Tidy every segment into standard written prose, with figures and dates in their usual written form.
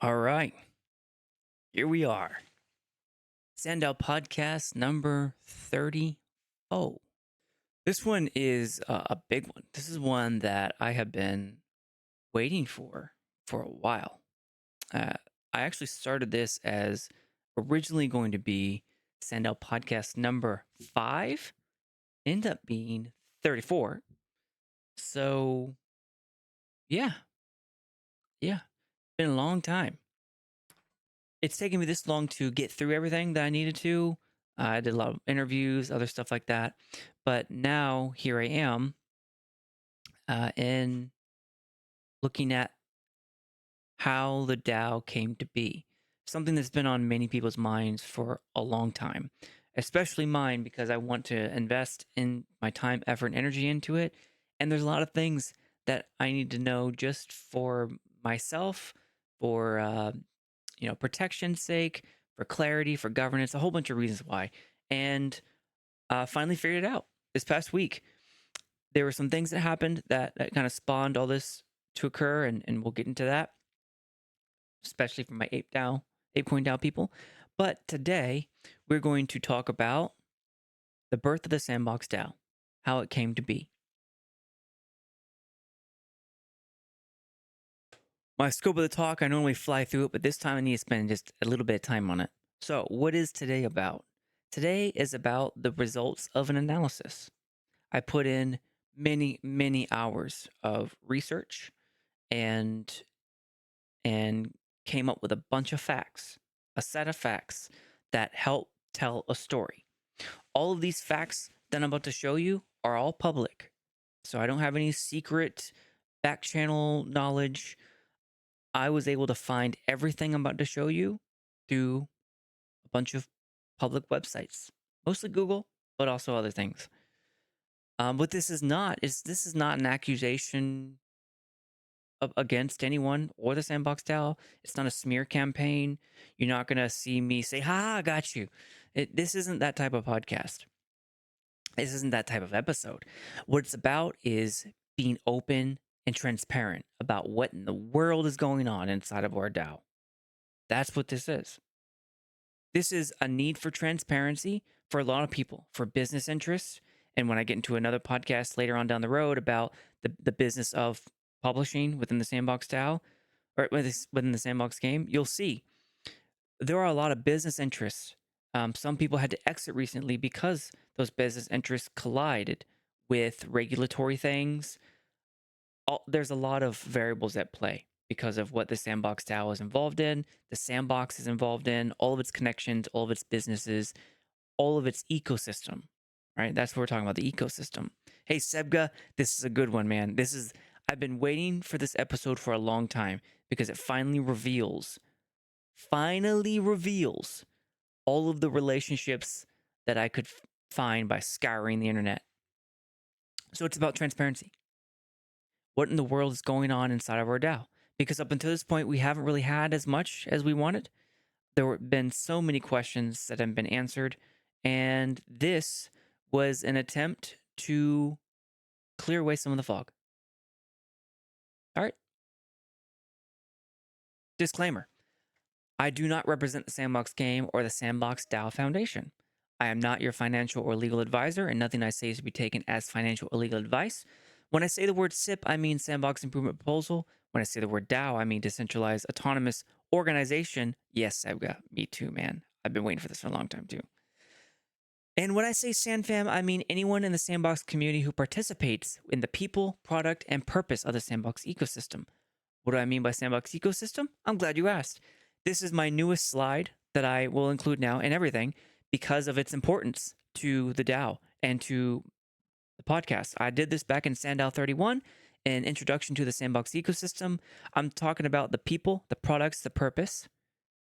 All right, here we are. SandDAO podcast number 30. This one is a big one. This is one that I have been waiting for a while. Uh, I actually started this as originally going to be SandDAO podcast number 5, ended up being 34. So, yeah, been a long time. It's taken me this long to get through everything that I needed to. I did a lot of interviews, other stuff like that. But now here I am in looking at how the DAO came to be. Something that's been on many people's minds for a long time, especially mine, because I want to invest in my time, effort, and energy into it. And there's a lot of things that I need to know just for myself, for protection's sake, for clarity, for governance, a whole bunch of reasons why. And finally figured it out this past week. There were some things that happened that kind of spawned all this to occur, and we'll get into that, especially for my ApeCoin DAO people. But today, we're going to talk about the birth of the Sandbox DAO, how it came to be. My scope of the talk, I normally fly through it, but this time I need to spend just a little bit of time on it. So, what is today about? Today is about the results of an analysis. I put in many hours of research and came up with a bunch of facts, a set of facts that help tell a story. All of these facts that I'm about to show you are all public. So I don't have any secret back channel knowledge. I was able to find everything I'm about to show you through a bunch of public websites, mostly Google, but also other things. What this is not an accusation against anyone or the Sandbox DAO. It's not a smear campaign. You're not gonna see me say, "Ha, I got you." This isn't that type of podcast. This isn't that type of episode. What it's about is being open and transparent about what in the world is going on inside of our DAO. That's what this is. This is a need for transparency for a lot of people, for business interests. And when I get into another podcast later on down the road about the business of publishing within the Sandbox DAO or within the Sandbox game, you'll see there are a lot of business interests. Some people had to exit recently because those business interests collided with regulatory things. There's a lot of variables at play because of what the Sandbox DAO is involved in, the Sandbox is involved in, all of its connections, all of its businesses, all of its ecosystem, right? That's what we're talking about, the ecosystem. Hey, Sebga, this is a good one, man. I've been waiting for this episode for a long time because it finally reveals all of the relationships that I could find by scouring the internet. So it's about transparency. What in the world is going on inside of our DAO? Because up until this point, we haven't really had as much as we wanted. There have been so many questions that haven't been answered, and this was an attempt to clear away some of the fog. All right. Disclaimer. I do not represent the Sandbox Game or the Sandbox DAO Foundation. I am not your financial or legal advisor, and nothing I say is to be taken as financial or legal advice. When I say the word SIP, I mean Sandbox Improvement Proposal. When I say the word DAO, I mean Decentralized Autonomous Organization. Yes, me too, man. I've been waiting for this for a long time, too. And when I say SandFam, I mean anyone in the Sandbox community who participates in the people, product, and purpose of the Sandbox ecosystem. What do I mean by Sandbox ecosystem? I'm glad you asked. This is my newest slide that I will include now in everything because of its importance to the DAO and to the podcast. I did this back in SandDAO 31, an introduction to the Sandbox ecosystem. I'm talking about the people, the products, the purpose.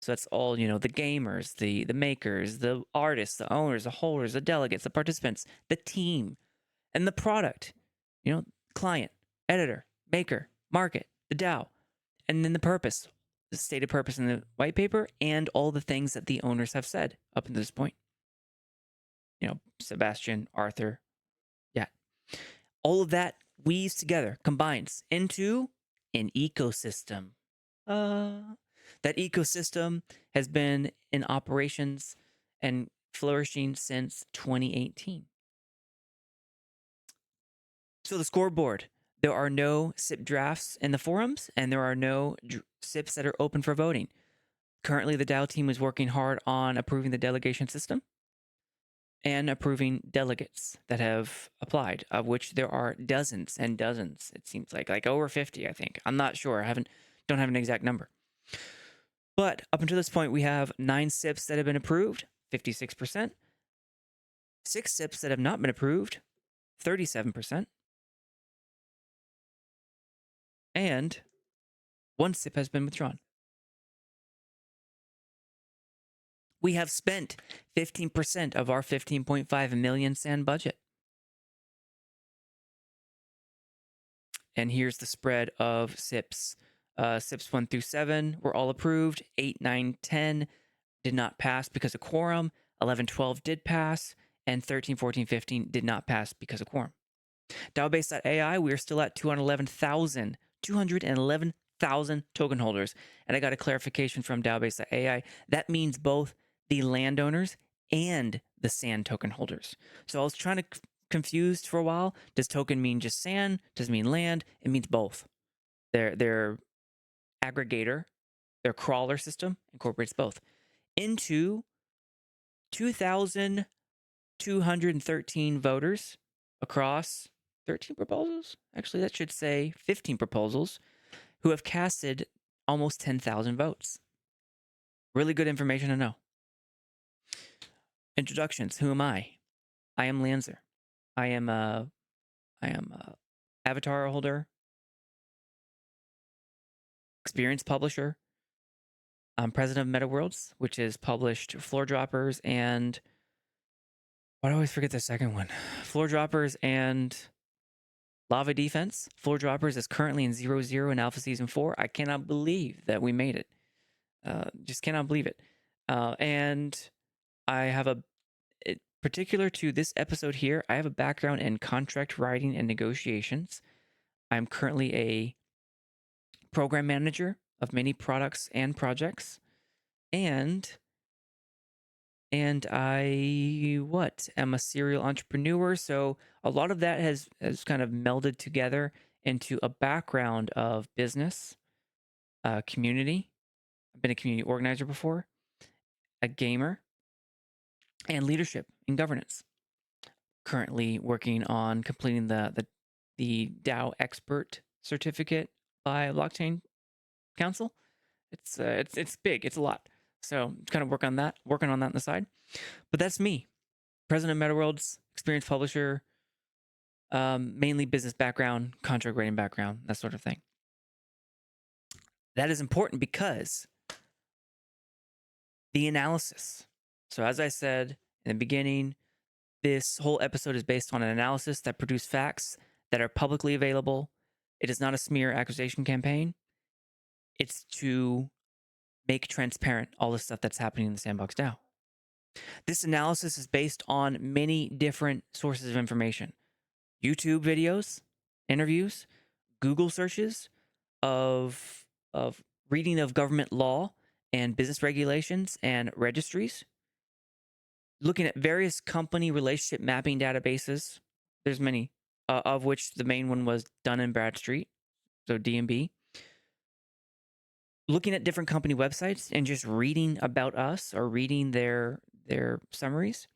So that's all, the gamers, the makers, the artists, the owners, the holders, the delegates, the participants, the team, and the product, client, editor, maker, market, the DAO, and then the purpose, the stated purpose in the white paper, and all the things that the owners have said up until this point. Sebastian, Arthur, yeah. All of that weaves together, combines into an ecosystem. That ecosystem has been in operations and flourishing since 2018. So the scoreboard, there are no SIP drafts in the forums, and there are no SIPs that are open for voting. Currently, the DAO team is working hard on approving the delegation system and approving delegates that have applied, of which there are dozens and dozens. It seems like over 50, I think. I'm not sure. Don't have an exact number. But up until this point, we have 9 SIPs that have been approved, 56%. 6 SIPs that have not been approved, 37%. And 1 SIP has been withdrawn. We have spent 15% of our 15.5 million SAN budget. And here's the spread of SIPs. SIPs 1 through 7 were all approved. 8, 9, 10 did not pass because of quorum. 11, 12 did pass. And 13, 14, 15 did not pass because of quorum. DAObase.ai, we are still at 211,000 token holders. And I got a clarification from DAObase.ai. That means both the landowners and the SAN token holders. So I was trying to confused for a while. Does token mean just SAN? Does it mean land? It means both. Their aggregator, their crawler system incorporates both into 2,213 voters across 13 proposals. Actually, that should say 15 proposals who have casted almost 10,000 votes. Really good information to know. Introductions. Who am I? I am Lanzer. I am a avatar holder, experienced publisher. I'm president of MetaWorlds, which is published Floor Droppers and why do I always forget the second one? Floor Droppers and Lava Defense. Floor Droppers is currently in 0.0 in Alpha Season 4. I cannot believe that we made it. Just cannot believe it. And I have particular to this episode here, I have a background in contract writing and negotiations. I'm currently a program manager of many products and projects. And I am a serial entrepreneur. So a lot of that has kind of melded together into a background of business, community. I've been a community organizer before, a gamer, and leadership and governance. Currently working on completing the DAO expert certificate by Blockchain Council. It's big. It's a lot. So kind of working on that on the side. But that's me, president of MetaWorlds, experienced publisher, mainly business background, contract writing background, that sort of thing. That is important because the analysis. So as I said in the beginning, this whole episode is based on an analysis that produced facts that are publicly available. It is not a smear accusation campaign. It's to make transparent all the stuff that's happening in the Sandbox DAO. This analysis is based on many different sources of information. YouTube videos, interviews, Google searches of reading of government law and business regulations and registries, looking at various company relationship mapping databases. There's many, of which the main one was Dun & Bradstreet, so D&B. Looking at different company websites and just reading about us or reading their summaries.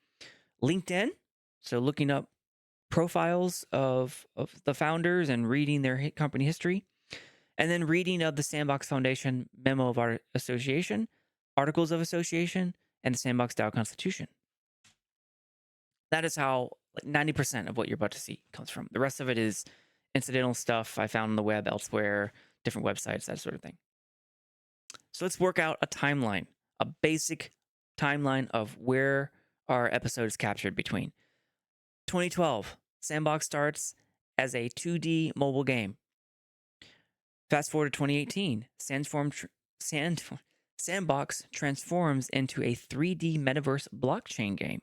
LinkedIn, so looking up profiles of the founders and reading their company history. And then reading of the Sandbox Foundation Memo of our Association, Articles of Association, and the Sandbox DAO Constitution. That is how 90% of what you're about to see comes from. The rest of it is incidental stuff I found on the web elsewhere, different websites, that sort of thing. So let's work out a timeline, a basic timeline of where our episode is captured between. 2012, Sandbox starts as a 2D mobile game. Fast forward to 2018, Sandbox transforms into a 3D metaverse blockchain game.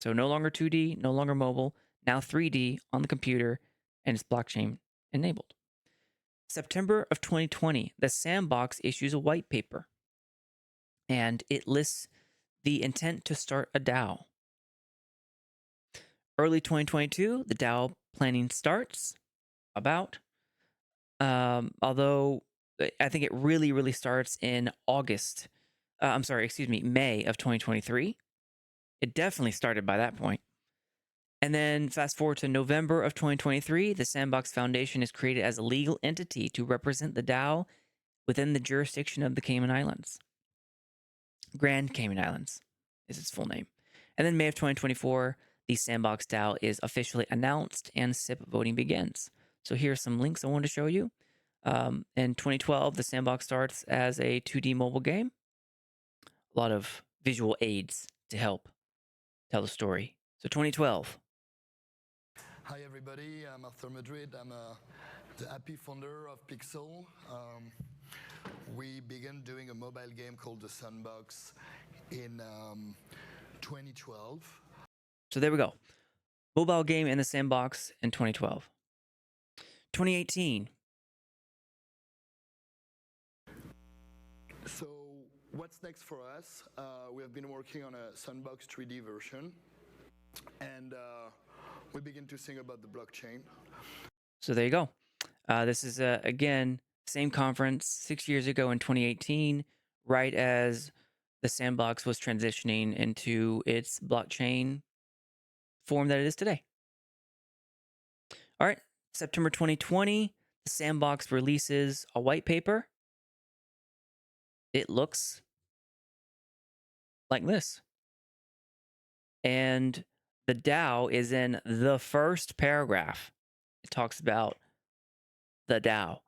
So no longer 2D, no longer mobile, now 3D on the computer, and it's blockchain enabled. September of 2020, the Sandbox issues a white paper. and it lists the intent to start a DAO. Early 2022, the DAO planning starts about. Although I think it really starts in August. I'm sorry, excuse me, May of 2023. It definitely started by that point. And then fast forward to November of 2023, the Sandbox Foundation is created as a legal entity to represent the DAO within the jurisdiction of the Cayman Islands. Grand Cayman Islands is its full name. And then May of 2024, the Sandbox DAO is officially announced and SIP voting begins. So here are some links I wanted to show you. In 2012, the Sandbox starts as a 2D mobile game. A lot of visual aids to help tell the story. So 2012. Hi everybody, I'm Arthur Madrid. I'm the APE founder of Pixel. We began doing a mobile game called the Sandbox in 2012. So there we go. Mobile game in the Sandbox in 2012. 2018. So what's next for us? We have been working on a Sandbox 3D version, and we begin to think about the blockchain. So there you go. This is, again, same conference 6 years ago in 2018, right as the Sandbox was transitioning into its blockchain form that it is today. All right, September 2020, the Sandbox releases a white paper. It looks like this. And the DAO is in the first paragraph. It talks about the DAO.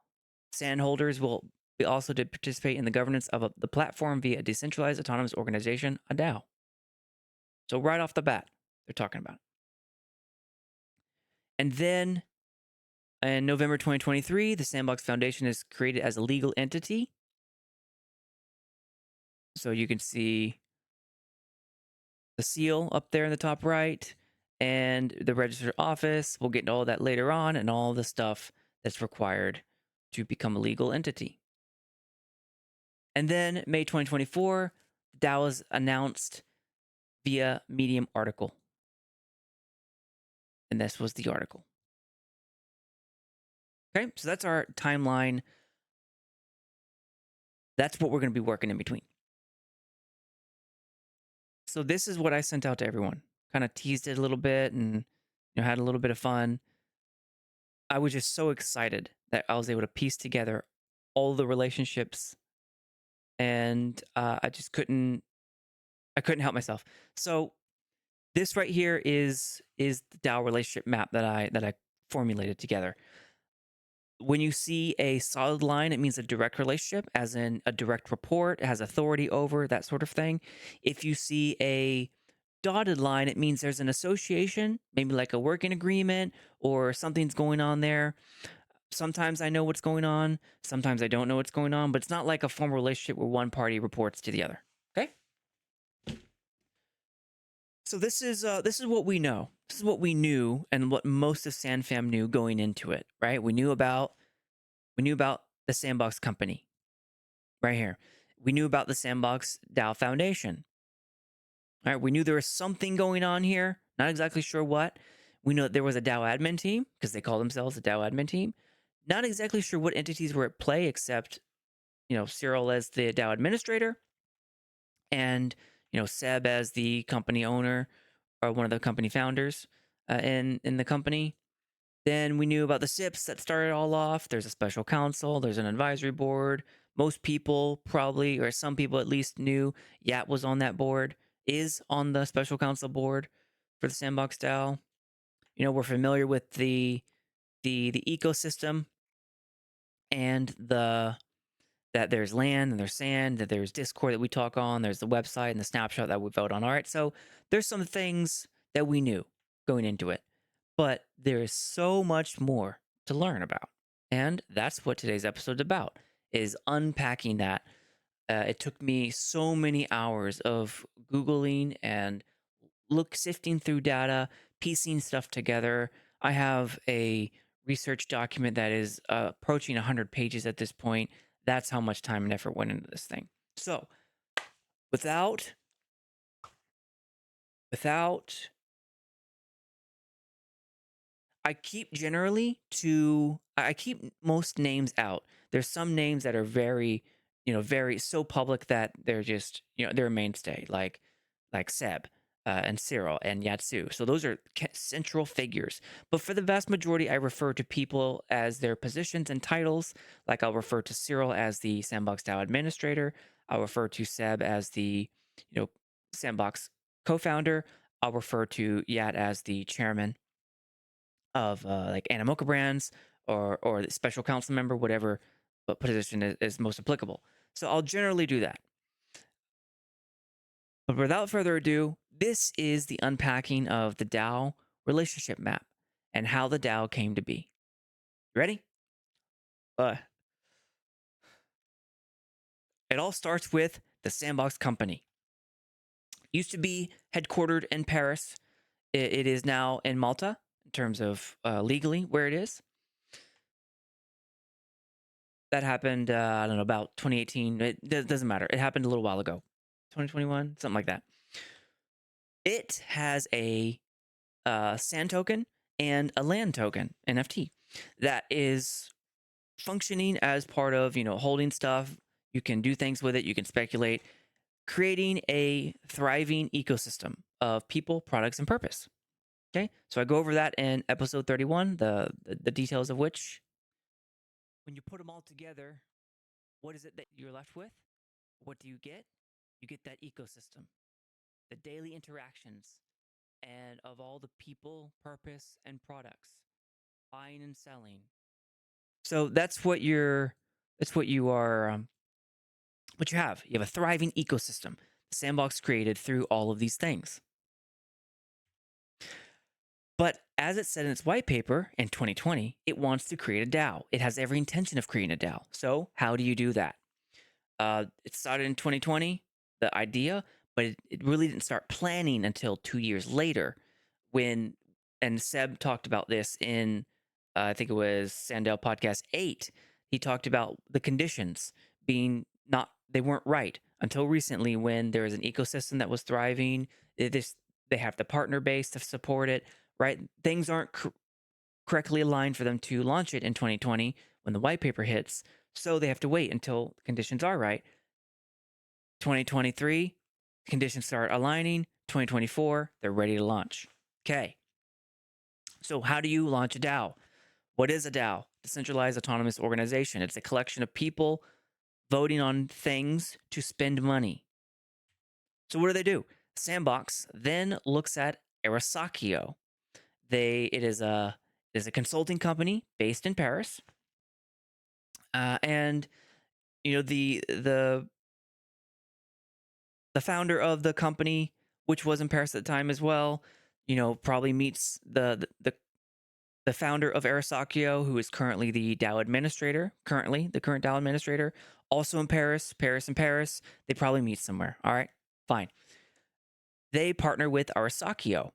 Sand holders will be also to participate in the governance of the platform via a decentralized autonomous organization, a DAO. So right off the bat, they're talking about it. And then in November 2023, the Sandbox Foundation is created as a legal entity. So you can see the seal up there in the top right and the registered office. We'll get into all that later on and all the stuff that's required to become a legal entity. And then May 2024, DAO is announced via Medium article. And this was the article. Okay, so that's our timeline. That's what we're going to be working in between. So this is what I sent out to everyone. Kind of teased it a little bit and had a little bit of fun. I was just so excited that I was able to piece together all the relationships, and I just couldn't help myself. So this right here is the DAO relationship map that I formulated together. When you see a solid line, it means a direct relationship, as in a direct report, it has authority over, that sort of thing. If you see a dotted line, it means there's an association, maybe like a working agreement or something's going on there. Sometimes I know what's going on, sometimes I don't know what's going on, but it's not like a formal relationship where one party reports to the other. Okay? So this is what we know. This is what we knew and what most of SandFam knew going into it, right? We knew about the Sandbox company right here. We knew about the Sandbox DAO Foundation. All right, we knew there was something going on here, not exactly sure what. We know that there was a DAO admin team because they call themselves a DAO admin team. Not exactly sure what entities were at play, except Cyril as the DAO administrator and Seb as the company owner or one of the company founders in the company. Then we knew about the SIPs that started all off. There's a special counsel. There's an advisory board. Most people probably, or some people at least, knew Yat was on that board, is on the special counsel board for the Sandbox DAO. We're familiar with the ecosystem and that there's land and there's sand, that there's Discord that we talk on, there's the website and the snapshot that we vote on. All right, so there's some things that we knew going into it, but there is so much more to learn about. And that's what today's episode is about, is unpacking that. It took me so many hours of Googling and sifting through data, piecing stuff together. I have a research document that is approaching 100 pages at this point. That's how much time and effort went into this thing. So without I keep most names out. There's some names that are very, very so public that they're just, they're a mainstay, like Seb and Cyril and Yatsu. So those are central figures. But for the vast majority, I refer to people as their positions and titles. Like I'll refer to Cyril as the Sandbox DAO administrator. I'll refer to Seb as the, Sandbox co-founder. I'll refer to Yat as the chairman of like Animoca brands or the special council member, whatever but position is most applicable. So I'll generally do that. But without further ado, this is the unpacking of the DAO relationship map and how the DAO came to be. You ready? It all starts with the Sandbox Company. Used to be headquartered in Paris. It is now in Malta in terms of legally where it is. That happened, I don't know, about 2018. It doesn't matter. It happened a little while ago. 2021, something like that. It has a sand token and a land token, NFT, that is functioning as part of, holding stuff. You can do things with it. You can speculate, creating a thriving ecosystem of people, products, and purpose. Okay, so I go over that in episode 31, the details of which, when you put them all together, what is it that you're left with? What do you get? You get that ecosystem, the daily interactions, and of all the people, purpose, and products, buying and selling. So that's what you are, what you have. You have a thriving ecosystem. The Sandbox created through all of these things. But as it said in its white paper in 2020, it wants to create a DAO. It has every intention of creating a DAO. So how do you do that? It started in 2020, the idea, but it really didn't start planning until 2 years later when, and Seb talked about this in, I think it was SandDAO Podcast 8. He talked about the conditions being they weren't right until recently when there was an ecosystem that was thriving. They have the partner base to support it, right? Things aren't correctly aligned for them to launch it in 2020 when the white paper hits. So they have to wait until the conditions are right. 2023, conditions start aligning. 2024, they're ready to launch. Okay. So how do you launch a DAO? What is a DAO? Decentralized autonomous organization. It's a collection of people voting on things to spend money. So what do? Sandbox then looks at Arasakio. It is a consulting company based in Paris. And the founder of the company, which was in Paris at the time as well, probably meets the founder of Arasakio, who is currently the DAO administrator, the current DAO administrator, also in Paris. They probably meet somewhere. All right, fine. They partner with Arasakio.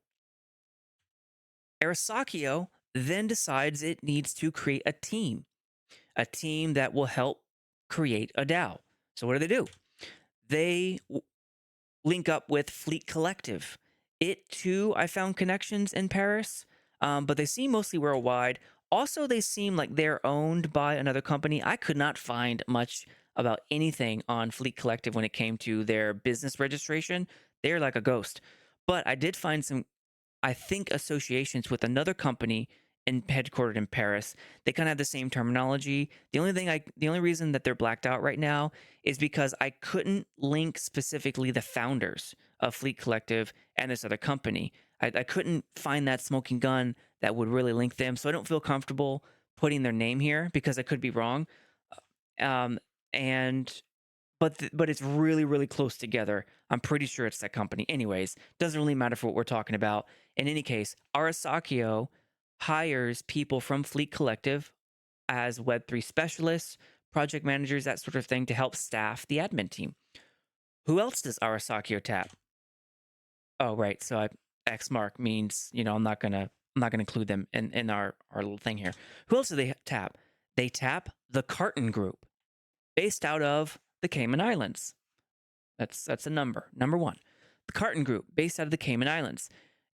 Arasakio then decides it needs to create a team that will help create a DAO. So what do? They link up with Fleet Collective. It too, I found connections in Paris, but they seem mostly worldwide. Also, they seem like they're owned by another company. I could not find much about anything on Fleet Collective when it came to their business registration. They're like a ghost. But I did find some, I think, associations with another company headquartered in Paris. They kind of have the same terminology. The only reason that they're blacked out right now is because I couldn't link specifically the founders of Fleet Collective and this other company. I couldn't find that smoking gun that would really link them. So I don't feel comfortable putting their name here because I could be wrong. And but it's really, really close together. I'm pretty sure it's that company. Anyways, doesn't really matter for what we're talking about. In any case, Arasakio hires people from Fleet Collective as Web3 specialists, project managers, that sort of thing, to help staff the admin team. Who else does Arasakio tap? Oh, right. So X mark means, I'm not gonna include them in our little thing here. Who else do they tap? They tap the Carton Group, based out of the Cayman Islands. That's a number. Number one, the Carton Group, based out of the Cayman Islands.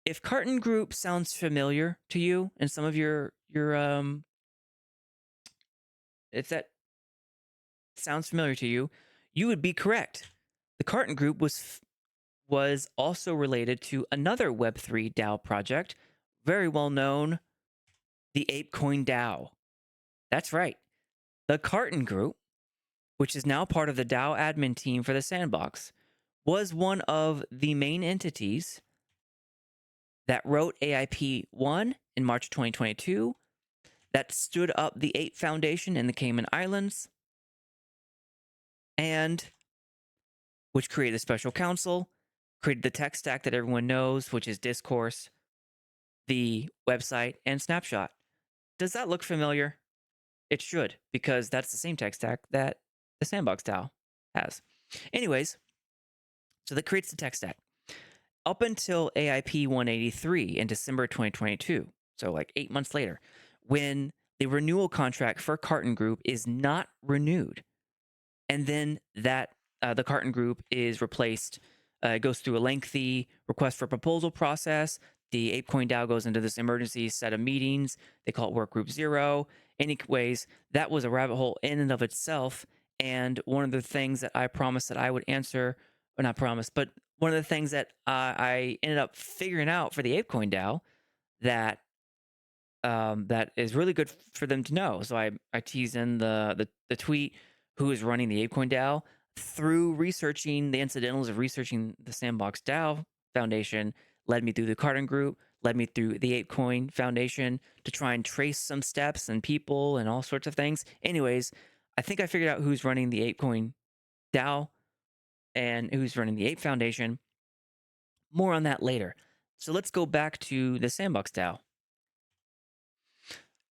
If Carton Group sounds familiar to you, and some of your if that sounds familiar to you, you would be correct. The Carton Group was also related to another Web3 DAO project, very well known, the ApeCoin DAO. That's right. The Carton Group, which is now part of the DAO Admin Team for the Sandbox, was one of the main entities that wrote AIP 1 in March 2022, that stood up the APE Foundation in the Cayman Islands, and which created a special counsel, created the tech stack that everyone knows, which is Discourse, the website, and Snapshot. Does that look familiar? It should, because that's the same tech stack that the Sandbox DAO has. Anyways, so that creates the tech stack. Up until AIP 183 in December 2022, so like 8 months later, when the renewal contract for Carton Group is not renewed, and then that the Carton Group is replaced, goes through a lengthy request for proposal process. The ApeCoin DAO goes into this emergency set of meetings. They call it Work Group Zero. Anyways, that was a rabbit hole in and of itself. And one of the things that I promised that I would answer, or not promised, but one of the things that I ended up figuring out for the ApeCoin DAO that that is really good for them to know. So I teased in the tweet who is running the ApeCoin DAO through researching the incidentals of researching the Sandbox DAO Foundation, led me through the Carton Group, led me through the ApeCoin Foundation to try and trace some steps and people and all sorts of things. Anyways, I think I figured out who's running the ApeCoin DAO and who's running the Ape Foundation. More on that later. So let's go back to the Sandbox DAO.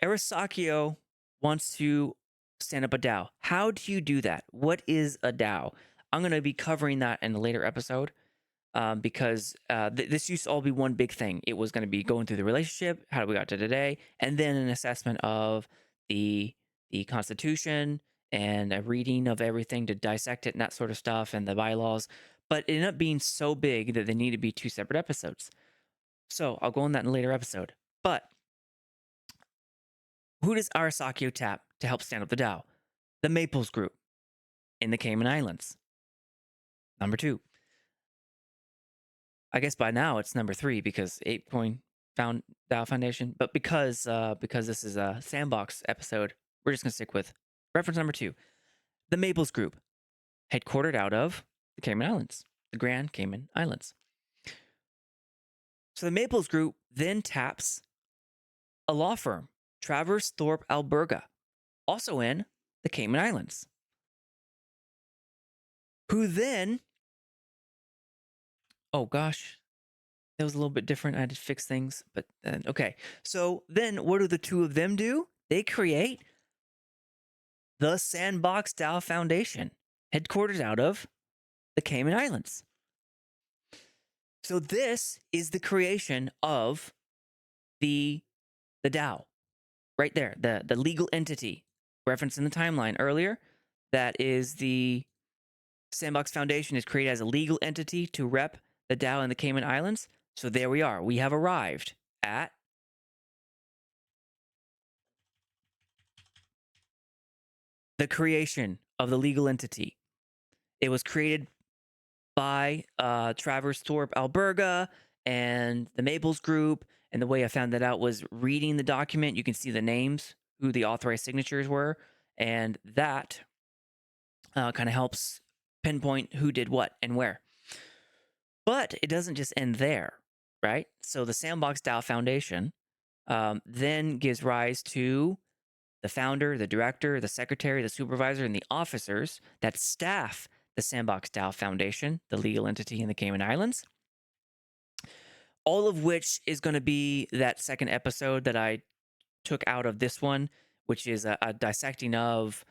Arasakio wants to stand up a DAO. How do you do that? What is a DAO? I'm going to be covering that in a later episode because this used to all be one big thing. It was going to be going through the relationship, how we got to today, and then an assessment of the Constitution and a reading of everything to dissect it and that sort of stuff and the bylaws. But it ended up being so big that they need to be 2 separate episodes. So I'll go on that in a later episode. But who does Arasakio tap to help stand up the DAO? The Maples Group in the Cayman Islands. Number 2. I guess by now it's number 3 because ApeCoin DAO Foundation. But because this is a Sandbox episode, we're just going to stick with reference number 2. The Maples Group, headquartered out of the Cayman Islands, the Grand Cayman Islands. So the Maples Group then taps a law firm, Travers Thorpe Alberga, also in the Cayman Islands, who then, oh gosh, that was a little bit different. I had to fix things, but then, okay. So then what do the two of them do? They create the Sandbox DAO Foundation, headquartered out of the Cayman Islands. So this is the creation of the DAO, right there, the legal entity referenced in the timeline earlier. That is the Sandbox Foundation is created as a legal entity to rep the DAO in the Cayman Islands. So there we are. We have arrived at the creation of the legal entity. It was created by Travers Thorpe Alberga and the Maples Group. And the way I found that out was reading the document. You can see the names, who the authorized signatures were. And that kind of helps pinpoint who did what and where. But it doesn't just end there, right? So the Sandbox DAO Foundation then gives rise to the founder, the director, the secretary, the supervisor, and the officers that staff the Sandbox DAO Foundation, the legal entity in the Cayman Islands. All of which is going to be that second episode that I took out of this one, which is a dissecting of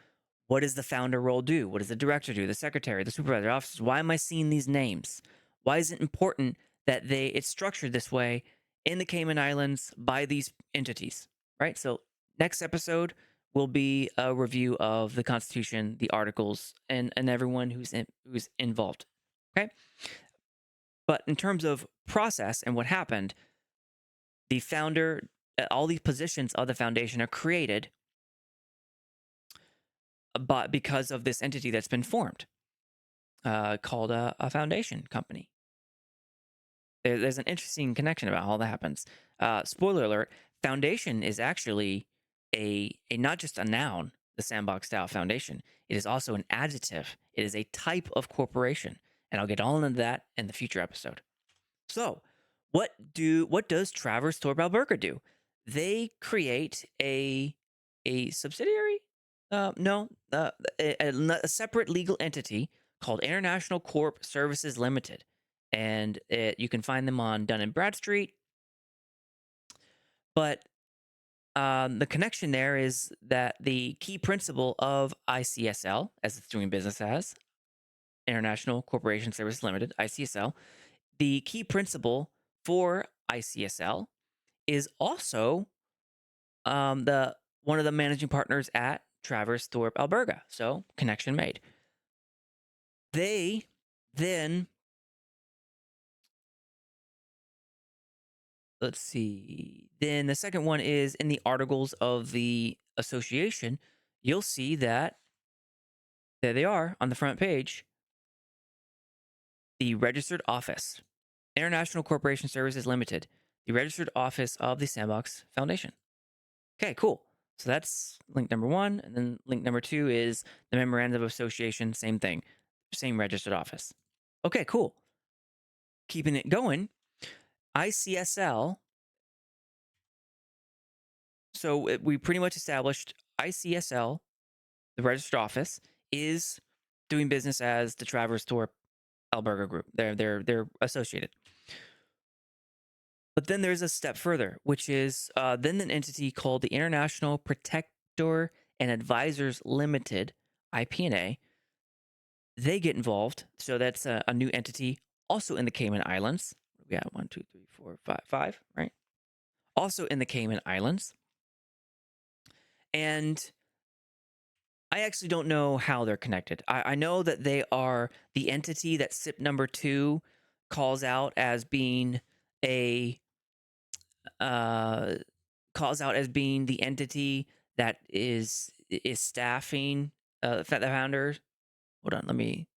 what does the founder role do? What does the director do? The secretary, the supervisor, officers? Why am I seeing these names? Why is it important that it's structured this way in the Cayman Islands by these entities, right? So next episode will be a review of the Constitution, the articles, and everyone who's involved. Okay. But in terms of process and what happened, the founder, all these positions of the foundation are created but because of this entity that's been formed called a foundation company. There's an interesting connection about how that happens. Spoiler alert: foundation is actually a not just a noun. The Sandbox DAO Foundation. It is also an adjective. It is a type of corporation, and I'll get all into that in the future episode. So, what does Travers Torbalberger do? They create a subsidiary. No, a separate legal entity called International Corp Services Limited, and you can find them on Dun and Bradstreet. But the connection there is that the key principle of ICSL, as it's doing business as International Corporation Service Limited (ICSL), the key principle for ICSL is also the one of the managing partners at Travers Thorpe Alberga. So connection made. They then, let's see. Then the second one is in the articles of the association. You'll see that there they are on the front page. The registered office, International Corporation Services Limited, the registered office of the Sandbox Foundation. Okay, cool. So that's link number one. And then link number two is the memorandum of association, same thing, same registered office. Okay, cool. Keeping it going, ICSL. So we pretty much established ICSL, the registered office, is doing business as the Travers Thorpe Alberga Group. They're associated. But then there's a step further, which is then an entity called the International Protector and Advisors Limited, IPNA. They get involved. So that's a new entity also in the Cayman Islands. We got 1, 2, 3, 4, 5, 5, right? Also in the Cayman Islands. And I actually don't know how they're connected. I know that they are the entity that SIP number 2 calls out as being a the entity that is staffing the founders. Hold on, let me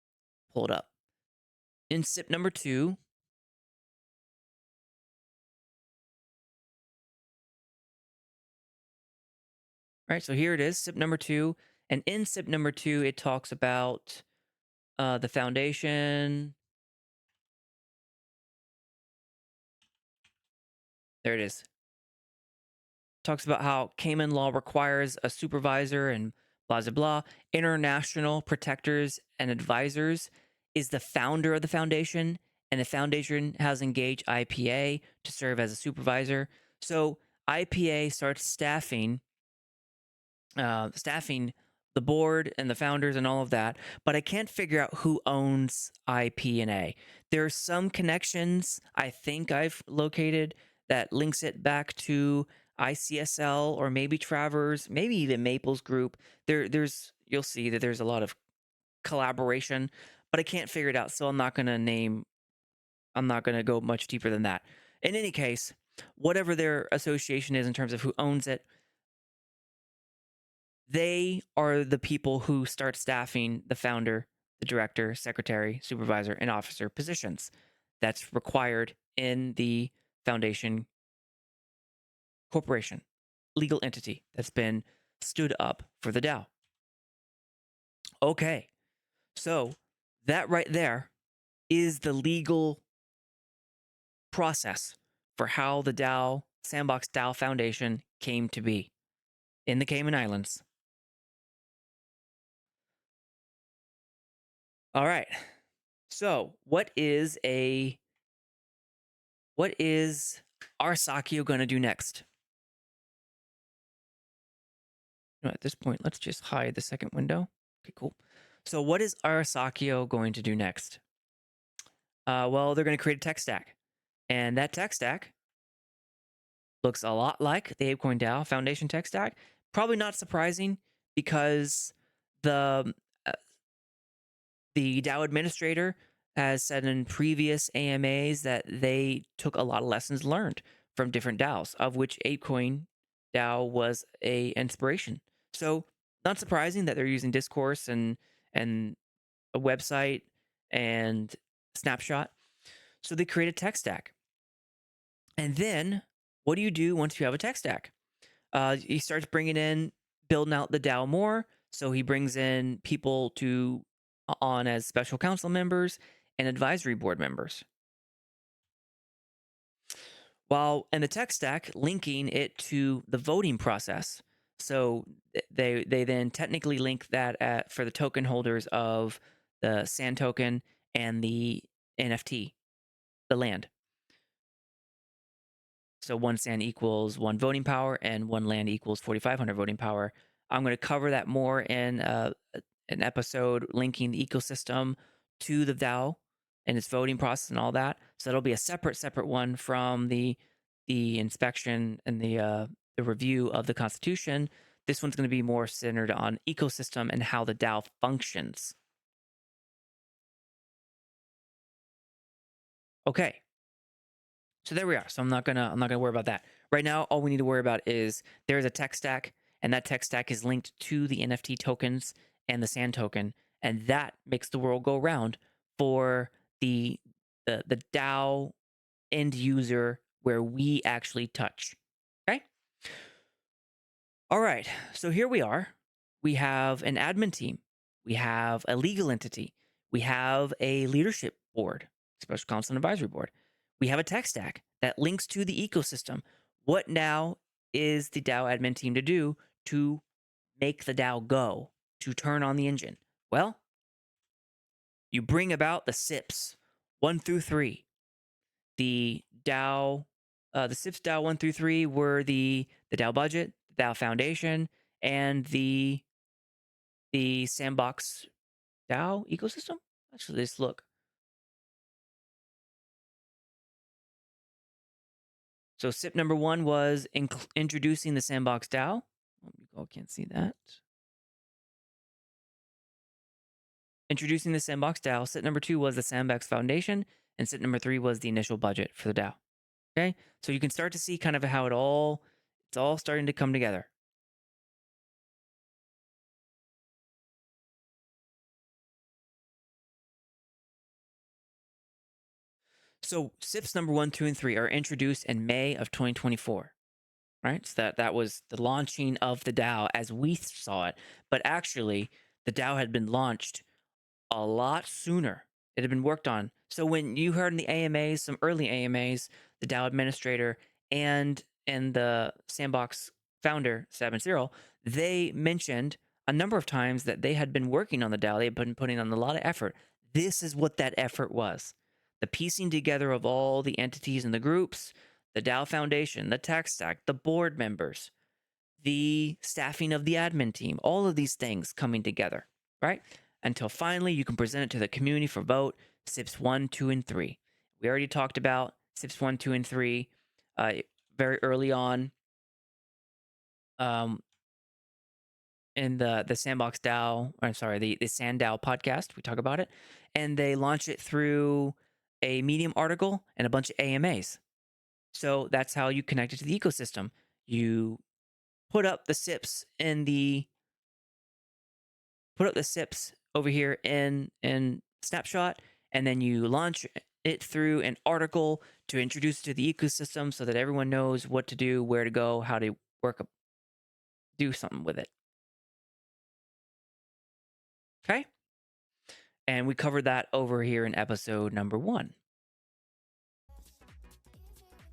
pull it up. In SIP number 2, right? So here it is, SIP number 2, and in SIP number 2, it talks about the foundation. There it is. Talks about how Cayman law requires a supervisor and blah, blah, blah. International Protectors and Advisors is the founder of the foundation, and the foundation has engaged IPA to serve as a supervisor. So IPA starts staffing the board and the founders and all of that, but I can't figure out who owns IPNA. There are some connections I think I've located that links it back to ICSL or maybe Travers, maybe even Maples Group. You'll see that there's a lot of collaboration, but I can't figure it out, so I'm not going to go much deeper than that. In any case, whatever their association is in terms of who owns it, they are the people who start staffing the founder, the director, secretary, supervisor, and officer positions that's required in the foundation corporation, legal entity that's been stood up for the DAO. Okay, so that right there is the legal process for how the DAO, Sandbox DAO Foundation came to be in the Cayman Islands. All right. So, what is Arsakio going to do next? At this point, let's just hide the second window. Okay, cool. So what is Arsakio going to do next? Well, they're going to create a tech stack. And that tech stack looks a lot like the ApeCoin DAO Foundation tech stack. Probably not surprising because the DAO administrator has said in previous AMAs that they took a lot of lessons learned from different DAOs, of which ApeCoin DAO was a inspiration. So not surprising that they're using Discourse and a website and Snapshot. So they create a tech stack. And then what do you do once you have a tech stack? He starts bringing in, building out the DAO more. So he brings in people on as special council members and advisory board members. While in the tech stack, linking it to the voting process. So they then technically link that for the token holders of the Sand token and the NFT, the land. So one sand equals one voting power and one land equals 4,500 voting power. I'm going to cover that more in an episode linking the ecosystem to the DAO and its voting process and all that. So it'll be a separate one from the inspection and the review of the Constitution. This one's going to be more centered on ecosystem and how the DAO functions. Okay. So there we are. So I'm not gonna worry about that. Right now, all we need to worry about is there's a tech stack, and that tech stack is linked to the NFT tokens and the Sand token, and that makes the world go round for the DAO end user where we actually touch. Okay. All right. So here we are. We have an admin team. We have a legal entity. We have a leadership board, special counsel and advisory board. We have a tech stack that links to the ecosystem. What now is the DAO admin team to do to make the DAO go, to turn on the engine? Well, you bring about the SIPs 1 through 3. The SIPs DAO 1 through 3 were the DAO budget, the DAO Foundation, and the Sandbox DAO ecosystem. Actually, let's look. So SIP number 1 was introducing the Sandbox DAO. Oh, can't see that. Introducing the Sandbox DAO. SIP number 2 was the Sandbox Foundation, and SIP number 3 was the initial budget for the DAO. Okay, so you can start to see kind of how it's all starting to come together. So SIPs number 1, 2, and 3 are introduced in May of 2024. Right? So that was the launching of the DAO as we saw it. But actually, the DAO had been launched a lot sooner. It had been worked on. So when you heard in the AMAs, some early AMAs, the DAO administrator and the Sandbox founder, Sabin Cyril, they mentioned a number of times that they had been working on the DAO. They had been putting on a lot of effort. This is what that effort was. The piecing together of all the entities and the groups, the DAO Foundation, the tech stack, the board members, the staffing of the admin team, all of these things coming together, right? Until finally you can present it to the community for vote, SIPs 1, 2, and 3. We already talked about SIPs 1, 2, and 3 very early on in the Sandbox DAO, or I'm sorry, the SandDAO podcast. We talk about it. And they launch it through a Medium article and a bunch of AMAs. So that's how you connect it to the ecosystem. You put up the SIPs over here in Snapshot, and then you launch it through an article to introduce it to the ecosystem so that everyone knows what to do, where to go, how to do something with it. Okay? And we covered that over here in episode number 1.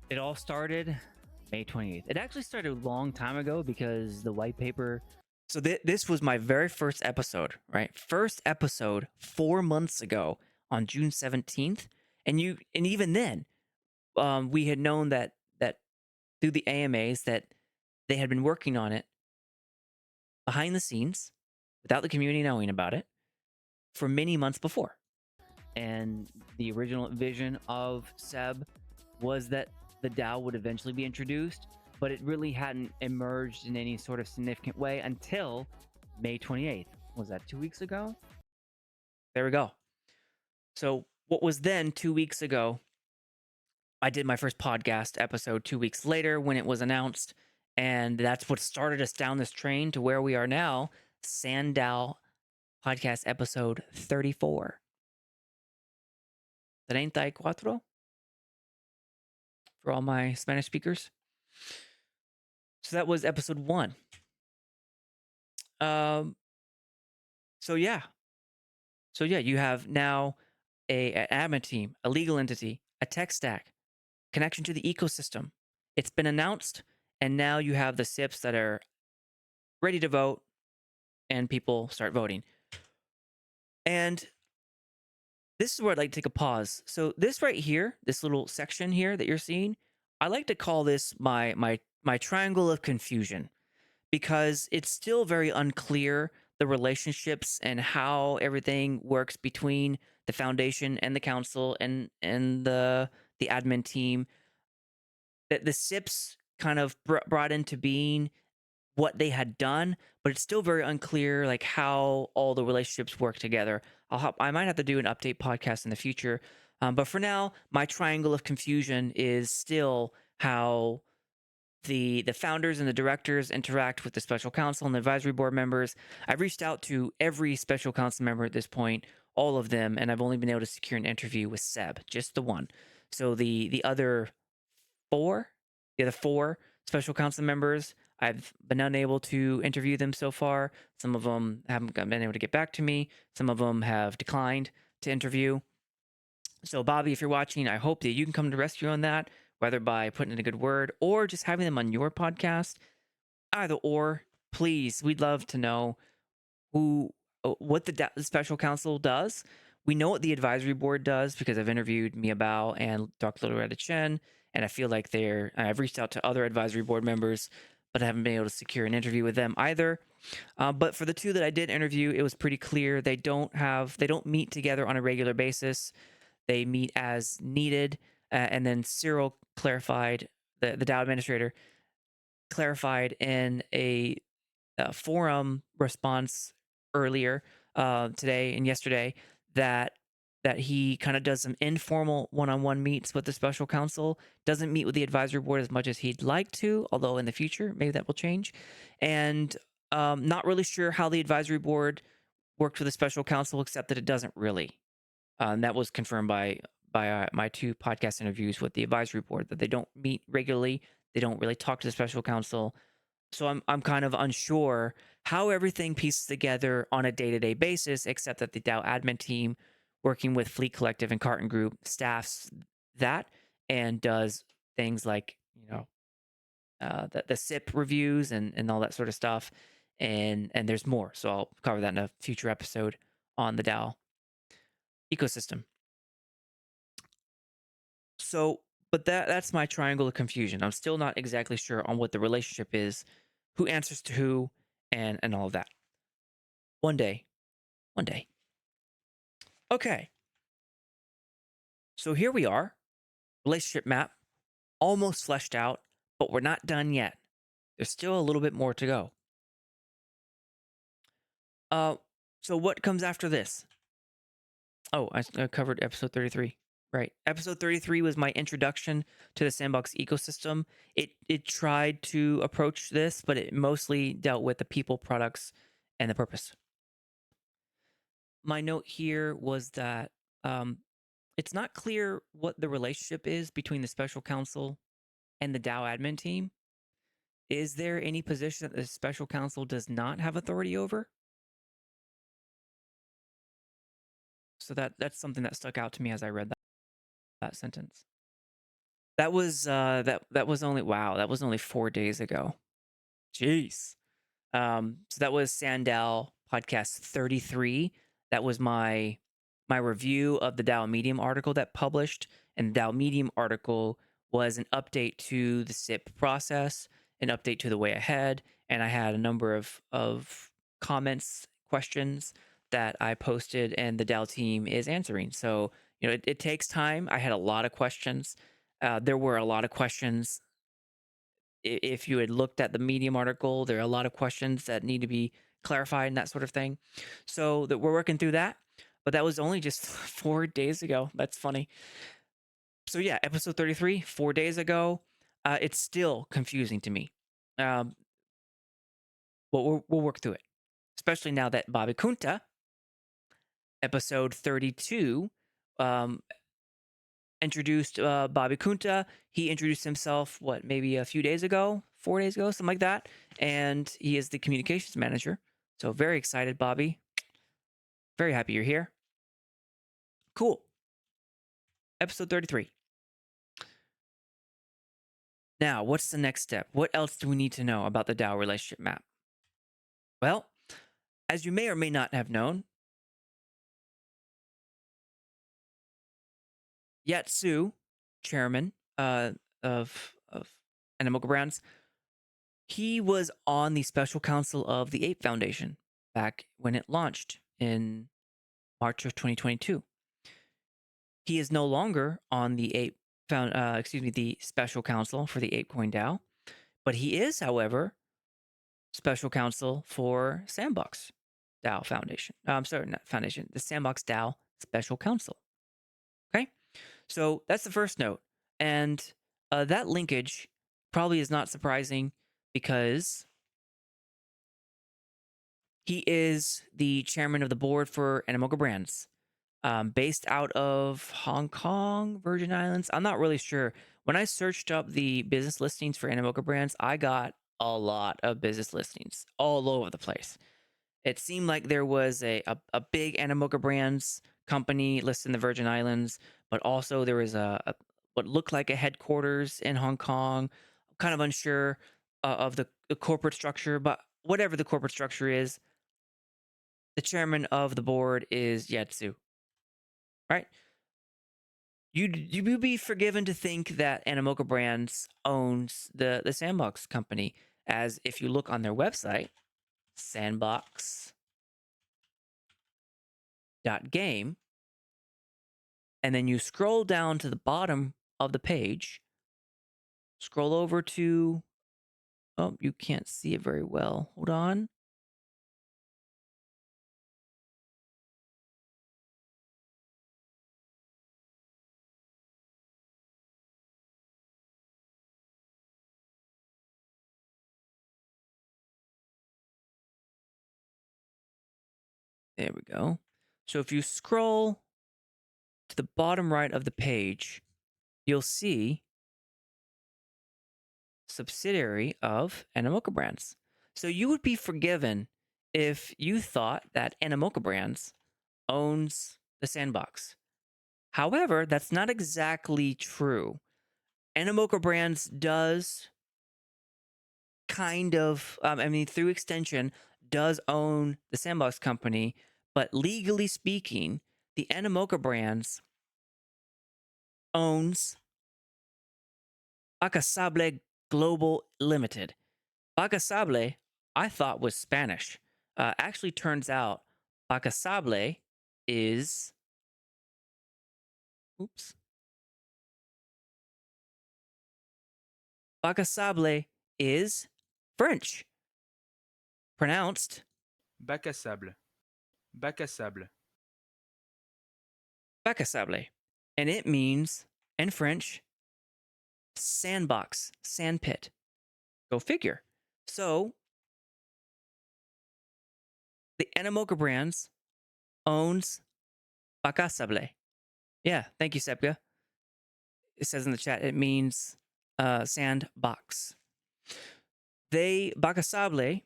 It all started May 28th. It actually started a long time ago because the white paper. So this was my very first episode, right? First episode 4 months ago on June 17th. And even then, we had known that through the AMAs that they had been working on it behind the scenes without the community knowing about it for many months before. And the original vision of Seb was that the DAO would eventually be introduced, but it really hadn't emerged in any sort of significant way until May 28th. Was that 2 weeks ago? There we go. So what was then 2 weeks ago, I did my first podcast episode 2 weeks later when it was announced. And that's what started us down this train to where we are now, SandDAO podcast episode 34. 34 for all my Spanish speakers. So that was episode 1. Um, so yeah. So yeah, you have now an admin team, a legal entity, a tech stack, connection to the ecosystem. It's been announced, and now you have the SIPs that are ready to vote, and people start voting. And this is where I'd like to take a pause. So this right here, this little section here that you're seeing, I like to call this my triangle of confusion, because it's still very unclear the relationships and how everything works between the foundation and the council and the admin team. That the SIPs kind of brought into being what they had done, but it's still very unclear like how all the relationships work together. I might have to do an update podcast in the future, but for now, my triangle of confusion is still how the founders and the directors interact with the special counsel and the advisory board members. I've reached out to every special council member at this point, all of them, and I've only been able to secure an interview with Seb, just the one. So the other four, the other four special council members, I've been unable to interview them so far. Some of them haven't been able to get back to me. Some of them have declined to interview. So, Bobby, if you're watching, I hope that you can come to rescue on that, whether by putting in a good word or just having them on your podcast. Either or, please, we'd love to know what the special counsel does. We know what the advisory board does because I've interviewed Mia Bao and Dr. Loretta Chen, and I feel like I've reached out to other advisory board members, but I haven't been able to secure an interview with them either. But for the two that I did interview, it was pretty clear they don't meet together on a regular basis. They meet as needed. And then Cyril clarified, the DAO administrator clarified in a forum response earlier today and yesterday that he kind of does some informal one-on-one meets with the special counsel, doesn't meet with the advisory board as much as he'd like to, although in the future maybe that will change. And not really sure how the advisory board worked with the special counsel, except that it doesn't really. And that was confirmed by my two podcast interviews with the advisory board, that they don't meet regularly, they don't really talk to the special counsel. So I'm kind of unsure how everything pieces together on a day-to-day basis, except that the DAO admin team, working with Fleet Collective and Carton Group, staffs that and does things like, the SIP reviews and all that sort of stuff. And there's more. So I'll cover that in a future episode on the DAO ecosystem. So, but that's my triangle of confusion. I'm still not exactly sure on what the relationship is, who answers to who, and all of that. One day. Okay. So here we are. Relationship map almost fleshed out, but we're not done yet. There's still a little bit more to go. Uh, so what comes after this? Oh, I covered episode 33. Right. Episode 33 was my introduction to the Sandbox ecosystem. It tried to approach this, but it mostly dealt with the people, products, and the purpose. My note here was that it's not clear what the relationship is between the special counsel and the DAO admin team. Is there any position that the special counsel does not have authority over? So that's something that stuck out to me as I read that sentence. That was that was only that was only 4 days ago. Jeez. So that was SandDAO podcast 33. That was my review of the DAO Medium article that published, and the DAO Medium article was an update to the SIP process, an update to the way ahead, and I had a number of comments, questions that I posted, and the DAO team is answering. So it takes time. I had a lot of questions. There were a lot of questions. If you had looked at the Medium article, there are a lot of questions that need to be clarified and that sort of thing. So that we're working through that. but that was only just 4 days ago. That's funny. So yeah, episode 33, 4 days ago. It's still confusing to me. Um, but we'll work through it, especially now that Bobby Kunta, episode 32, um, introduced Bobby Kunta. He introduced himself, what, maybe a few days ago, 4 days ago, something like that. And he is the communications manager. So very excited, Bobby. Very happy you're here. Cool. Episode 33. Now, what's the next step? What else do we need to know about the DAO relationship map? Well, as you may or may not have known, Yatsu, chairman of Animoca Brands, he was on the special council of the Ape Foundation back when it launched in March of 2022. He is no longer on the the special council for the ApeCoin DAO, but he is, however, special counsel for Sandbox DAO Foundation. I'm sorry, not Foundation, the Sandbox DAO Special Counsel. Okay, so that's the first note, and that linkage probably is not surprising because he is the chairman of the board for Animoca Brands, based out of Hong Kong, Virgin Islands. I'm not really sure. When I searched up the business listings for Animoca Brands, I got a lot of business listings all over the place. It seemed like there was a big Animoca Brands company listed in the Virgin Islands, but also there was a what looked like a headquarters in Hong Kong. I'm kind of unsure of the corporate structure, but whatever the corporate structure is, the chairman of the board is Yatsu, right? You'd be forgiven to think that Animoca Brands owns the Sandbox company, as if you look on their website, Sandbox game, and then you scroll down to the bottom of the page, scroll over to, oh, you can't see it very well. Hold on. There we go. So if you scroll to the bottom right of the page, you'll see subsidiary of Animoca Brands. So you would be forgiven if you thought that Animoca Brands owns the Sandbox. However, that's not exactly true. Animoca Brands does kind of, through extension, does own the Sandbox company, but legally speaking, the Animoca Brands owns Bacasable Global Limited. Bacasable, I thought was Spanish. Actually, turns out Bacasable is, oops, Bacasable is French, pronounced Bac à sable. Bac à sable. Bacasable, and it means, in French, sandbox, sandpit. Go figure. So, the Animoca Brands owns Bacasable. Yeah, thank you, Sepka. It says in the chat, it means sandbox. Bacasable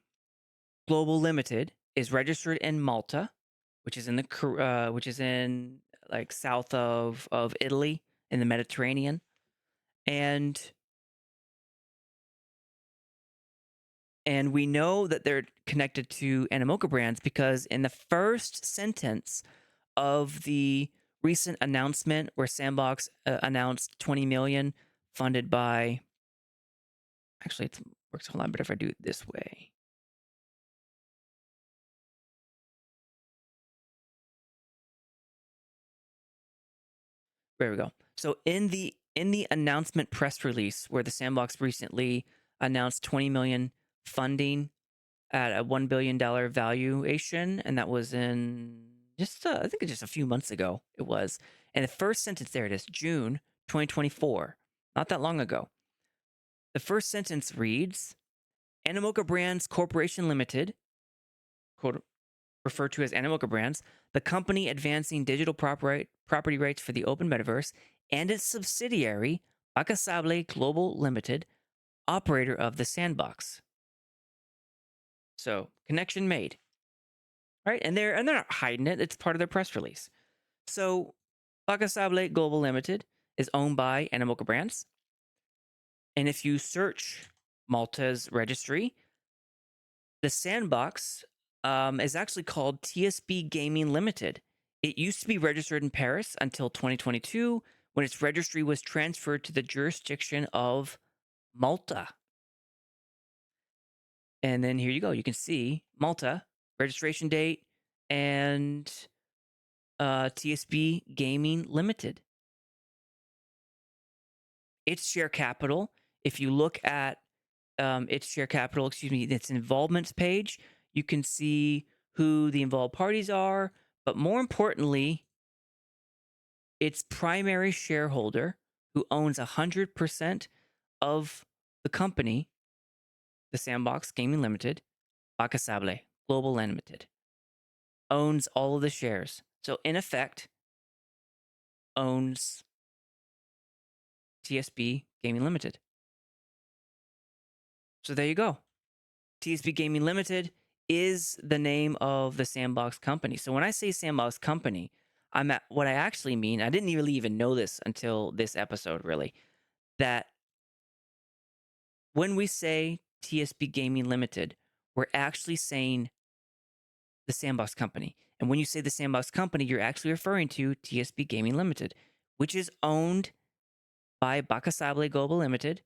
Global Limited is registered in Malta, which is in like south of Italy in the Mediterranean, and we know that they're connected to Animoca Brands because in the first sentence of the recent announcement where Sandbox announced 20 million funded by, actually it works a lot better if I do it this way. There we go. So in the announcement press release where the Sandbox recently announced 20 million funding at a $1 billion valuation, and that was in I think just a few months ago it was. And the first sentence, there it is, June 2024, not that long ago. The first sentence reads, Animoca Brands Corporation Limited, quote, referred to as Animoca Brands, the company advancing digital property rights for the open metaverse, and its subsidiary, Bacasable Global Limited, operator of the Sandbox. So, connection made. Right? And they're not hiding it. It's part of their press release. So, Bacasable Global Limited is owned by Animoca Brands. And if you search Malta's registry, the Sandbox is actually called TSB Gaming Limited. It used to be registered in Paris until 2022, when its registry was transferred to the jurisdiction of Malta. And then here you go. You can see Malta, registration date, and TSB Gaming Limited. Its share capital, if you look at its share capital, its involvements page, you can see who the involved parties are, but more importantly, its primary shareholder, who owns 100% of the company, the Sandbox Gaming Limited, Bacasable Global Limited, owns all of the shares. So in effect, owns TSB Gaming Limited. So there you go. TSB Gaming Limited is the name of the Sandbox company. So when I say Sandbox company, what I actually mean, I didn't really even know this until this episode, really, that when we say TSB Gaming Limited, we're actually saying the Sandbox company. And when you say the Sandbox company, you're actually referring to TSB Gaming Limited, which is owned by Bacasable Global Limited,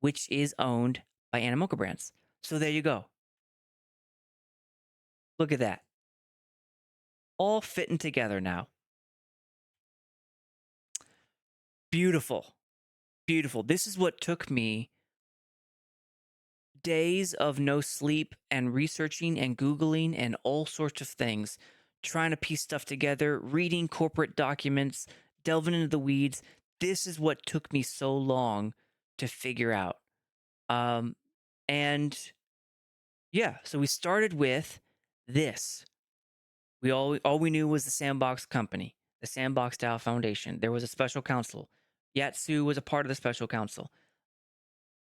which is owned by Animoca Brands. So there you go. Look at that. All fitting together now. Beautiful. Beautiful. This is what took me days of no sleep and researching and Googling and all sorts of things, trying to piece stuff together, reading corporate documents, delving into the weeds. This is what took me so long to figure out. And yeah, so we started with this. All we knew was the Sandbox company, the Sandbox DAO Foundation. There was a special counsel. Yatsu was a part of the special counsel.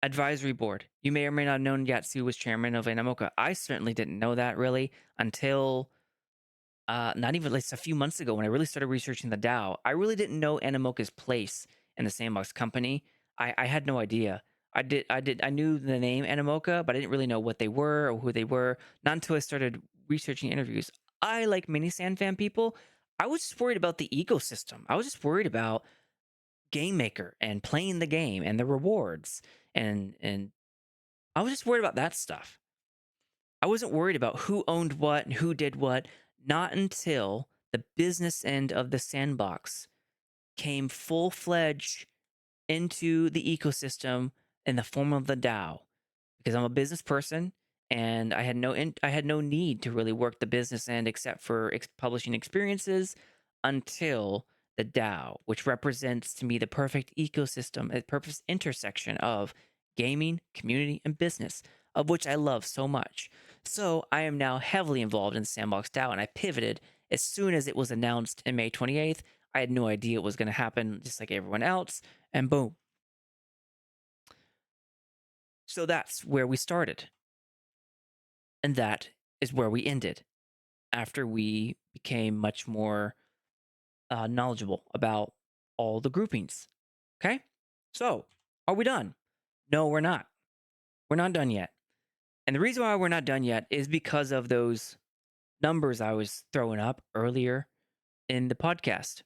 Advisory board. You may or may not have known Yatsu was chairman of Animoca. I certainly didn't know that really until not even like a few months ago when I really started researching the DAO. I really didn't know Animoca's place in the Sandbox company. I had no idea. I knew the name Animoca, but I didn't really know what they were or who they were. Not until I started researching interviews. I, like many SandFam people, I was just worried about the ecosystem. I was just worried about game maker and playing the game and the rewards and I was just worried about that stuff. I wasn't worried about who owned what and who did what, not until the business end of the Sandbox came full-fledged into the ecosystem in the form of the DAO. Because I'm a business person and I had no need to really work the business end except for publishing experiences until the DAO, which represents to me the perfect ecosystem, a perfect intersection of gaming, community, and business, of which I love so much. So I am now heavily involved in the Sandbox DAO, and I pivoted as soon as it was announced in May 28th. I had no idea it was going to happen, just like everyone else, and boom. So that's where we started. And that is where we ended after we became much more knowledgeable about all the groupings. Okay? So, are we done? No, we're not. We're not done yet. And the reason why we're not done yet is because of those numbers I was throwing up earlier in the podcast.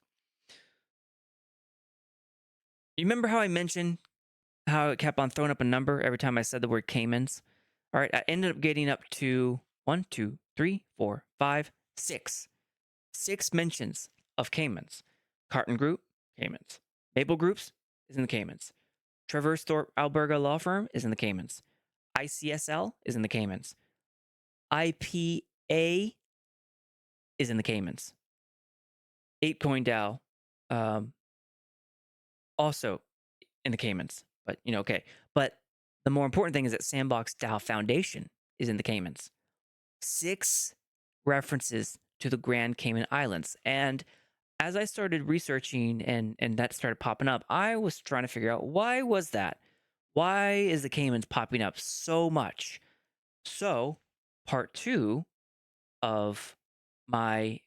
You remember how I mentioned how it kept on throwing up a number every time I said the word Caymans? All right, I ended up getting up to 1, 2, 3, 4, 5, 6. 6 mentions of Caymans. Carton Group, Caymans. Maple Groups is in the Caymans. Traverse Thorpe Alberga Law Firm is in the Caymans. ICSL is in the Caymans. IPA is in the Caymans. ApeCoin DAO, also in the Caymans. But okay. But the more important thing is that Sandbox DAO Foundation is in the Caymans. 6 references to the Grand Cayman Islands. And as I started researching and that started popping up, I was trying to figure out, why was that? Why is the Caymans popping up so much? So, part 2 of my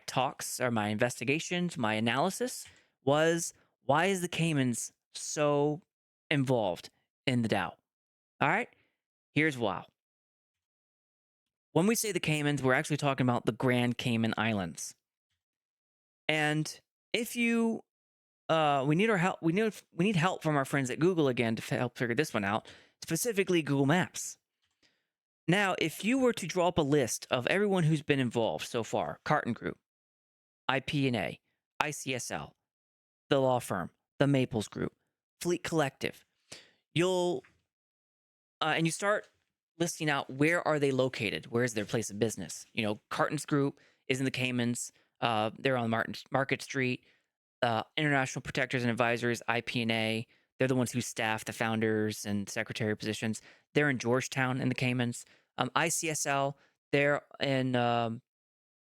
talks or my investigations, my analysis was, why is the Caymans so involved in the DAO? All right, here's why. When we say the Caymans, we're actually talking about the Grand Cayman Islands. And if you, we need our help. We need help from our friends at Google again to help figure this one out. Specifically, Google Maps. Now, if you were to draw up a list of everyone who's been involved so far, Carton Group, IP&A, ICSL, the law firm, the Maples Group, Fleet Collective, you'll and you start listing out, where are they located? Where's their place of business? Carton's Group is in the Caymans. They're on Market Street. International Protectors and Advisors, IP&A, they're the ones who staff the founders and secretary positions. They're in Georgetown in the Caymans. ICSL, they're in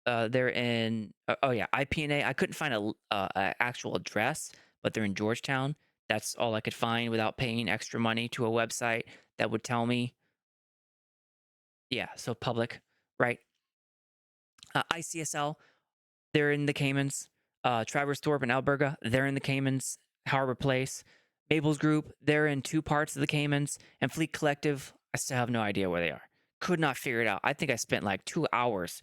IP&A. I couldn't find a actual address, but they're in Georgetown. That's all I could find without paying extra money to a website that would tell me. Yeah, so public, right? ICSL, they're in the Caymans. Travers Thorpe and Alberga, they're in the Caymans. Harbor Place. Maples Group, they're in 2 parts of the Caymans. And Fleet Collective, I still have no idea where they are. Could not figure it out. I think I spent like 2 hours,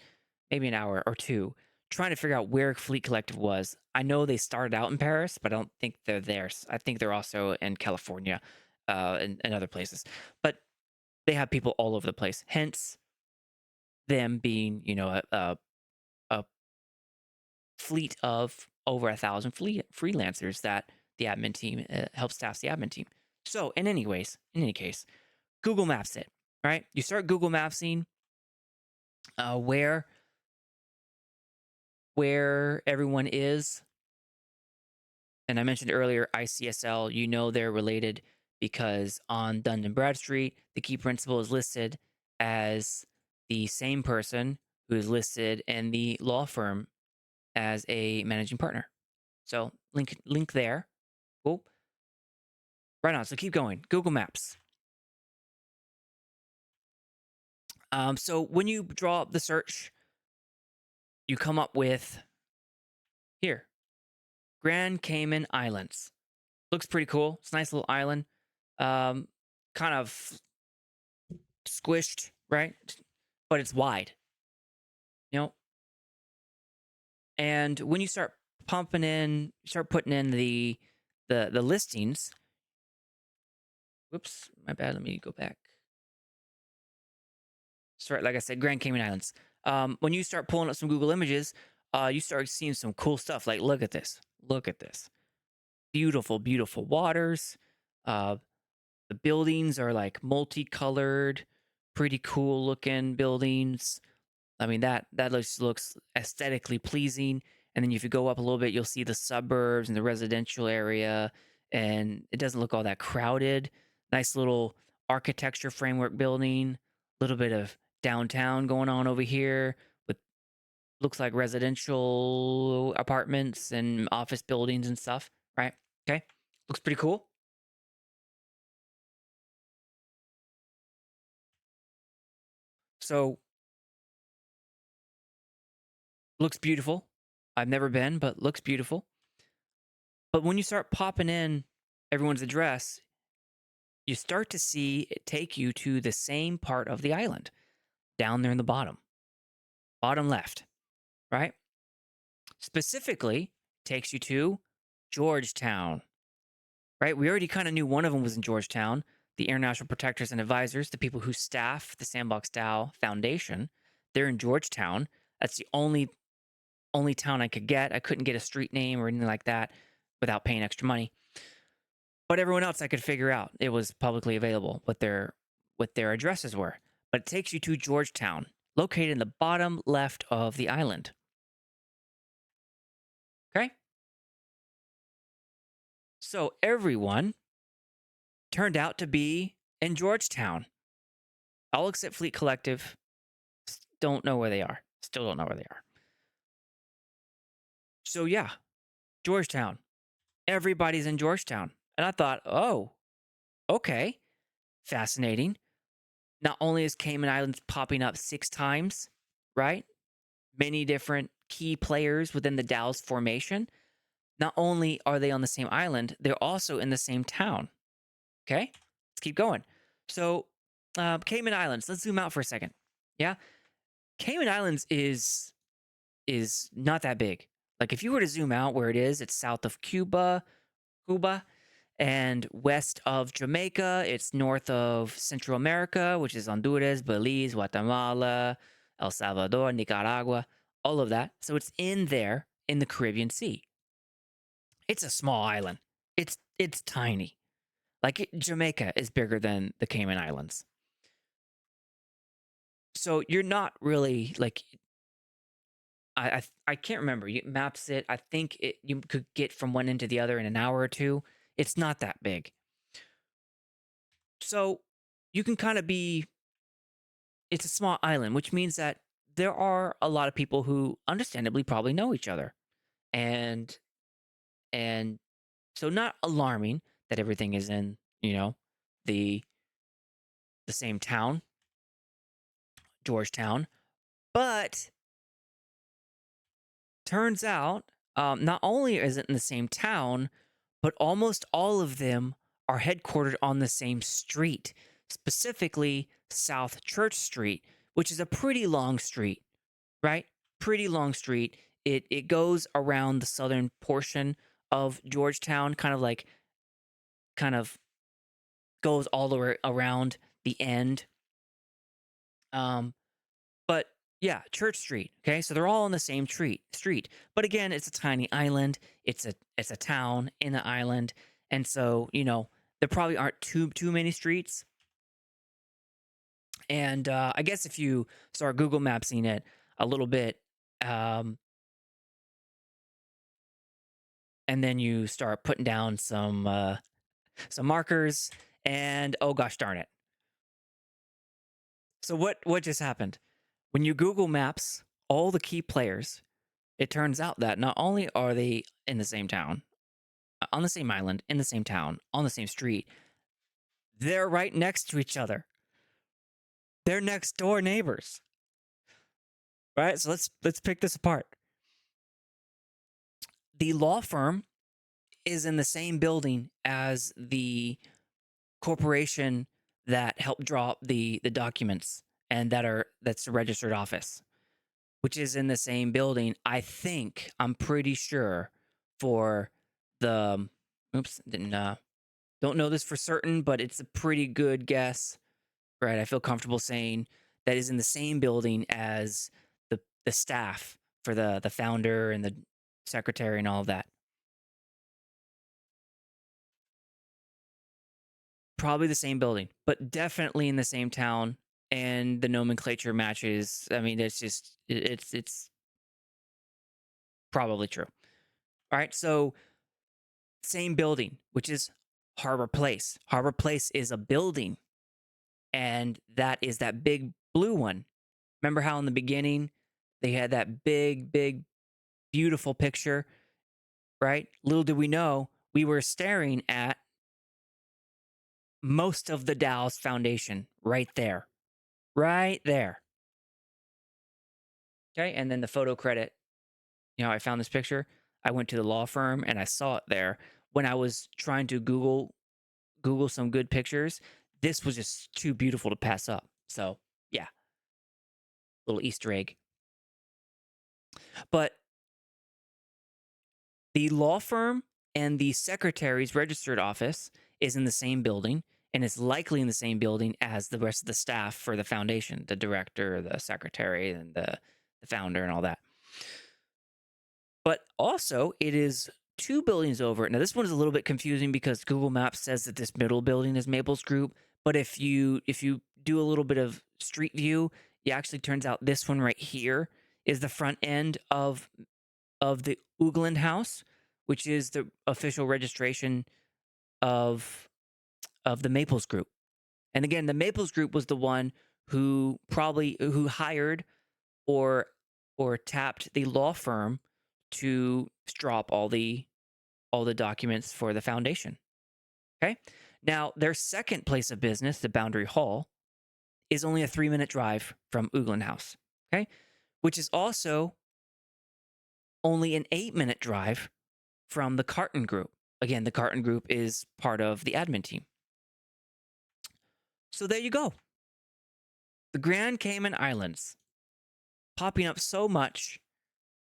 maybe an hour or 2, trying to figure out where Fleet Collective was. I know they started out in Paris, but I don't think they're there. I think they're also in California and other places. But they have people all over the place. Hence, them being, a fleet of over 1,000 freelancers that the admin team helps staff the admin team. So, in any case, Google Maps it, right? You start Google Mapsing where everyone is. And I mentioned earlier, ICSL, they're related because on Dun & Bradstreet, the key principal is listed as the same person who is listed in the law firm as a managing partner. So link there. Cool. Right on. So keep going. Google Maps. So when you draw up the search, you come up with here, Grand Cayman Islands. Looks pretty cool. It's a nice little island. Kind of squished, right? But it's wide. And when you start putting in the listings. Whoops, my bad. Let me go back. Sorry, like I said, Grand Cayman Islands. When you start pulling up some Google images, you start seeing some cool stuff. Like, look at this. Look at this. Beautiful, beautiful waters. The buildings are like multicolored, pretty cool looking buildings. I mean, that looks aesthetically pleasing. And then if you go up a little bit, you'll see the suburbs and the residential area, and it doesn't look all that crowded. Nice little architecture framework building, a little bit of downtown going on over here with, looks like residential apartments and office buildings and stuff, right? Okay. Looks pretty cool. So, looks beautiful. I've never been, but looks beautiful. But when you start popping in everyone's address, you start to see it take you to the same part of the island, down there in the bottom left, right? Specifically, takes you to Georgetown, right? We already kind of knew one of them was in Georgetown, the International Protectors and Advisors, the people who staff the Sandbox DAO Foundation. They're in Georgetown. That's the only town I could get. I couldn't get a street name or anything like that without paying extra money. But everyone else I could figure out. It was publicly available what their addresses were. But it takes you to Georgetown, located in the bottom left of the island. Okay? So everyone turned out to be in Georgetown. All except Fleet Collective. Don't know where they are. Still don't know where they are. So yeah, Georgetown. Everybody's in Georgetown. And I thought, oh, okay, fascinating. Not only is Cayman Islands popping up 6 times, right? Many different key players within the DAO's formation. Not only are they on the same island, they're also in the same town. Okay, let's keep going. So, Cayman Islands. Let's zoom out for a second. Yeah, Cayman Islands is not that big. Like if you were to zoom out where it is, it's south of Cuba, and west of Jamaica. It's north of Central America, which is Honduras, Belize, Guatemala, El Salvador, Nicaragua, all of that. So it's in there in the Caribbean Sea. It's a small island. It's tiny. Like Jamaica is bigger than the Cayman Islands. So you're not really like I can't remember. You maps it. I think you could get from one end to the other in an hour or two. It's not that big. So you can kind of be it's a small island, which means that there are a lot of people who understandably probably know each other. And and so not alarming that everything is in, the the same town, Georgetown, but turns out not only is it in the same town, but almost all of them are headquartered on the same street, specifically South Church Street, which is a pretty long street, right? Pretty long street. It goes around the southern portion of Georgetown, kind of goes all the way around the end. But yeah, Church Street. Okay, so they're all on the same street. But again, it's a tiny island. It's a town in the island, and so there probably aren't too many streets. And I guess if you start Google Mapsing it a little bit, and then you start putting down some markers, and oh gosh darn it! So what just happened? When you Google Maps all the key players, it turns out that not only are they in the same town, on the same island, in the same town, on the same street, they're right next to each other. They're next door neighbors. Right? So let's pick this apart. The law firm is in the same building as the corporation that helped draw up the documents and that's the registered office, which is in the same building. I'm pretty sure for the oops, didn't don't know this for certain, but it's a pretty good guess, right? I feel comfortable saying that is in the same building as the staff for the founder and the secretary and all of that. Probably the same building, but definitely in the same town, and the nomenclature matches. I mean, it's probably true. All right, so same building, which is Harbor Place. Harbor Place is a building, and that is that big blue one. Remember how in the beginning they had that big, beautiful picture, right? Little did we know we were staring at most of the DAO's foundation right there. Right there. Okay, and then the photo credit. I found this picture. I went to the law firm and I saw it there. When I was trying to Google some good pictures, this was just too beautiful to pass up. So, yeah, little Easter egg. But the law firm and the secretary's registered office is in the same building, and it's likely in the same building as the rest of the staff for the foundation, the director, the secretary, and the founder, and all that. But also, it is 2 buildings over. Now, this one is a little bit confusing because Google Maps says that this middle building is Maples Group, but if you do a little bit of street view, it actually turns out this one right here is the front end of of the Oogland House, which is the official registration of the Maples Group. And again, the Maples Group was the one who hired or tapped the law firm to drop all the documents for the foundation. Okay? Now, their second place of business, the Boundary Hall, is only a 3-minute drive from Oogland House. Okay? Which is also only an 8-minute drive from the Carton Group. Again, the Carton Group is part of the admin team. So there you go. The Grand Cayman Islands popping up so much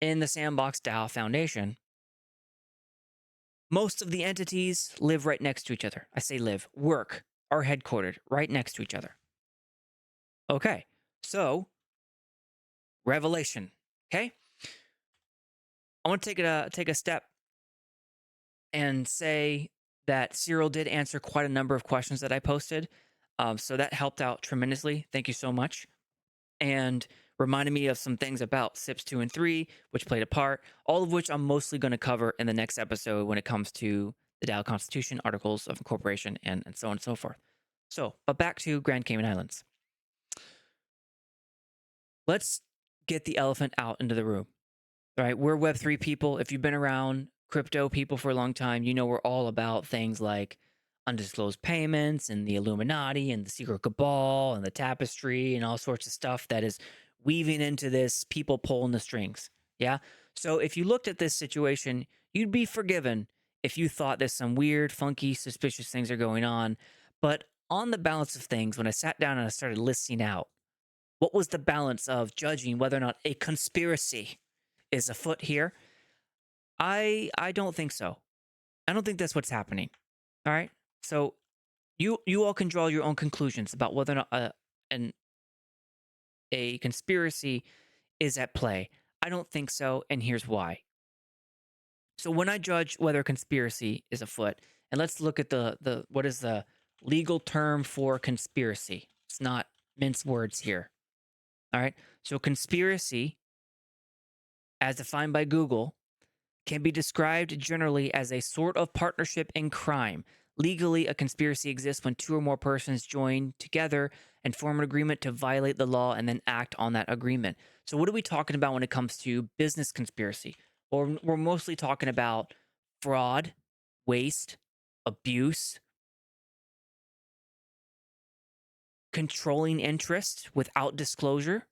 in the Sandbox DAO Foundation. Most of the entities live right next to each other. I say live, work, are headquartered right next to each other. Okay, so revelation. Okay, I want to take a step and say that Cyril did answer quite a number of questions that I posted. So that helped out tremendously. Thank you so much. And reminded me of some things about SIPs 2 and 3, which played a part, all of which I'm mostly going to cover in the next episode when it comes to the DAO Constitution, Articles of Incorporation, and so on and so forth. So, but back to Grand Cayman Islands. Let's get the elephant out into the room. All right, we're Web3 people. If you've been around crypto people for a long time, you know we're all about things like undisclosed payments and the Illuminati and the secret cabal and the tapestry and all sorts of stuff that is weaving into this people pulling the strings. Yeah. So if you looked at this situation, you'd be forgiven if you thought there's some weird, funky, suspicious things are going on. But on the balance of things, when I sat down and I started listing out, what was the balance of judging whether or not a conspiracy is afoot here? I don't think so. I don't think that's what's happening. All right. So you all can draw your own conclusions about whether or not a conspiracy is at play. I don't think so, and here's why. So when I judge whether a conspiracy is afoot, and let's look at the what is the legal term for conspiracy. It's not mince words here. All right. So conspiracy, as defined by Google, can be described generally as a sort of partnership in crime. Legally, a conspiracy exists when 2 or more persons join together and form an agreement to violate the law and then act on that agreement. So what are we talking about when it comes to business conspiracy? Or we're mostly talking about fraud, waste, abuse, controlling interest without disclosure,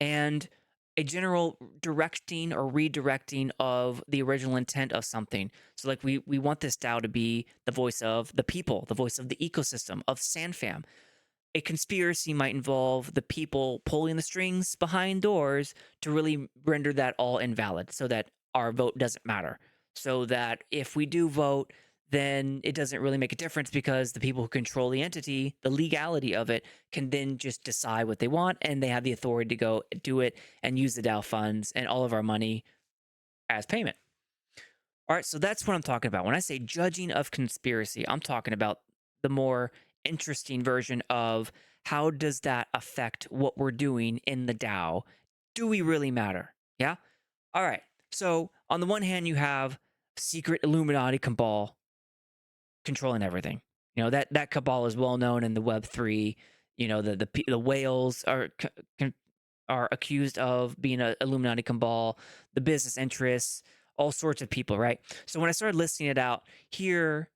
and a general directing or redirecting of the original intent of something. So like we want this DAO to be the voice of the people, the voice of the ecosystem, of SandFam. A conspiracy might involve the people pulling the strings behind doors to really render that all invalid so that our vote doesn't matter. So that if we do vote, then it doesn't really make a difference because the people who control the entity, the legality of it, can then just decide what they want and they have the authority to go do it and use the DAO funds and all of our money as payment. All right, so that's what I'm talking about. When I say judging of conspiracy, I'm talking about the more interesting version of how does that affect what we're doing in the DAO? Do we really matter? Yeah? All right. So on the one hand, you have secret Illuminati cabal controlling everything. You know, that cabal is well known in the Web3. You know, the whales are accused of being an Illuminati cabal, the business interests, all sorts of people, right? So when I started listing it out, here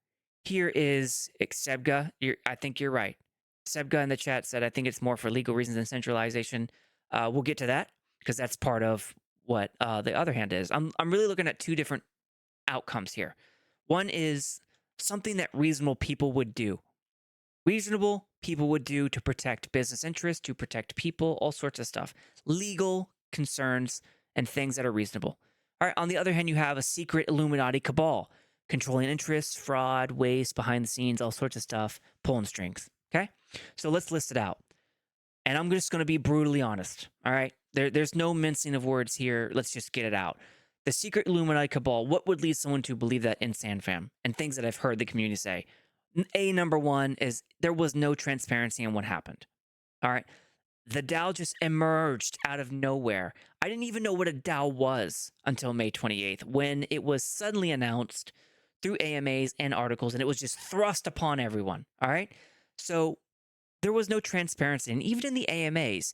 is Sebga. I think you're right. Sebga in the chat said, I think it's more for legal reasons than centralization. We'll get to that because that's part of what the other hand is. I'm really looking at 2 different outcomes here. One is something that reasonable people would do. Reasonable people would do to protect business interests, to protect people, all sorts of stuff. Legal concerns and things that are reasonable. All right, on the other hand, you have a secret Illuminati cabal, controlling interests, fraud, waste, behind the scenes, all sorts of stuff, pulling strings. Okay? So let's list it out. And I'm just going to be brutally honest. All right? There's no mincing of words here. Let's just get it out. The secret Illuminati cabal, what would lead someone to believe that in SandFam? And things that I've heard the community say. Number one is there was no transparency in what happened. All right. the DAO just emerged out of nowhere. I didn't even know what a DAO was until May 28th, when it was suddenly announced through AMAs and articles, and it was just thrust upon everyone. All right. So there was no transparency. And even in the AMAs,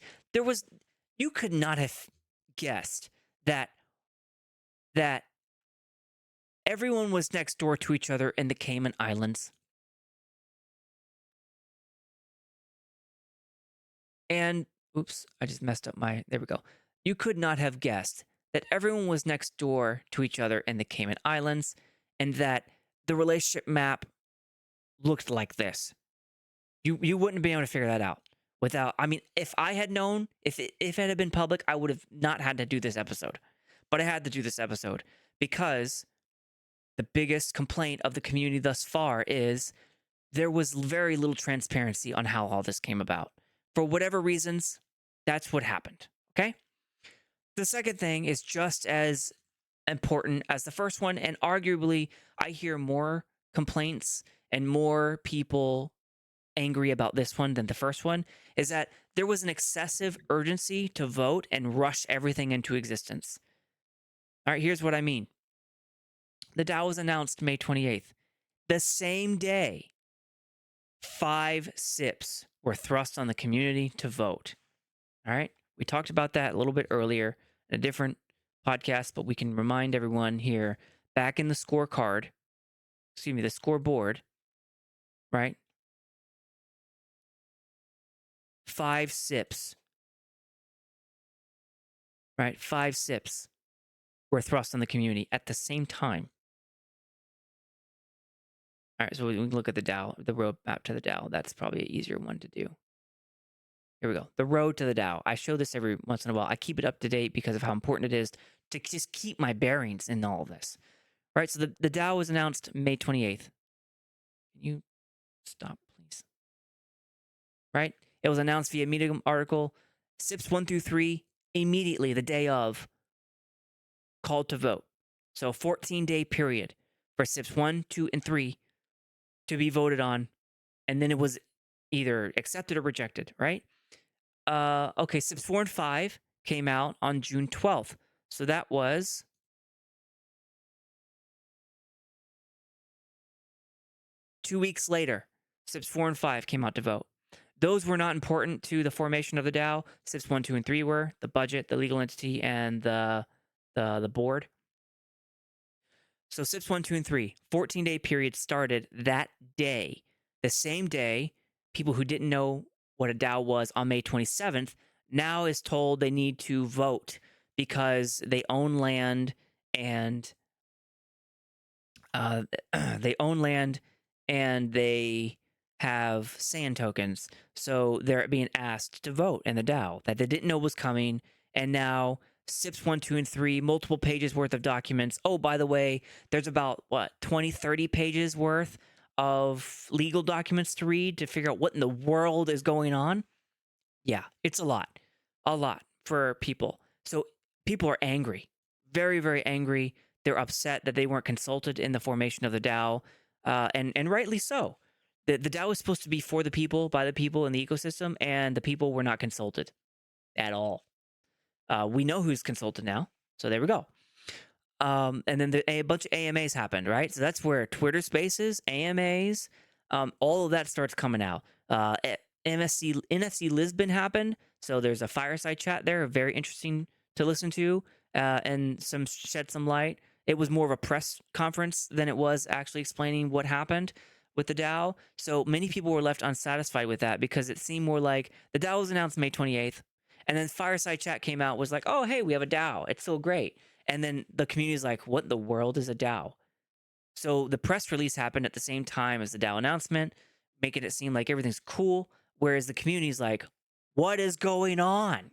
you could not have guessed that everyone was next door to each other in the Cayman Islands. And oops, I just messed up there we go. You could not have guessed that everyone was next door to each other in the Cayman Islands, and that the relationship map looked like this. You wouldn't be able to figure that out without, I mean, if I had known, if it had been public, I would have not had to do this episode. But I had to do this episode because the biggest complaint of the community thus far is there was very little transparency on how all this came about. For whatever reasons, that's what happened. Okay? The second thing is just as important as the first one, and arguably, I hear more complaints and more people angry about this one than the first one, is that there was an excessive urgency to vote and rush everything into existence. All right, here's what I mean. The DAO was announced May 28th. The same day, 5 SIPs were thrust on the community to vote. All right, we talked about that a little bit earlier in a different podcast, but we can remind everyone here, back in the scoreboard, right? 5 SIPs, right? 5 SIPs were thrust on the community at the same time. All right, so we can look at the DAO, the roadmap to the DAO. That's probably an easier one to do. Here we go. The road to the DAO. I show this every once in a while. I keep it up to date because of how important it is to just keep my bearings in all of this. All right, so the DAO was announced May 28th. Can you stop, please? Right? It was announced via Medium article. SIPs 1 through 3, immediately the day of, called to vote. So 14-day period for SIPs 1, 2, and 3 to be voted on. And then it was either accepted or rejected, right? Okay, SIPs 4 and 5 came out on June 12th. So that was 2 weeks later. SIPs 4 and 5 came out to vote. Those were not important to the formation of the DAO. SIPs 1, 2, and 3 were the budget, the legal entity, and the board. So SIPs 1, 2, and 3, 14-day period started that day. The same day, people who didn't know what a DAO was on May 27th now is told they need to vote because they own land and they have sand tokens. So they're being asked to vote in the DAO that they didn't know was coming. And now SIPs 1, 2, and 3, multiple pages worth of documents. Oh, by the way, there's about 20, 30 pages worth of legal documents to read to figure out what in the world is going on. Yeah, it's a lot for people. So people are angry, very, very angry. They're upset that they weren't consulted in the formation of the DAO, and rightly so. The DAO is supposed to be for the people, by the people in the ecosystem, and the people were not consulted at all. We know who's consulted now, so there we go. And then a bunch of AMAs happened, right? So that's where Twitter Spaces, AMAs, all of that starts coming out. NFC Lisbon happened, so there's a fireside chat there, very interesting to listen to, and shed some light. It was more of a press conference than it was actually explaining what happened with the DAO. So many people were left unsatisfied with that because it seemed more like the DAO was announced May 28th, and then fireside chat came out, was like, oh, hey, we have a DAO. It's so great. And then the community is like, what in the world is a DAO? So the press release happened at the same time as the DAO announcement, making it seem like everything's cool, whereas the community is like, what is going on?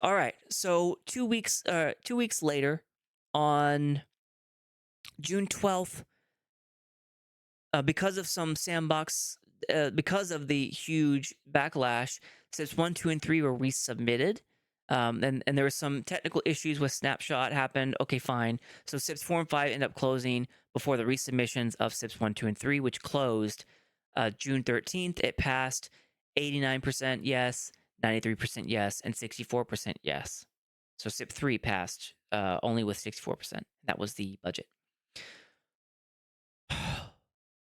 All right, so 2 weeks later, on June 12th, because of some sandbox, because of the huge backlash, SIPs 1, 2, and 3 were resubmitted. And there were some technical issues with Snapshot happened. Okay, fine. So SIPs 4 and 5 end up closing before the resubmissions of SIPs 1, 2, and 3, which closed June 13th, it passed 89% yes, 93% yes, and 64% yes. So SIP 3 passed only with 64%. That was the budget.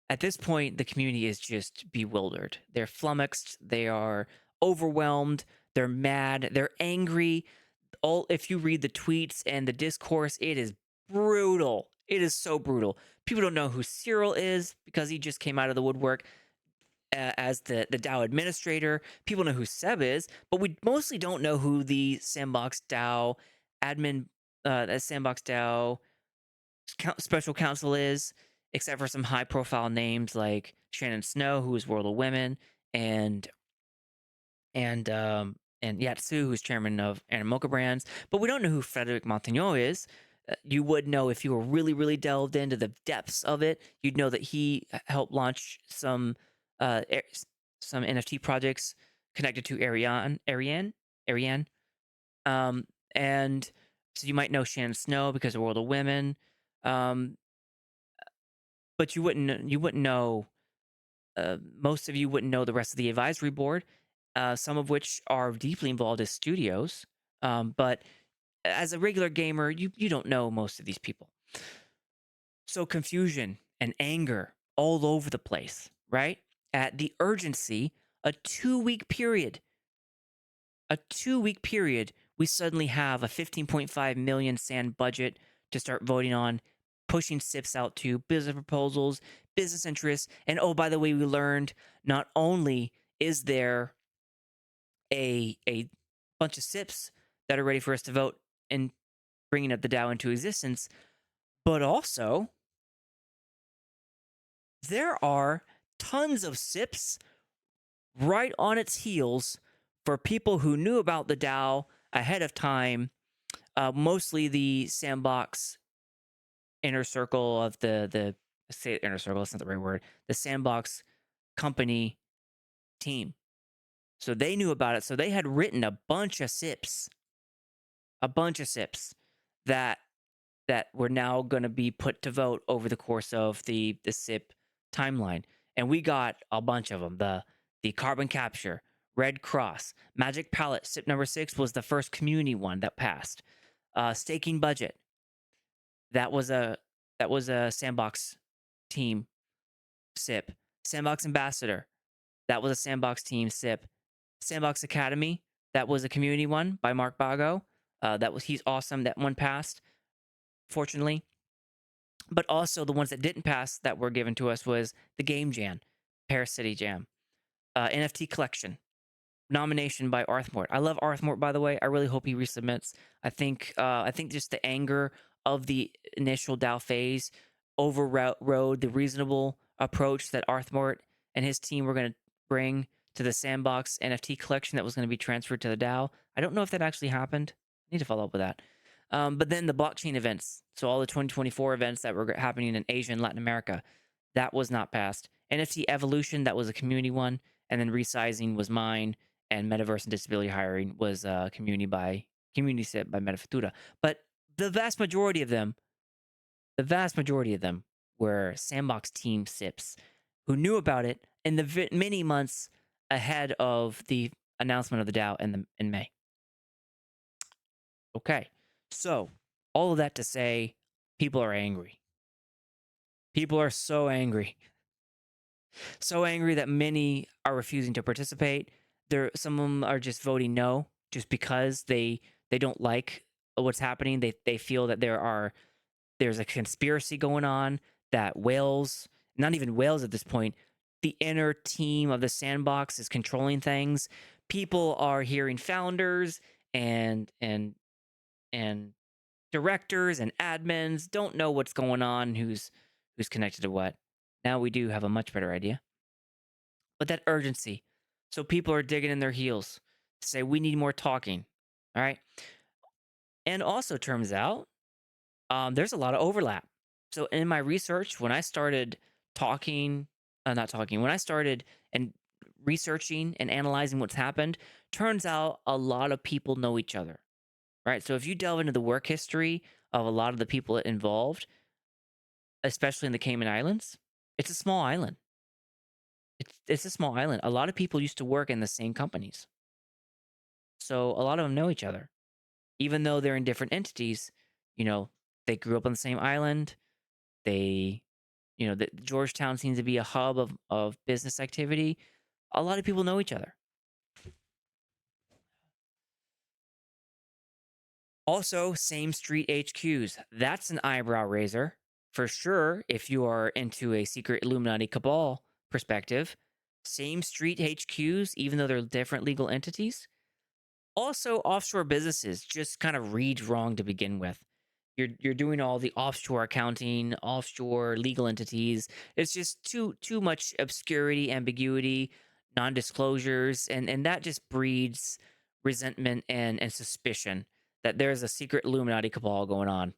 At this point, the community is just bewildered. They're flummoxed. They are overwhelmed. They're mad. They're angry. If you read the tweets and the discourse, it is brutal. It is so brutal. People don't know who Cyril is because he just came out of the woodwork as the DAO administrator. People know who Seb is, but we mostly don't know who the Sandbox DAO admin, Sandbox DAO special counsel is, except for some high profile names like Shannon Snow, who is World of Women, and and Yatsu, who's chairman of Animoca Brands. But we don't know who Frederic Montagnot is. You would know if you were really, really delved into the depths of it. You'd know that he helped launch some NFT projects connected to Ariane. And so you might know Shannon Snow because of World of Women. But you wouldn't know. Most of you wouldn't know the rest of the advisory board, some of which are deeply involved as studios. But as a regular gamer, you don't know most of these people. So confusion and anger all over the place, right? At the urgency, a 2-week period. We suddenly have a 15.5 million sand budget to start voting on, pushing SIPs out to business proposals, business interests. And oh, by the way, we learned not only is there a bunch of SIPs that are ready for us to vote and bringing up the DAO into existence, but also there are tons of SIPs right on its heels for people who knew about the DAO ahead of time, mostly the Sandbox inner circle of the say inner circle, that's not the right word, the Sandbox company team. So they knew about it. So they had written a bunch of SIPs that were now going to be put to vote over the course of the SIP timeline. And we got a bunch of them. The carbon capture, Red Cross, Magic Palette, SIP number 6 was the first community one that passed. Staking budget. That was a Sandbox team SIP. Sandbox Ambassador. That was a Sandbox team SIP. Sandbox Academy. That was a community one by Mark Bago. He's awesome. That one passed, fortunately. But also the ones that didn't pass that were given to us was the Game Jam, Paris City Jam, NFT Collection, nomination by Arthmort. I love Arthmort, by the way. I really hope he resubmits. I think just the anger of the initial DAO phase overrode the reasonable approach that Arthmort and his team were going to bring to the Sandbox NFT collection that was going to be transferred to the DAO. I don't know if that actually happened. I need to follow up with that. But then the blockchain events, so all the 2024 events that were happening in Asia and Latin America, that was not passed. NFT Evolution, that was a community one, and then Resizing was mine, and Metaverse and Disability Hiring was community SIP by Metafutura. But the vast majority of them were Sandbox team SIPs who knew about it in the many months ahead of the announcement of the DAO in May. Okay, so all of that to say, people are angry. People are so angry. So angry that many are refusing to participate. Some of them are just voting no, just because they don't like what's happening. They feel that there's a conspiracy going on, that whales, not even whales at this point, the inner team of the Sandbox is controlling things. People are hearing founders and directors and admins don't know what's going on, who's connected to what. Now we do have a much better idea. But that urgency. So people are digging in their heels to say we need more talking. All right. And also turns out there's a lot of overlap. So in my research, when I started when I started and researching and analyzing what's happened, turns out a lot of people know each other. Right. So if you delve into the work history of a lot of the people involved, especially in the Cayman Islands, it's a small island. It's a small island. A lot of people used to work in the same companies, so a lot of them know each other, even though they're in different entities. You know, they grew up on the same island. They, the Georgetown seems to be a hub of business activity. A lot of people know each other. Also, same street HQs. That's an eyebrow raiser for sure. If you are into a secret Illuminati cabal perspective, same street HQs, even though they're different legal entities. Also, offshore businesses just kind of read wrong to begin with. You're doing all the offshore accounting, offshore legal entities. It's just too much obscurity, ambiguity, non-disclosures, and that just breeds resentment and suspicion that there's a secret Illuminati cabal going on.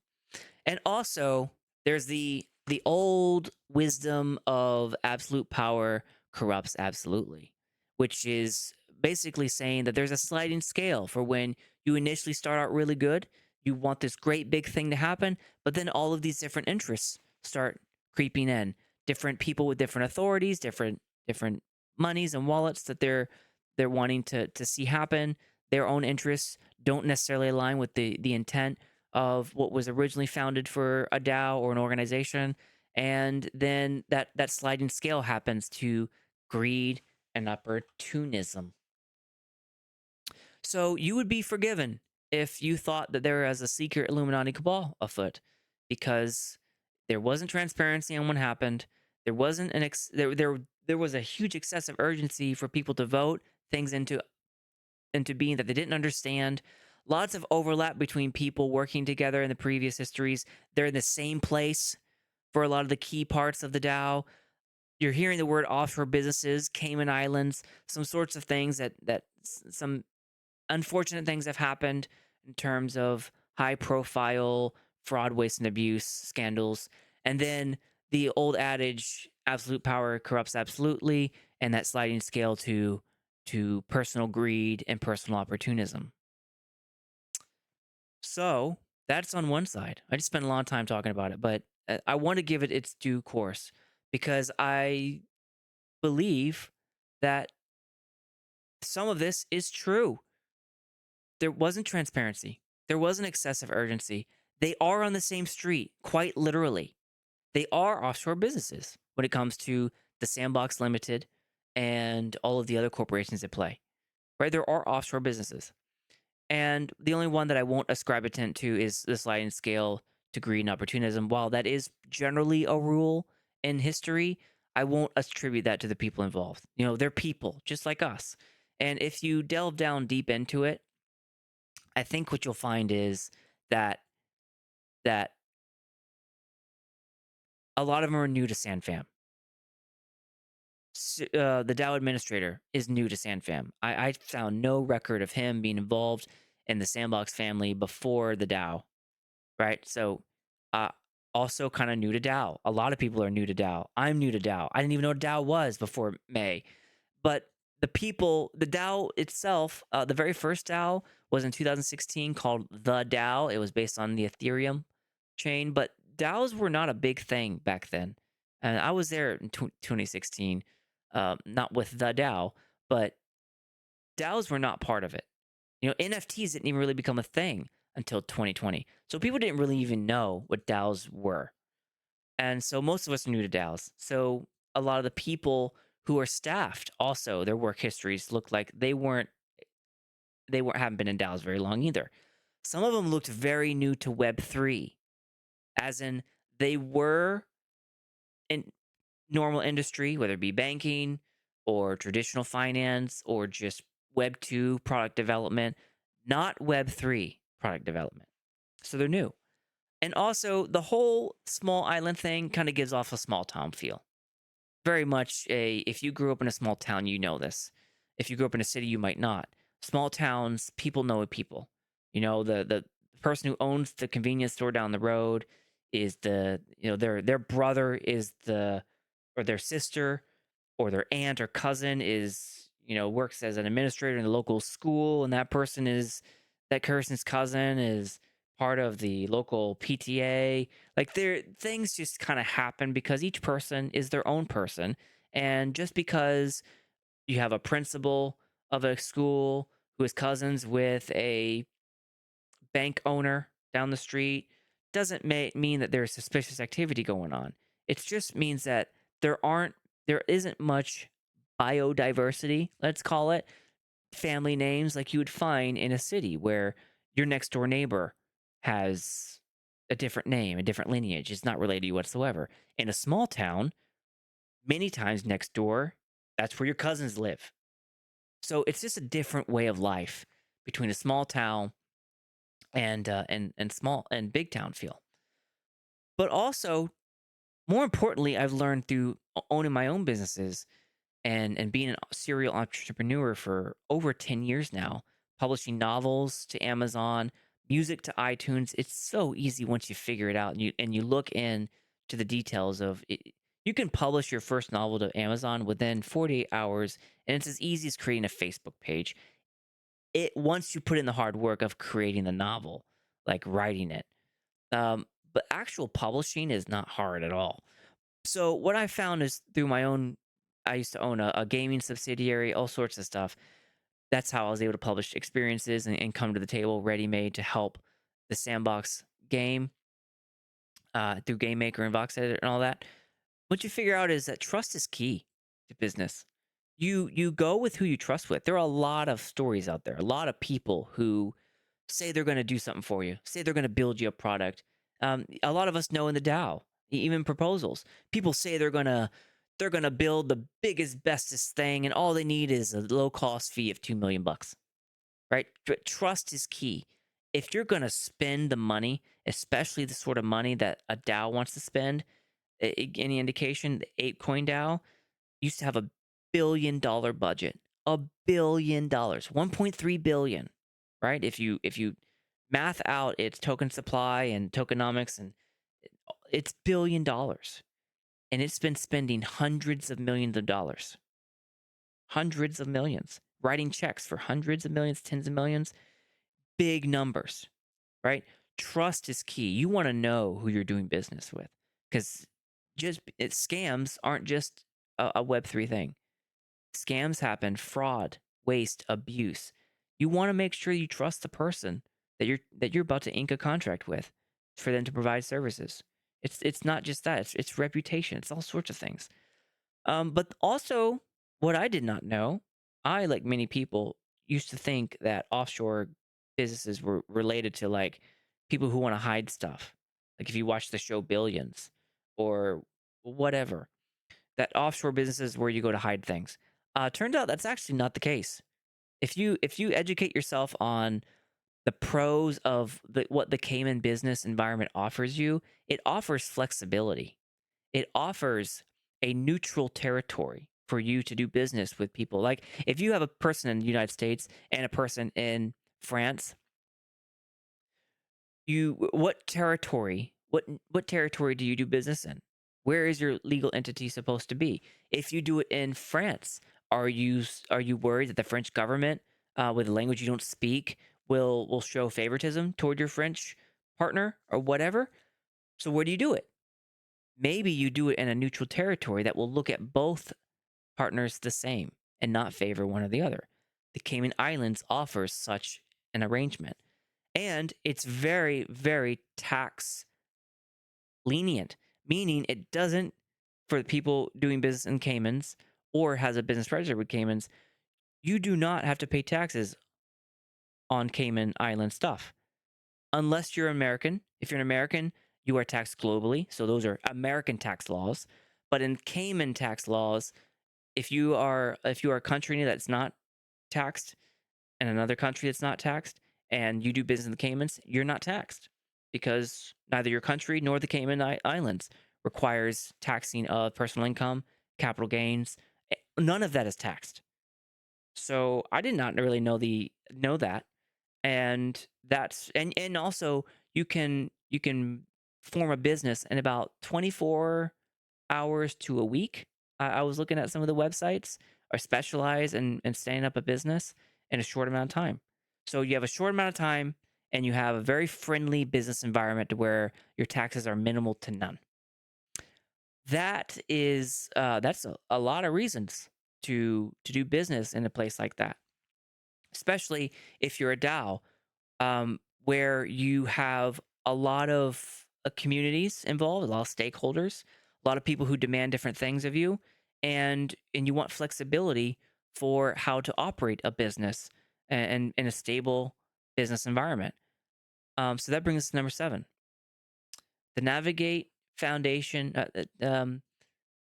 And also, there's the old wisdom of absolute power corrupts absolutely, which is basically saying that there's a sliding scale for when you initially start out really good, you want this great big thing to happen, but then all of these different interests start creeping in. Different people with different authorities, different monies and wallets that they're wanting to see happen. Their own interests don't necessarily align with the intent of what was originally founded for a DAO or an organization, and then that sliding scale happens to greed and opportunism. So you would be forgiven if you thought that there was a secret Illuminati cabal afoot, because there wasn't transparency on what happened. There wasn't there was a huge excessive urgency for people to vote things into being that they didn't understand. Lots of overlap between people working together in the previous histories. They're in the same place for a lot of the key parts of the DAO. You're hearing the word offshore businesses, Cayman Islands, some sorts of things that some unfortunate things have happened in terms of high profile fraud, waste, and abuse scandals. And then the old adage, absolute power corrupts absolutely, and that sliding scale to personal greed and personal opportunism. So that's on one side. I just spent a long time talking about it, but I want to give it its due course because I believe that some of this is true. There wasn't transparency. There wasn't excessive urgency. They are on the same street, quite literally. They are offshore businesses when it comes to the Sandbox Limited and all of the other corporations at play. Right? There are offshore businesses. And the only one that I won't ascribe intent to is the sliding scale to greed and opportunism. While that is generally a rule in history, I won't attribute that to the people involved. They're people just like us. And if you delve down deep into it, I think what you'll find is that that a lot of them are new to SandFam. The DAO administrator is new to SandFam. I found no record of him being involved in the Sandbox family before the DAO, right? So, uh, also kind of new to DAO. A lot of people are new to DAO. I'm new to DAO. I didn't even know what DAO was before May. But the DAO itself, the very first DAO was in 2016 called the DAO. It was based on the Ethereum chain, but DAOs were not a big thing back then. And I was there in 2016, not with the DAO, but DAOs were not part of it. NFTs didn't even really become a thing until 2020. So people didn't really even know what DAOs were. And so most of us are new to DAOs. So a lot of the people who are staffed also, their work histories look like haven't been in DAOs very long either. Some of them looked very new to Web3, as in they were in normal industry, whether it be banking or traditional finance or just Web2 product development, not Web3 product development. So they're new. And also, the whole small island thing kind of gives off a small town feel. Very much if you grew up in a small town, you know this. If you grew up in a city, you might not. Small towns, people know people. The person who owns the convenience store down the road is their brother is or their sister or their aunt or cousin is works as an administrator in the local school, and that person's cousin is part of the local PTA. Like things just kind of happen because each person is their own person, And just because you have a principal of a school who is cousins with a bank owner down the street doesn't mean that there's suspicious activity going on. It just means that there isn't much biodiversity, let's call it, family names like you would find in a city where your next door neighbor has a different name, a different lineage. It's not related to you whatsoever. In a small town, many times next door, that's where your cousins live. So it's just a different way of life between a small town and small and big town feel. But also, more importantly, I've learned through owning my own businesses and being a serial entrepreneur for over 10 years now, publishing novels to Amazon, music to iTunes. It's so easy once you figure it out and you look in to the details of it. You can publish your first novel to Amazon within 48 hours, and it's as easy as creating a Facebook page. It once you put in the hard work of creating the novel, like writing it. But actual publishing is not hard at all. So what I found is through my own, I used to own a gaming subsidiary, all sorts of stuff. That's how I was able to publish experiences and come to the table ready made to help the Sandbox game through Game Maker and Vox Editor and all that. What you figure out is that trust is key to business. You go with who you trust with. There are a lot of stories out there, a lot of people who say they're going to do something for you, say they're going to build you a product. A lot of us know in the DAO, even proposals, people say they're gonna build the biggest, bestest thing, and all they need is a low cost fee of $2 million, right? But trust is key. If you're gonna spend the money, especially the sort of money that a DAO wants to spend, any indication, the ApeCoin DAO used to have $1 billion budget. $1 billion, 1.3 billion, right? If you math out its token supply and tokenomics, and it's $1 billion, and it's been spending hundreds of millions of dollars, hundreds of millions, writing checks for hundreds of millions, tens of millions, big numbers, right? Trust is key. You want to know who you're doing business with, because scams aren't just a Web3 thing. Scams happen, fraud, waste, abuse. You want to make sure you trust the person that you're about to ink a contract with for them to provide services. It's not just that. It's reputation. It's all sorts of things. But also, what I did not know, I, like many people, used to think that offshore businesses were related to like people who want to hide stuff. Like if you watch the show Billions or whatever, that offshore businesses where you go to hide things. Turns out that's actually not the case. If you educate yourself on the pros of what the Cayman business environment offers you, it offers flexibility. It offers a neutral territory for you to do business with people. Like if you have a person in the United States and a person in France, what territory do you do business in? Where is your legal entity supposed to be? If you do it in France, are you worried that the French government, with a language you don't speak, will show favoritism toward your French partner or whatever? So where do you do it? Maybe you do it in a neutral territory that will look at both partners the same and not favor one or the other. The Cayman Islands offers such an arrangement. And it's very, very tax lenient, meaning it doesn't, for the people doing business in Caymans or has a business registered with Caymans, you do not have to pay taxes on Cayman Island stuff unless you're American. If you're an American, you are taxed globally. So those are American tax laws. But in Cayman tax laws, if you are a country that's not taxed and another country that's not taxed, and you do business in the Caymans, you're not taxed because neither your country nor the Cayman Islands requires taxing of personal income, capital gains. None of that is taxed. So I did not really know that, and and also you can form a in about 24 hours to a week. I was looking at some of the websites are specialized in standing up a business in a short amount of time. So you have a short amount of time and you have a very friendly business environment to where your taxes are minimal to none. that is that's a lot of reasons to do business in a place like that, especially if you're a DAO, where you have a lot of communities involved, a lot of stakeholders, a lot of people who demand different things of you, and you want flexibility for how to operate a business and in a stable business environment. So that brings us to number 7, the Navigate Foundation, the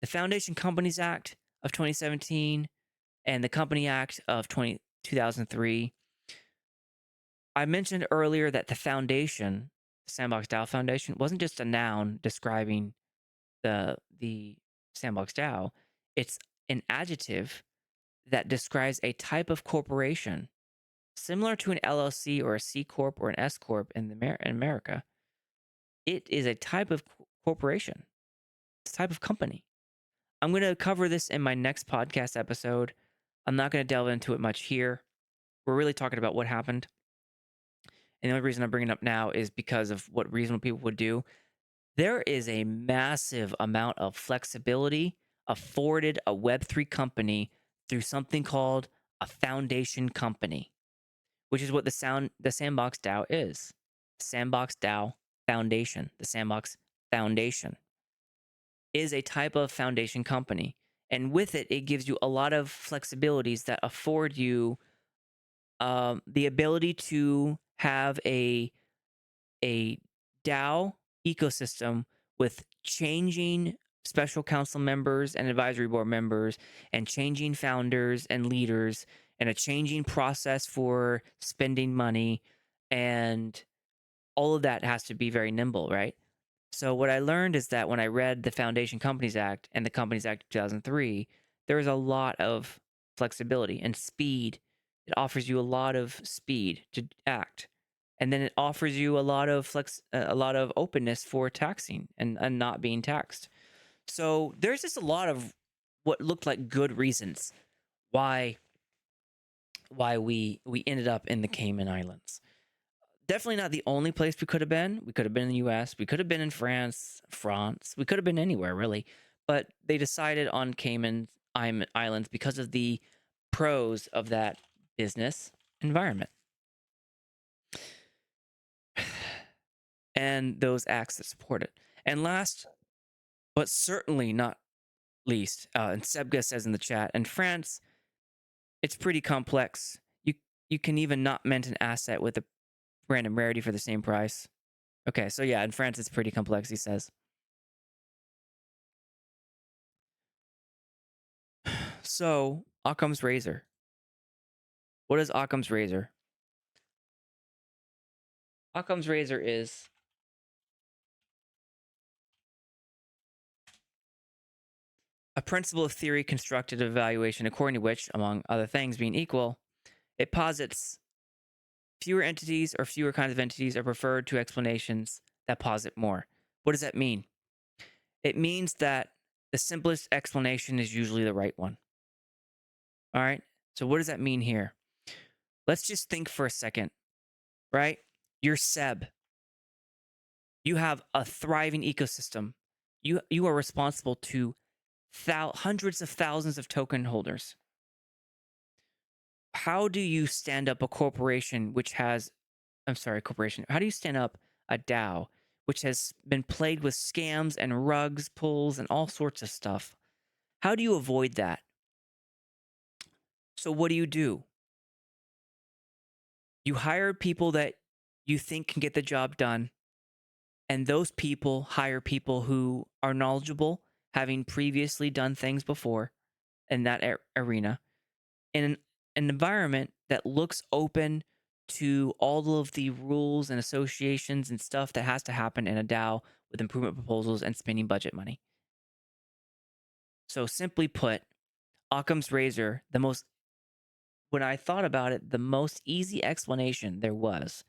Foundation Companies Act of 2017 and the Company Act of 2003. I mentioned earlier that the foundation, Sandbox DAO Foundation, wasn't just a noun describing the Sandbox DAO. It's an adjective that describes a type of corporation similar to an LLC or a C corp or an S corp in in America. It is a type of corporation. It's a type of company. I'm going to cover this in my next podcast episode. I'm not going to delve into it much here. We're really talking about what happened. And the only reason I'm bringing it up now is because of what reasonable people would do. There is a massive amount of flexibility afforded a Web3 company through something called a foundation company, which is what the Sandbox DAO is. Sandbox DAO Foundation, the Sandbox Foundation, is a type of foundation company. And with it, it gives you a lot of flexibilities that afford you the ability to have a DAO ecosystem with changing special council members and advisory board members and changing founders and leaders and a changing process for spending money, and all of that has to be very nimble, right? So what I learned is that when I read the Foundation Companies Act and the Companies Act of 2003, there is a lot of flexibility and speed. It offers you a lot of speed to act. And then it offers you a lot of a lot of openness for taxing and not being taxed. So there's just a lot of what looked like good reasons why we ended up in the Cayman Islands. Definitely not the only place we could have been. We could have been in the US. We could have been in France. We could have been anywhere, really. But they decided on Cayman Islands because of the pros of that business environment and those acts that support it. And last, but certainly not least, and Sebga says in the chat, in France, it's pretty complex. You can even not mint an asset with a random rarity for the same price. Okay, so yeah, in France, it's pretty complex, he says. So, Occam's razor. What is Occam's razor? Occam's razor is a principle of theory constructed of evaluation according to which, among other things being equal, it posits fewer entities or fewer kinds of entities are preferred to explanations that posit more. What does that mean? It means that the simplest explanation is usually the right one. All right? So what does that mean here? Let's just think for a second, right? You're Seb. You have a thriving ecosystem. You are responsible to hundreds of thousands of token holders. How do you stand up a corporation which has, I'm sorry, corporation. How do you stand up a DAO which has been plagued with scams and rugs pulls and all sorts of stuff? How do you avoid that? So what do? You hire people that you think can get the job done, and those people hire people who are knowledgeable, having previously done things before in that arena, in an environment that looks open to all of the rules and associations and stuff that has to happen in a DAO with improvement proposals and spending budget money. So simply put, Occam's razor, when I thought about it, the most easy explanation there was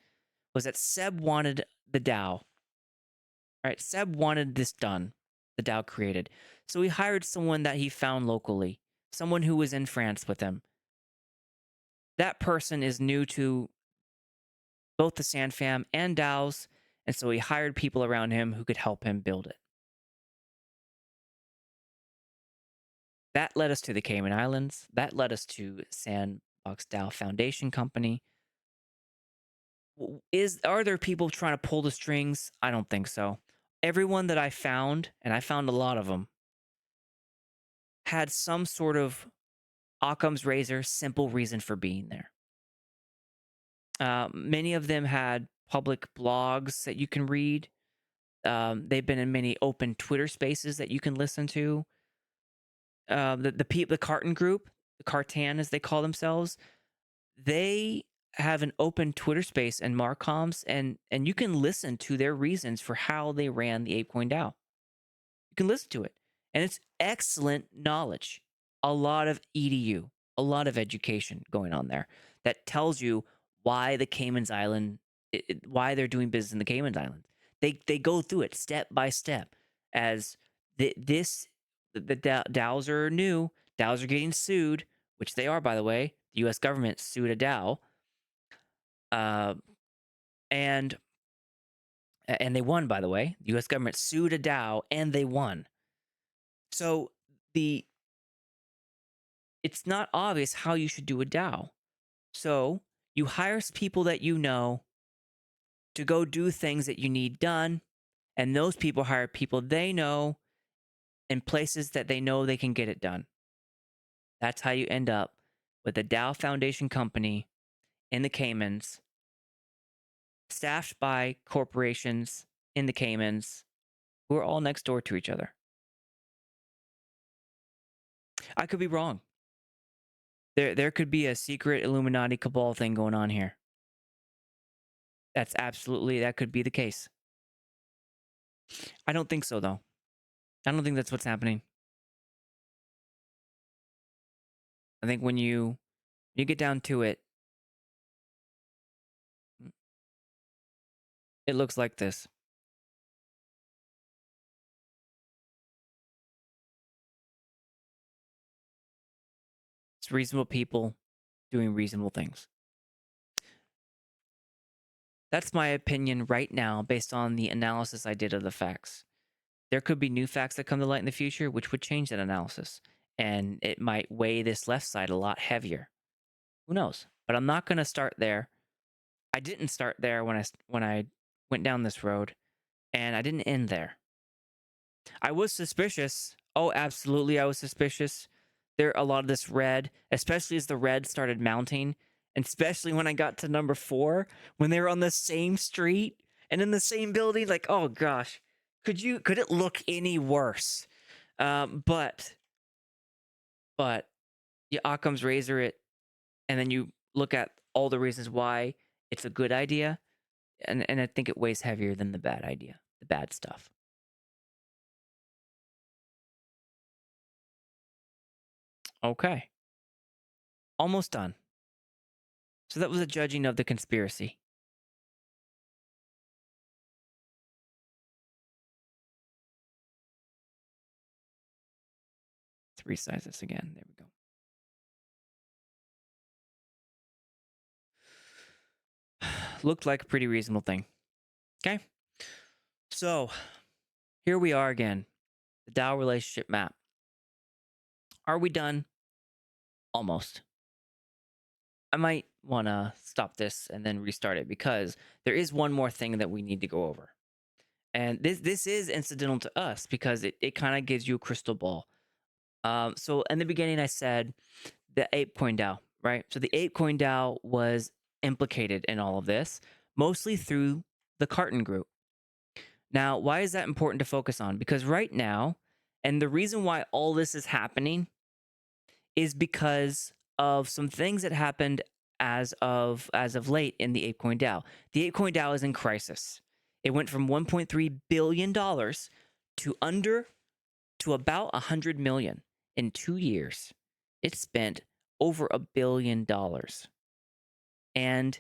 that Seb wanted the DAO. Right? Seb wanted this done, the DAO created. So he hired someone that he found locally, someone who was in France with him. That person is new to both the SandFam and DAOs, and so he hired people around him who could help him build it. That led us to the Cayman Islands. That led us to Sandbox DAO Foundation Company. Are there people trying to pull the strings? I don't think so. Everyone that I found, and I found a lot of them, had some sort of Occam's razor, simple reason for being there. Many of them had public blogs that you can read. They've been in many open Twitter spaces that you can listen to. The Carton group, the Cartan as they call themselves, they have an open Twitter space and Marcoms, and you can listen to their reasons for how they ran the ApeCoin DAO. You can listen to it, and it's excellent knowledge. A lot of EDU, a lot of education going on there that tells you why the Cayman Island, why they're doing business in the Cayman Islands. They go through it step by step as the DAOs are new. DAOs are getting sued, which they are, by the way. The U.S. government sued a DAO, and they won. By the way, the U.S. government sued a DAO, and they won. So it's not obvious how you should do a DAO. So you hire people that you know to go do things that you need done, and those people hire people they know in places that they know they can get it done. That's how you end up with a DAO Foundation company in the Caymans, staffed by corporations in the Caymans who are all next door to each other. I could be wrong. There could be a secret Illuminati cabal thing going on here. That could be the case. I don't think so, though. I don't think that's what's happening. I think when you get down to it, it looks like this. It's reasonable people doing reasonable things. That's my opinion right now based on the analysis I did of the facts. There could be new facts that come to light in the future which would change that analysis, and it might weigh this left side a lot heavier. Who knows? But I'm not going to start there. I didn't start there when I went down this road, and I didn't end there. I was suspicious. Oh, absolutely, I was suspicious. There a lot of this red, especially as the red started mounting, and especially when I got to number 4, when they were on the same street and in the same building. Like, oh gosh, could it look any worse? But you Occam's razor it, and then you look at all the reasons why it's a good idea, and I think it weighs heavier than the bad idea, the bad stuff. Okay. Almost done. So that was a judging of the conspiracy. Let's resize this again. There we go. Looked like a pretty reasonable thing. Okay. So here we are again. The DAO Relationship Map. Are we done? Almost. I might want to stop this and then restart it because there is one more thing that we need to go over. And this is incidental to us because it kind of gives you a crystal ball. So in the beginning, I said the ApeCoin DAO, right? So the ApeCoin DAO was implicated in all of this, mostly through the Carton group. Now, why is that important to focus on? Because right now, and the reason why all this is happening is because of some things that happened as of late in the ApeCoin DAO. The ApeCoin DAO is in crisis. It went from $1.3 billion to about $100 million in 2 years. It spent over $1 billion. And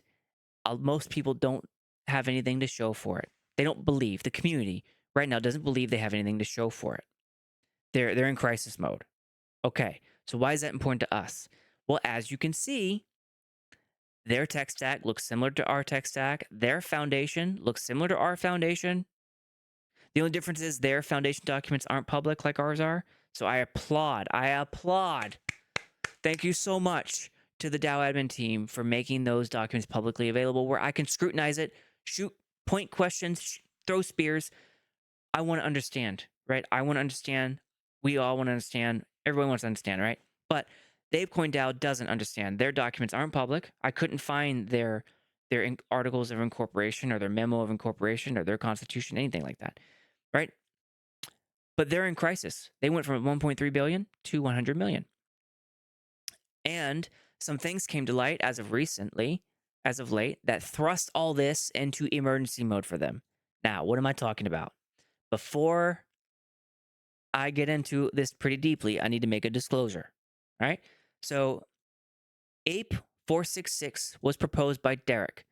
most people don't have anything to show for it. They don't believe. The community right now doesn't believe they have anything to show for it. They're in crisis mode. Okay, so why is that important to us? Well, as you can see, their tech stack looks similar to our tech stack. Their foundation looks similar to our foundation. The only difference is their foundation documents aren't public like ours are. So I applaud. Thank you so much to the DAO admin team for making those documents publicly available where I can scrutinize it, shoot point questions, throw spears. I want to understand, right? I want to understand. We all want to understand. Everyone wants to understand, right? But the ApeCoin DAO doesn't understand. Their documents aren't public. I couldn't find their articles of incorporation or their memo of incorporation or their constitution, anything like that, right? But they're in crisis. They went from 1.3 billion to 100 million. And some things came to light as of late, that thrust all this into emergency mode for them. Now, what am I talking about? Before I get into this pretty deeply, I need to make a disclosure. All right. So, APE 466 was proposed by Derek.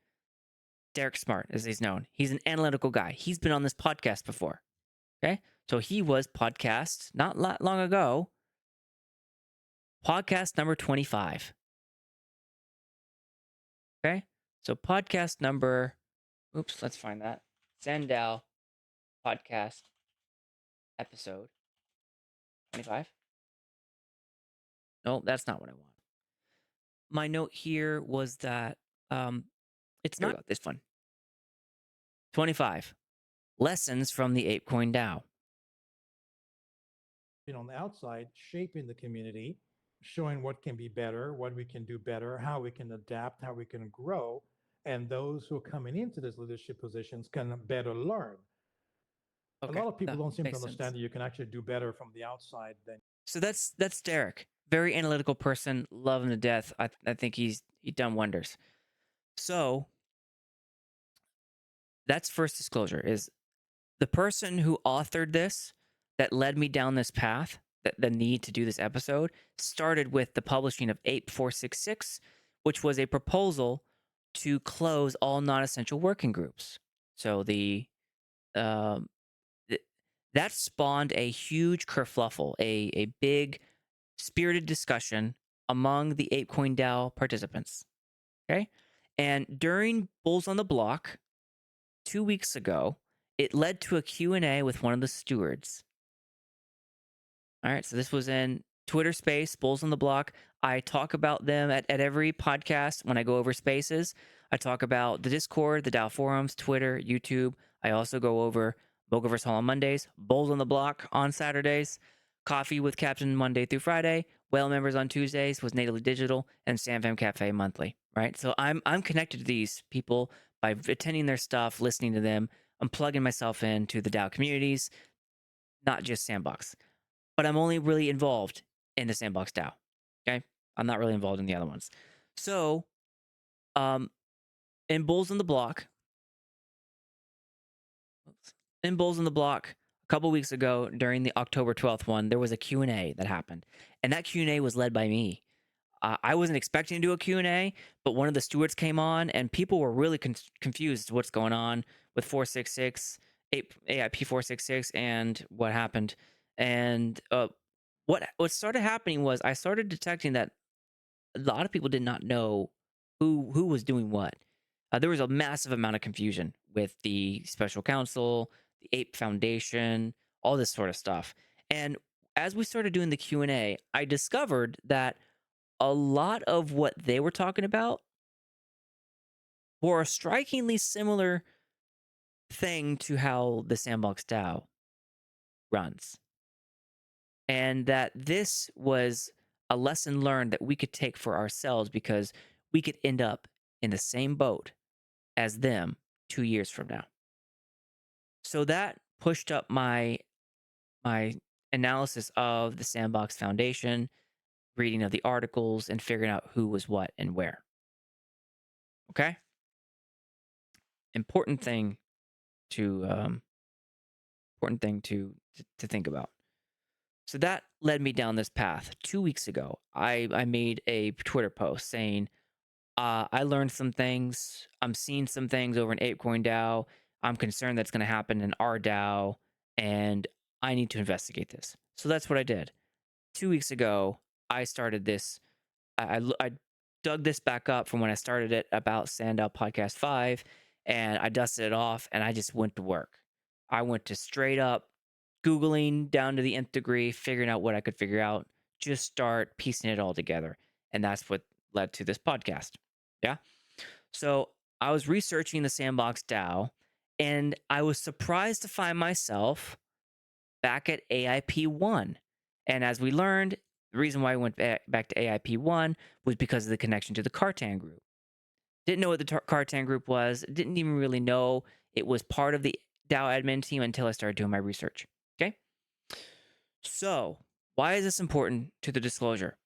Derek Smart, as he's known. He's an analytical guy. He's been on this podcast before. Okay. So, he was podcast not long ago, podcast number 25. Okay. So, podcast number, let's find that. SandDAO podcast episode 25. No, that's not what I want. My note here was that it's not about this one. 25. Lessons from the ApeCoin DAO. On the outside, shaping the community, showing what can be better, what we can do better, how we can adapt, how we can grow, and those who are coming into these leadership positions can better learn. Okay, a lot of people that don't seem to makes understand sense. that you can actually do better from the outside than. So that's Derek. Very analytical person. Love him to death. I think he's done wonders. So that's first disclosure, is the person who authored this, that led me down this path, that the need to do this episode, started with the publishing of APE 466, which was a proposal to close all non-essential working groups. So that spawned a huge kerfluffle, a big spirited discussion among the ApeCoin DAO participants. Okay, and during Bulls on the Block 2 weeks ago, it led to a Q&A with one of the stewards. All right, so this was in Twitter Space, Bulls on the Block. I talk about them at every podcast when I go over spaces. I talk about the Discord, the DAO forums, Twitter, YouTube. I also go over Bogaverse Hall on Mondays, Bulls on the Block on Saturdays, Coffee with Captain Monday through Friday, Whale Members on Tuesdays with Natively Digital, and SandFam Cafe monthly, right? So I'm connected to these people by attending their stuff, listening to them. I'm plugging myself into the DAO communities, not just Sandbox. But I'm only really involved in the Sandbox DAO. Okay, I'm not really involved in the other ones. So, in Bulls on the Block, a couple weeks ago during the October 12th one, there was a Q&A that happened, and that Q&A was led by me. I wasn't expecting to do a Q&A, but one of the stewards came on, and people were really confused what's going on with 466, APE 466, and what happened. And what started happening was I started detecting that a lot of people did not know who was doing what. There was a massive amount of confusion with the special counsel, the APE Foundation, all this sort of stuff. And as we started doing the Q&A, I discovered that a lot of what they were talking about were a strikingly similar thing to how the Sandbox DAO runs. And that this was a lesson learned that we could take for ourselves, because we could end up in the same boat as them 2 years from now. So that pushed up my analysis of the Sandbox Foundation, reading of the articles, and figuring out who was what and where. Okay? Important thing to think about. So that led me down this path. 2 weeks ago, I made a Twitter post saying, I learned some things. I'm seeing some things over in ApeCoin DAO. I'm concerned that's going to happen in our DAO, and I need to investigate this. So that's what I did. 2 weeks ago, I started this. I dug this back up from when I started it about SandDAO Podcast 5, and I dusted it off, and I just went to work. I went to straight up Googling down to the nth degree, figuring out what I could figure out, just start piecing it all together. And that's what led to this podcast. Yeah. So I was researching the Sandbox DAO, and I was surprised to find myself back at AIP1. And as we learned, the reason why I went back to AIP1 was because of the connection to the Cartan group. Didn't know what the Cartan group was, didn't even really know it was part of the DAO admin team until I started doing my research. Okay. So, why is this important to the disclosure?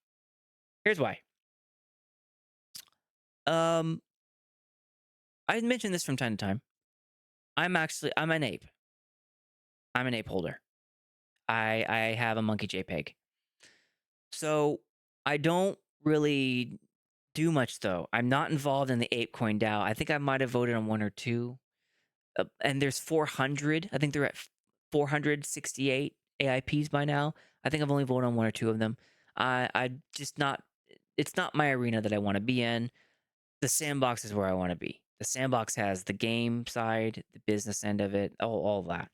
Here's why. I mention this from time to time. I'm an ape. I'm an ape holder. I have a monkey JPEG. So I don't really do much though. I'm not involved in the ApeCoin DAO. I think I might have voted on one or two. And there's 400. I think they're at 468 AIPs by now. I think I've only voted on one or two of them. I just not. It's not my arena that I want to be in. The sandbox is where I want to be. The sandbox has the game side, the business end of it, all that.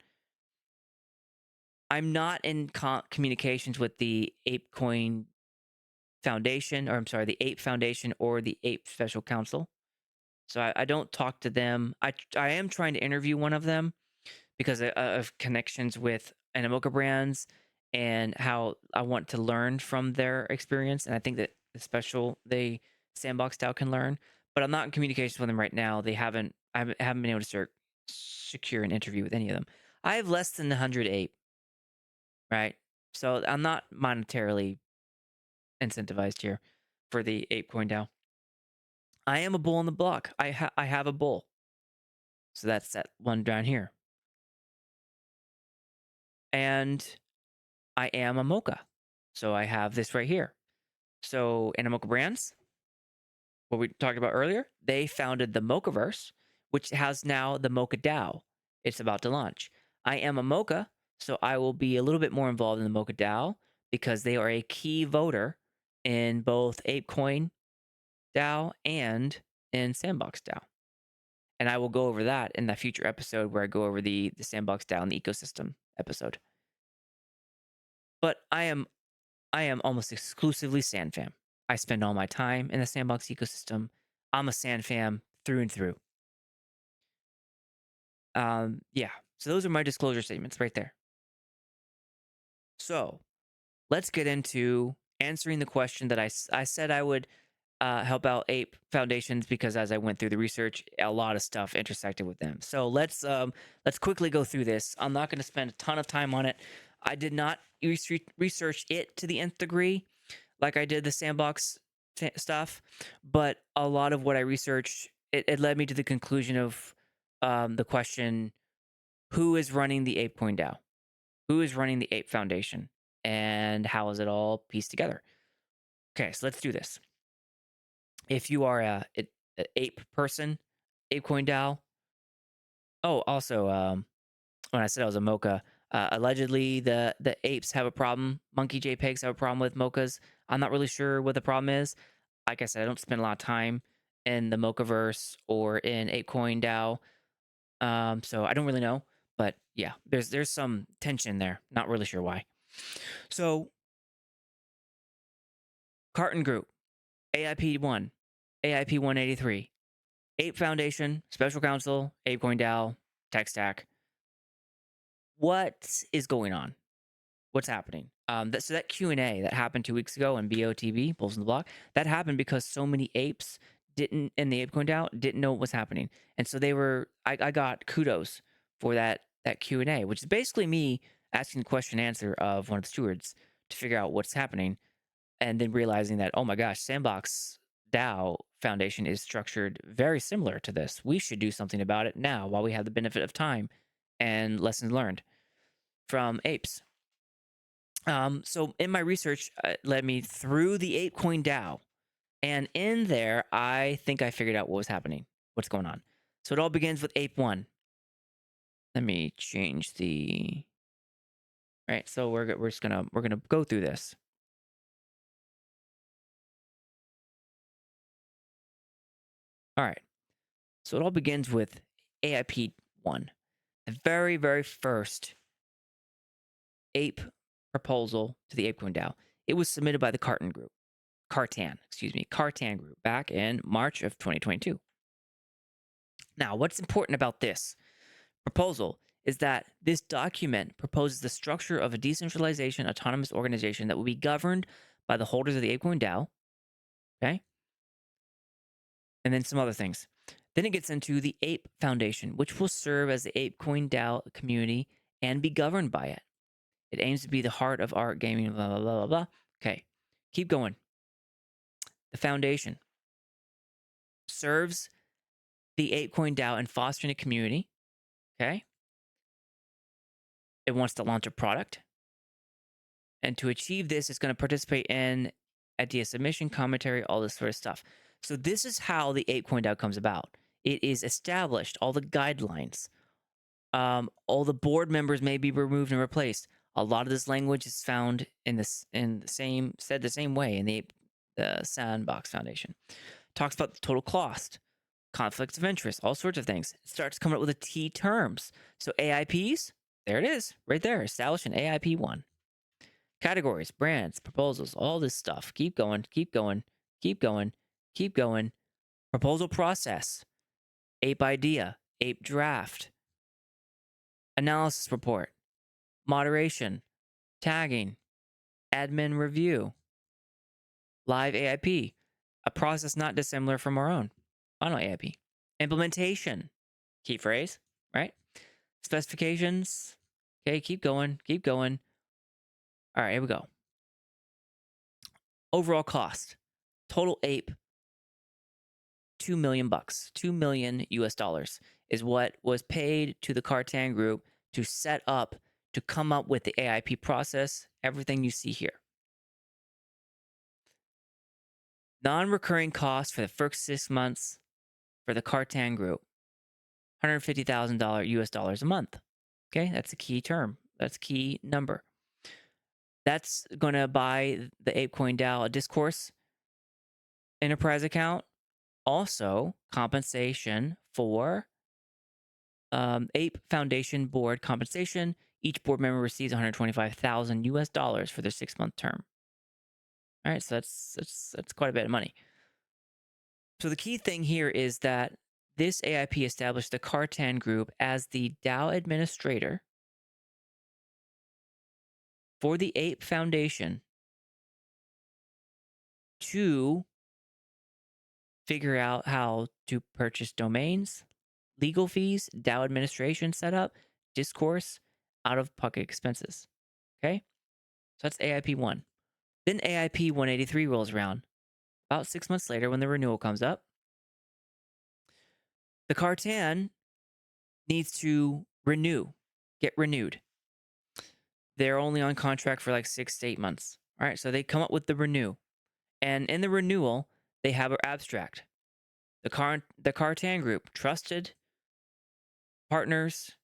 I'm not in communications with the ApeCoin Foundation, or I'm sorry, the Ape Foundation or the Ape Special Council. So I don't talk to them. I am trying to interview one of them because of connections with Animoca brands and how I want to learn from their experience. And I think that the Sandbox DAO can learn, but I'm not in communications with them right now. I haven't been able to secure an interview with any of them. I have less than 100 ape, right? So I'm not monetarily incentivized here for the ApeCoin DAO. I am a bull on the block. I have a bull. So that's that one down here. And I am a mocha. So I have this right here. So Animoca Brands, what we talked about earlier, they founded the Mochaverse, which has now the Mocha DAO. It's about to launch. I am a mocha, so I will be a little bit more involved in the Mocha DAO because they are a key voter in both ApeCoin DAO and in Sandbox DAO. And I will go over that in the future episode where I go over the Sandbox DAO and the ecosystem episode. But I am almost exclusively SandFam. I spend all my time in the Sandbox ecosystem. I'm a SandFam through and through. Yeah. So those are my disclosure statements right there. So let's get into answering the question that I said I would help out Ape Foundations because as I went through the research, a lot of stuff intersected with them. So let's quickly go through this. I'm not going to spend a ton of time on it. I did not research it to the nth degree like I did the Sandbox stuff, but a lot of what I researched, it led me to the conclusion of the question, who is running the ApeCoin DAO? Who is running the Ape Foundation? And how is it all pieced together? Okay, so let's do this. If you are a ape person, ApeCoin DAO. Oh, also, when I said I was a mocha, allegedly the apes have a problem. Monkey JPEGs have a problem with mochas. I'm not really sure what the problem is. Like I said, I don't spend a lot of time in the Mochaverse or in ApeCoin DAO, so I don't really know. But yeah, there's some tension there. Not really sure why. So, Carton Group, AIP1, AIP 183. Ape Foundation, Special Counsel, ApeCoin DAO, Tech Stack. What is going on? What's happening? So that Q&A that happened 2 weeks ago on BOTB, Bulls in the Block, that happened because so many apes didn't, in the ApeCoin DAO, didn't know what was happening. And so I got kudos for that Q&A, which is basically me asking the question and answer of one of the stewards to figure out what's happening. And then realizing that, oh my gosh, Sandbox DAO Foundation is structured very similar to this. We should do something about it now while we have the benefit of time and lessons learned from apes. So in my research, led me through the ApeCoin DAO. And in there, I think I figured out what was happening, what's going on. So it all begins with Ape 1. Let me change the... Right, so we're gonna go through this. All right. So it all begins with AIP 1. The very, very first ape proposal to the ApeCoin DAO. It was submitted by the Cartan Group back in March of 2022. Now, what's important about this proposal is that this document proposes the structure of a decentralization autonomous organization that will be governed by the holders of the ApeCoin DAO. Okay. And then some other things. Then it gets into the Ape Foundation, which will serve as the ApeCoin DAO community and be governed by it. It aims to be the heart of art, gaming, blah, blah, blah, blah, blah. Okay. Keep going. The foundation serves the ApeCoin DAO and fostering a community. Okay. It wants to launch a product. And to achieve this, it's going to participate in idea submission, commentary, all this sort of stuff. So this is how the ApeCoin DAO comes about. It is established, all the guidelines. All the board members may be removed and replaced. A lot of this language is found in the same way in the Sandbox Foundation. Talks about the total cost, conflicts of interest, all sorts of things. It starts coming up with the T terms. So AIPs, there it is, right there. Establish an AIP 1. Categories, brands, proposals, all this stuff. Keep going, keep going, keep going, keep going. Proposal process, ape idea, ape draft, analysis report, moderation, tagging, admin review, live AIP, a process not dissimilar from our own final AIP. Implementation, key phrase, right? Specifications. Okay, keep going, keep going. All right, here we go. Overall cost, total ape, $2 million, $2 million US dollars is what was paid to the Cartan Group to set up, to come up with the AIP process, everything you see here. Non-recurring costs for the first 6 months for the Cartan Group, $150,000 US dollars a month. Okay, that's a key term. That's a key number. That's going to buy the ApeCoin DAO a discourse enterprise account. Also, compensation for Ape Foundation board compensation. Each board member receives $125,000 US dollars for their 6-month term. All right, so that's quite a bit of money. So the key thing here is that this AIP established the Cartan Group as the DAO administrator for the Ape Foundation to figure out how to purchase domains, legal fees, DAO administration setup, discourse, out-of-pocket expenses. Okay? So that's AIP 1. Then AIP 183 rolls around. About 6 months later, when the renewal comes up, the Cartan needs to get renewed. They're only on contract for like 6 to 8 months. All right, so they come up with the renew. And in the renewal, they have an abstract. The Cartan Group, trusted partners,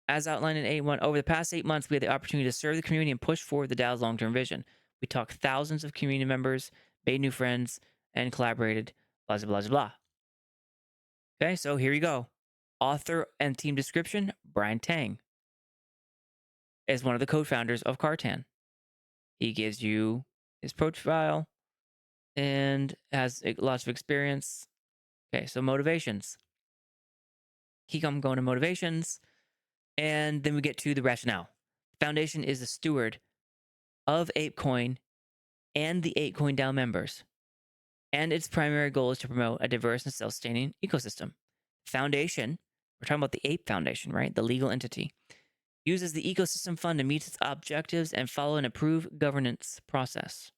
as outlined in A1, over the past 8 months, we had the opportunity to serve the community and push forward the DAO's long-term vision. We talked to thousands of community members, made new friends, and collaborated, blah, blah, blah, blah. Okay, so here you go. Author and team description, Brian Tang is one of the co-founders of Cartan. He gives you his profile and has lots of experience. Okay, so motivations. Keep on going to motivations. And then we get to the rationale. Foundation is the steward of ApeCoin and the ApeCoin DAO members. And its primary goal is to promote a diverse and self-sustaining ecosystem. Foundation, we're talking about the Ape Foundation, right? The legal entity. Uses the ecosystem fund to meet its objectives and follow an approved governance process.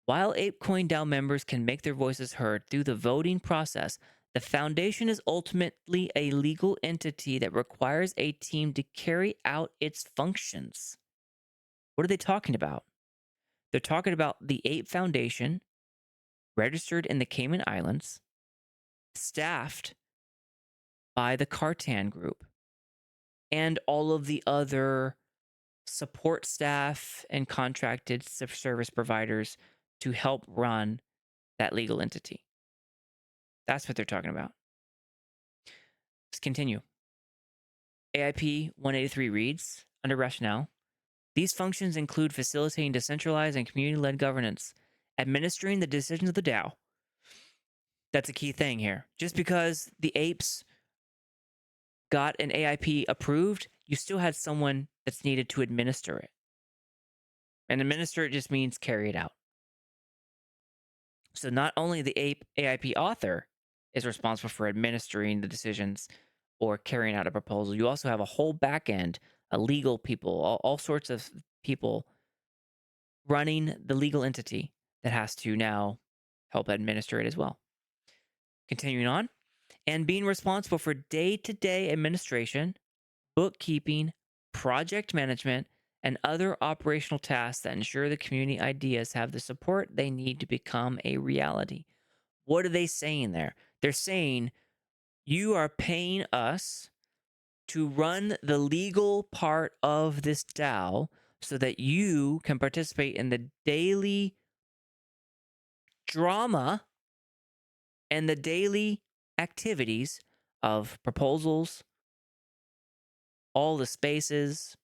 While ApeCoin DAO members can make their voices heard through the voting process, the foundation is ultimately a legal entity that requires a team to carry out its functions. What are they talking about? They're talking about the Ape Foundation, registered in the Cayman Islands, staffed by the Cartan Group, and all of the other support staff and contracted service providers to help run that legal entity. That's what they're talking about. Let's continue. AIP 183 reads, under rationale, These functions include facilitating decentralized and community-led governance, administering the decisions of the DAO. That's a key thing here. Just because the apes got an AIP approved, you still had someone that's needed to administer it. And administer it just means carry it out. So not only the ape AIP author is responsible for administering the decisions or carrying out a proposal, you also have a whole back end, a legal people, all sorts of people running the legal entity that has to now help administer it as well. Continuing on, and being responsible for day-to-day administration, bookkeeping, project management, and other operational tasks that ensure the community ideas have the support they need to become a reality. What are they saying there? They're saying you are paying us to run the legal part of this DAO so that you can participate in the daily drama and the daily activities of proposals, all the spaces,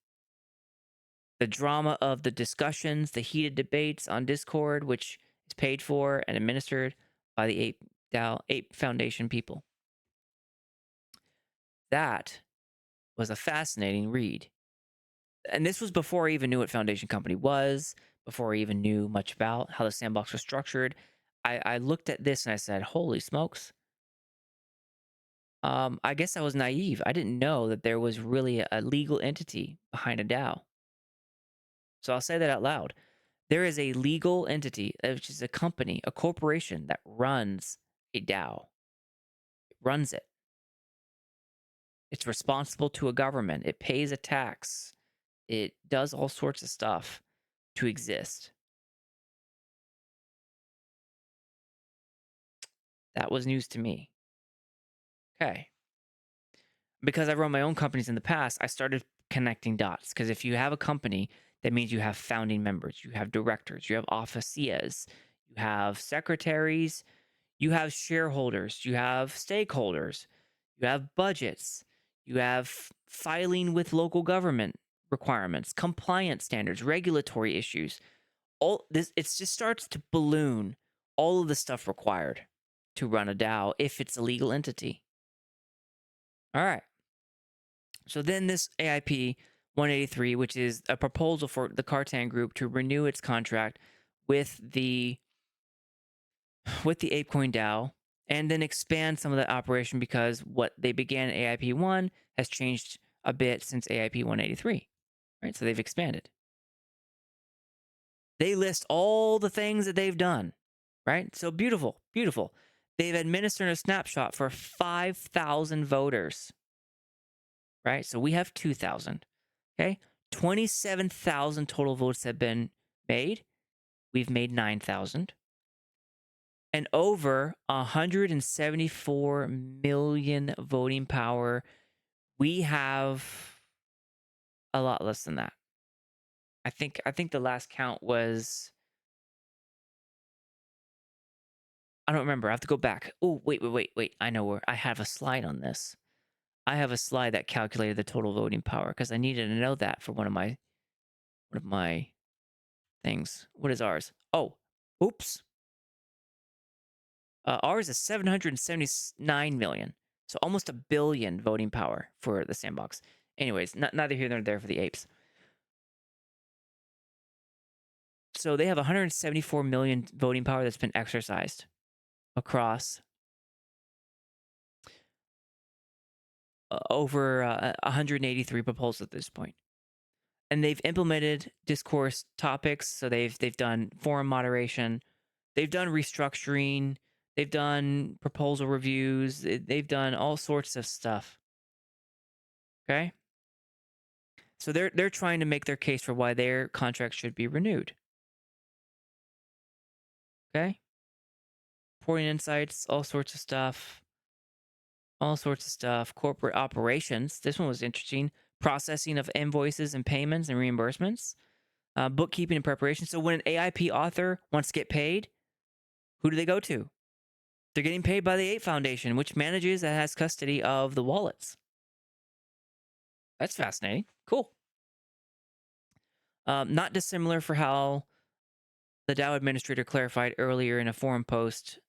the drama of the discussions, the heated debates on Discord, which is paid for and administered by the APE Foundation people. That was a fascinating read. And this was before I even knew what Foundation Company was, before I even knew much about how the sandbox was structured. I looked at this and I said, holy smokes. I guess I was naive. I didn't know that there was really a legal entity behind a DAO. So I'll say that out loud. There is a legal entity, which is a company, a corporation that runs a DAO. It runs it. It's responsible to a government. It pays a tax. It does all sorts of stuff to exist. That was news to me. Okay. Because I've run my own companies in the past, I started connecting dots. Because if you have a company, that means you have founding members, you have directors, you have officias, you have secretaries, you have shareholders, you have stakeholders, you have budgets, you have filing with local government requirements, compliance standards, regulatory issues. All this, it just starts to balloon all of the stuff required to run a DAO if it's a legal entity. All right. So then this AIP 183, which is a proposal for the Cartan Group to renew its contract with the ApeCoin DAO and then expand some of that operation because what they began at AIP 1 has changed a bit since AIP 183. Right? So they've expanded. They list all the things that they've done, right? So beautiful, beautiful. They've administered a snapshot for 5,000 voters, right? So we have 2,000, okay? 27,000 total votes have been made. We've made 9,000. And over 174 million voting power. We have a lot less than that. I think the last count was, I don't remember. I have to go back. Oh, wait. I know where I have a slide on this. I have a slide that calculated the total voting power because I needed to know that for one of my things. What is ours? Oh, oops. Ours is 779 million. So almost a billion voting power for the sandbox. Anyways, neither here nor there for the apes. So they have 174 million voting power that's been exercised across over 183 proposals at this point. And they've implemented discourse topics. So they've done forum moderation, they've done restructuring, they've done proposal reviews, they've done all sorts of stuff. Okay? So they're trying to make their case for why their contract should be renewed. Okay? Reporting insights, all sorts of stuff. Corporate operations. This one was interesting. Processing of invoices and payments and reimbursements. Bookkeeping and preparation. So when an AIP author wants to get paid, who do they go to? They're getting paid by the APE Foundation, which manages and has custody of the wallets. That's fascinating. Cool. Not dissimilar for how the DAO administrator clarified earlier in a forum post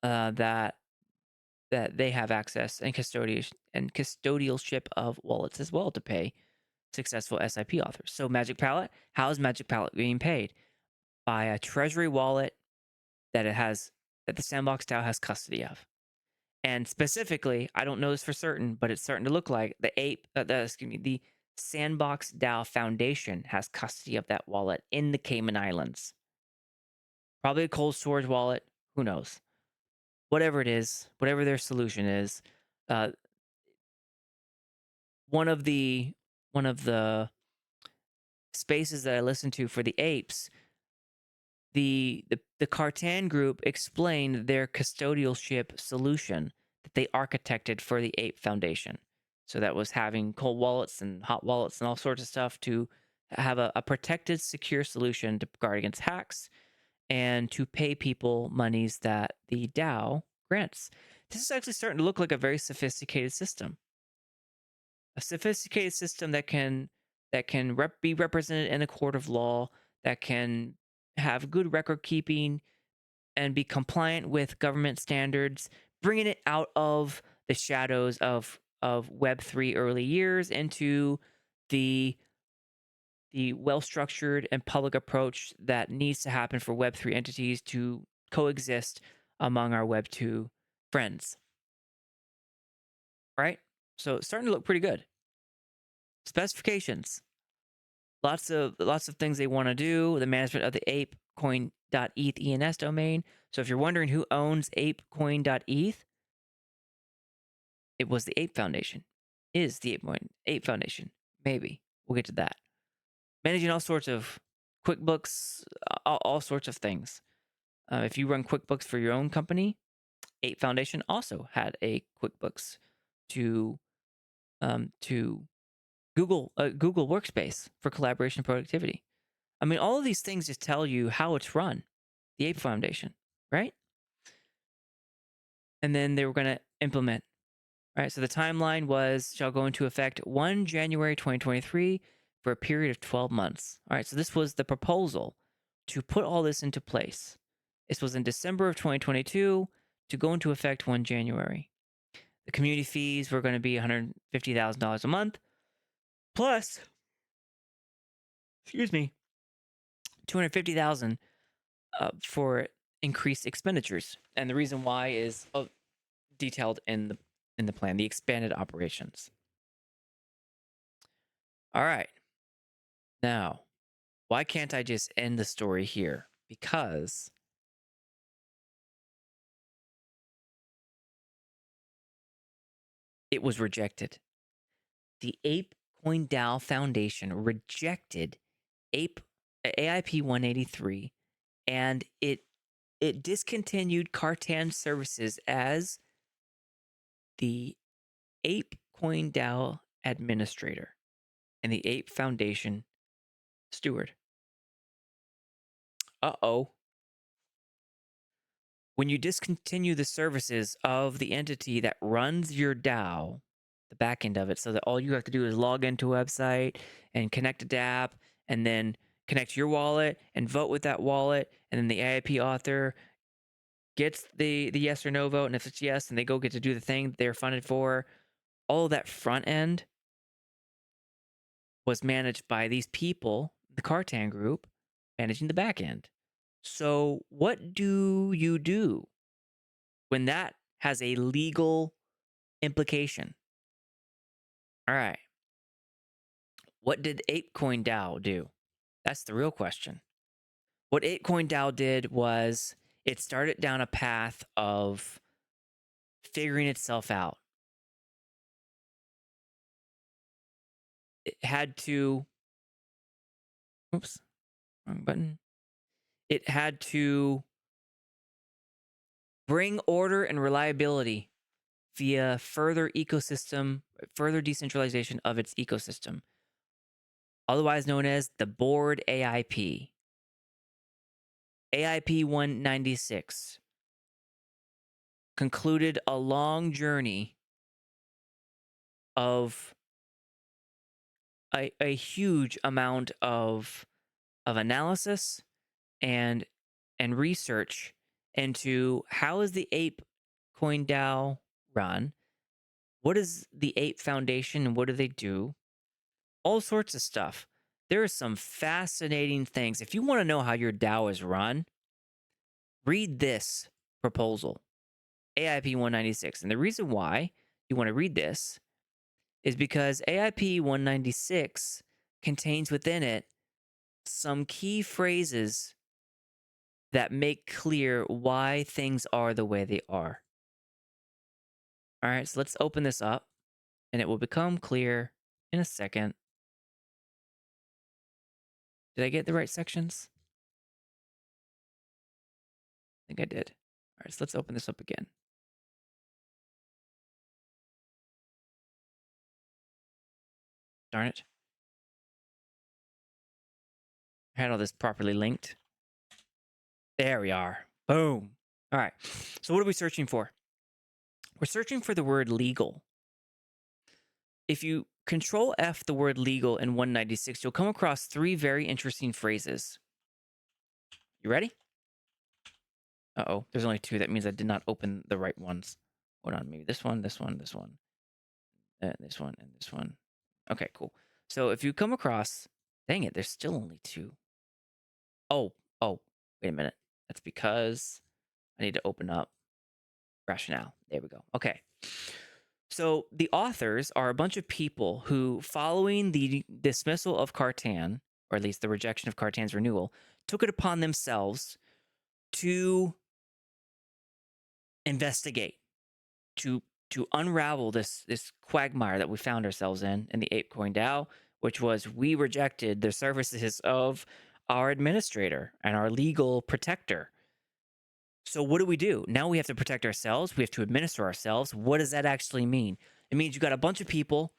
that they have access and custodialship of wallets as well to pay successful SIP authors. So Magic Palette, how is Magic Palette being paid? By a treasury wallet that the Sandbox DAO has custody of. And specifically, I don't know this for certain, but it's starting to look like the Sandbox DAO Foundation has custody of that wallet in the Cayman Islands. Probably a cold storage wallet. Who knows? Whatever it is, whatever their solution is, one of the spaces that I listen to for the apes, the Cartan group explained their custodialship solution that they architected for the Ape Foundation. So that was having cold wallets and hot wallets and all sorts of stuff to have a protected, secure solution to guard against hacks and to pay people monies that the DAO grants. This is actually starting to look like a very sophisticated system. A sophisticated system that can be represented in a court of law, that can have good record keeping and be compliant with government standards, bringing it out of the shadows of Web3 early years into the well-structured and public approach that needs to happen for Web3 entities to coexist among our Web2 friends. Right? So it's starting to look pretty good. Specifications. Lots of things they want to do. The management of the ApeCoin.eth ENS domain. So if you're wondering who owns ApeCoin.eth, it was the Ape Foundation. Is the Ape Foundation. Maybe. We'll get to that. Managing all sorts of QuickBooks, all sorts of things. If you run QuickBooks for your own company, Ape Foundation also had a QuickBooks to Google Workspace for collaboration and productivity. I mean, all of these things just tell you how it's run, the Ape Foundation, right? And then they were going to implement, right? So the timeline shall go into effect 1 January 2023 for a period of 12 months. All right, so this was the proposal to put all this into place. This was in December of 2022 to go into effect 1 January. The community fees were going to be $150,000 a month, plus, $250,000 for increased expenditures. And the reason why is detailed in the plan, the expanded operations. All right. Now, why can't I just end the story here? Because it was rejected. The ApeCoin DAO Foundation rejected AIP 183, and it discontinued Cartan services as the ApeCoin DAO administrator and the Ape Foundation steward. Uh-oh. When you discontinue the services of the entity that runs your DAO, the back end of it, so that all you have to do is log into a website and connect a dApp and then connect your wallet and vote with that wallet, and then the AIP author gets the yes or no vote, and if it's yes, then they go get to do the thing they're funded for. All of that front end was managed by these people, the Cartan group, managing the back end. So what do you do when that has a legal implication? All right. What did ApeCoin DAO do? That's the real question. What ApeCoin DAO did was it started down a path of figuring itself out. It had to, oops, wrong button. It had to bring order and reliability via further decentralization of its ecosystem, otherwise known as the board AIP. AIP 196 concluded a long journey of a huge amount of analysis and research into how is the ApeCoin DAO run, what is the Ape Foundation and what do they do, all sorts of stuff. There are some fascinating things. If you want to know how your DAO is run, read this proposal, AIP 196. And the reason why you want to read this is because AIP 196 contains within it some key phrases that make clear why things are the way they are. All right, so let's open this up and it will become clear in a second. Did I get the right sections? I think I did. All right, so let's open this up again. Darn it. I had all this properly linked. There we are. Boom. All right. So what are we searching for? We're searching for the word legal. If you Control F the word legal in 196, you'll come across three very interesting phrases. You ready? Uh-oh, there's only two. That means I did not open the right ones. Hold on, maybe this one, this one, this one, this one, and this one. Okay, cool. So if you come across, dang it, there's still only two. Oh, wait a minute. That's because I need to open up rationale. There we go. Okay. So the authors are a bunch of people who, following the dismissal of Cartan, or at least the rejection of Cartan's renewal, took it upon themselves to investigate, to unravel this quagmire that we found ourselves in the ApeCoin DAO, which was we rejected the services of our administrator and our legal protector. So what do? Now we have to protect ourselves. We have to administer ourselves. What does that actually mean? It means you got a bunch of people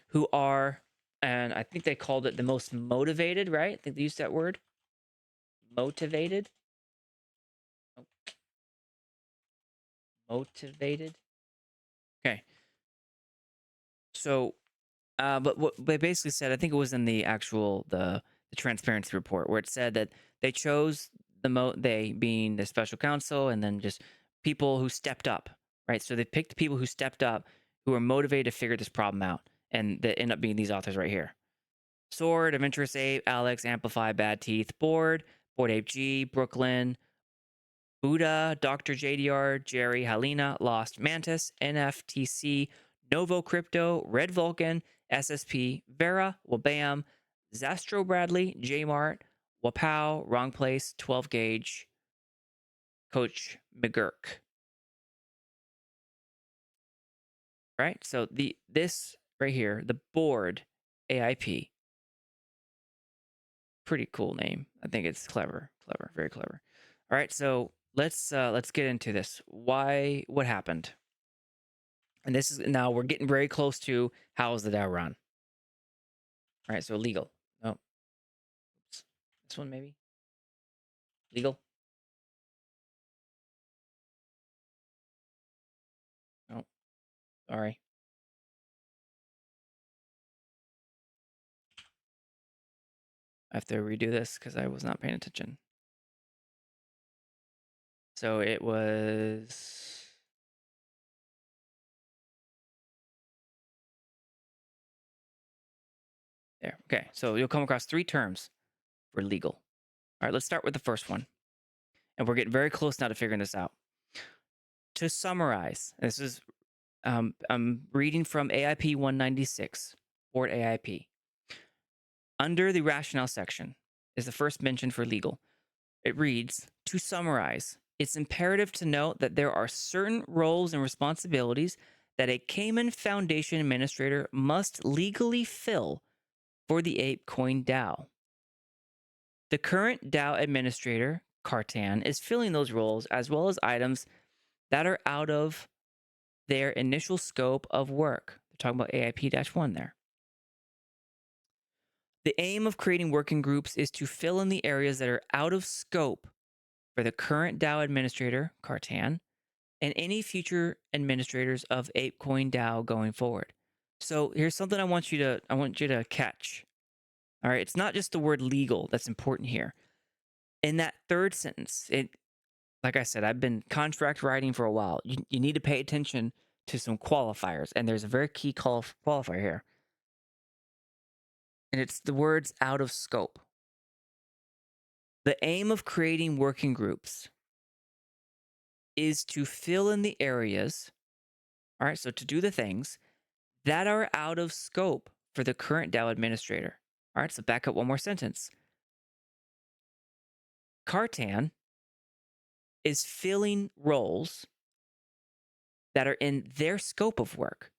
who are, and I think they called it the most motivated, right? I think they used that word. Motivated. Oh. Motivated. Okay. So, but what they basically said, I think it was in the actual, the transparency report, where it said that they chose they being the special counsel and then just people who stepped up, right? So they picked people who stepped up, who were motivated to figure this problem out, and that end up being these authors right here. Sword, Adventurous Ape, Alex, Amplify, Bad Teeth, Board Ape G, Brooklyn, Buddha, Dr. JDR, Jerry, Halina, Lost Mantis, NFTC, Novo Crypto, Red Vulcan, SSP, Vera, Wabam, Zastro Bradley, Jmart, Wapow, Wrong Place, 12 Gauge, Coach McGurk. Right? So this right here, the board AIP. Pretty cool name. I think it's clever, very clever. All right, so let's get into this. What happened? And this is, now we're getting very close to how is the DAO run. All right, so legal. Oh, oops. This one maybe. Legal. Oh, sorry. I have to redo this because I was not paying attention. So it was. There. Okay, so you'll come across three terms for legal. All right, let's start with the first one. And we're getting very close now to figuring this out. To summarize, this is I'm reading from AIP 196, Board AIP. Under the rationale section is the first mention for legal. It reads, to summarize, it's imperative to note that there are certain roles and responsibilities that a Cayman Foundation administrator must legally fill for the ApeCoin DAO. The current DAO administrator, Cartan, is filling those roles as well as items that are out of their initial scope of work. They're talking about AIP-1 there. The aim of creating working groups is to fill in the areas that are out of scope for the current DAO administrator, Cartan, and any future administrators of ApeCoin DAO going forward. So here's something I want you to catch. All right, it's not just the word legal that's important here. In that third sentence, like I said, I've been contract writing for a while. You need to pay attention to some qualifiers, and there's a very key qualifier here. And it's the words out of scope. The aim of creating working groups is to fill in the areas, all right, so to do the things that are out of scope for the current DAO administrator. All right, so back up one more sentence. Cartan is filling roles that are in their scope of work.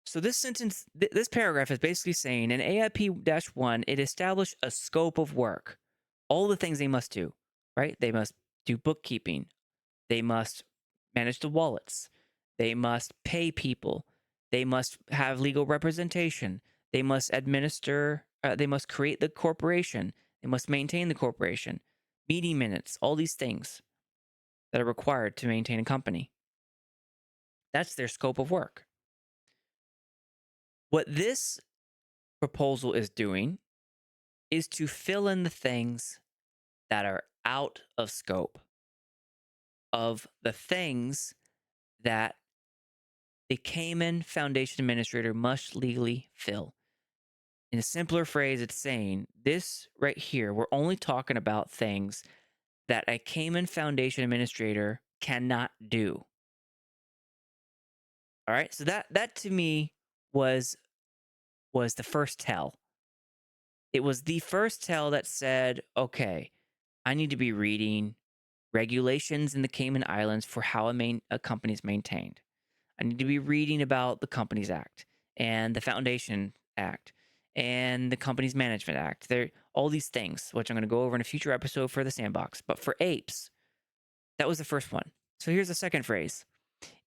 So this sentence, this paragraph is basically saying in AIP-1, it established a scope of work, all the things they must do, right? They must do bookkeeping. They must manage the wallets. They must pay people. They must have legal representation. They must administer, they must create the corporation. They must maintain the corporation, meeting minutes, all these things that are required to maintain a company. That's their scope of work. What this proposal is doing is to fill in the things that are out of scope of the things that the Cayman Foundation administrator must legally fill. In a simpler phrase, it's saying this right here, we're only talking about things that a Cayman Foundation administrator cannot do. All right, so that to me was the first tell. It was the first tell that said, okay, I need to be reading regulations in the Cayman Islands for how a company is maintained. I need to be reading about the Companies Act and the Foundation Act and the Companies Management Act. There all these things, which I'm going to go over in a future episode for the Sandbox. But for apes, that was the first one. So here's the second phrase.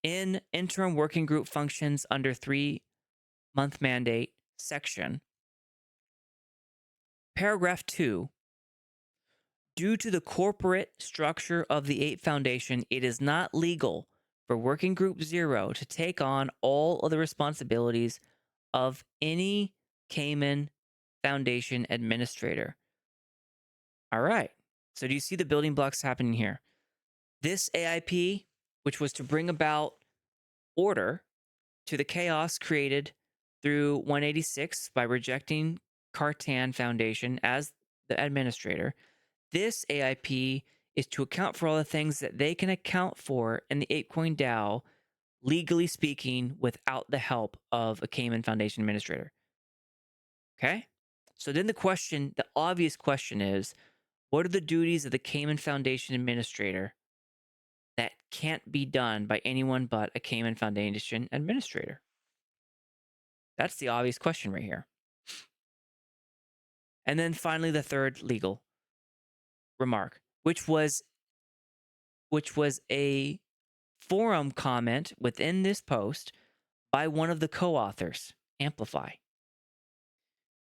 In interim working group functions under 3-month mandate section, paragraph 2, due to the corporate structure of the APE Foundation, it is not legal for Working Group 0 to take on all of the responsibilities of any Cayman Foundation administrator. All right. So do you see the building blocks happening here? This AIP, which was to bring about order to the chaos created through 186 by rejecting Cartan Foundation as the administrator, this AIP is to account for all the things that they can account for in the ApeCoin DAO, legally speaking, without the help of a Cayman Foundation administrator. Okay? So then the obvious question is, what are the duties of the Cayman Foundation administrator that can't be done by anyone but a Cayman Foundation administrator? That's the obvious question right here. And then finally, the third legal remark, which was a forum comment within this post by one of the co-authors, Amplify.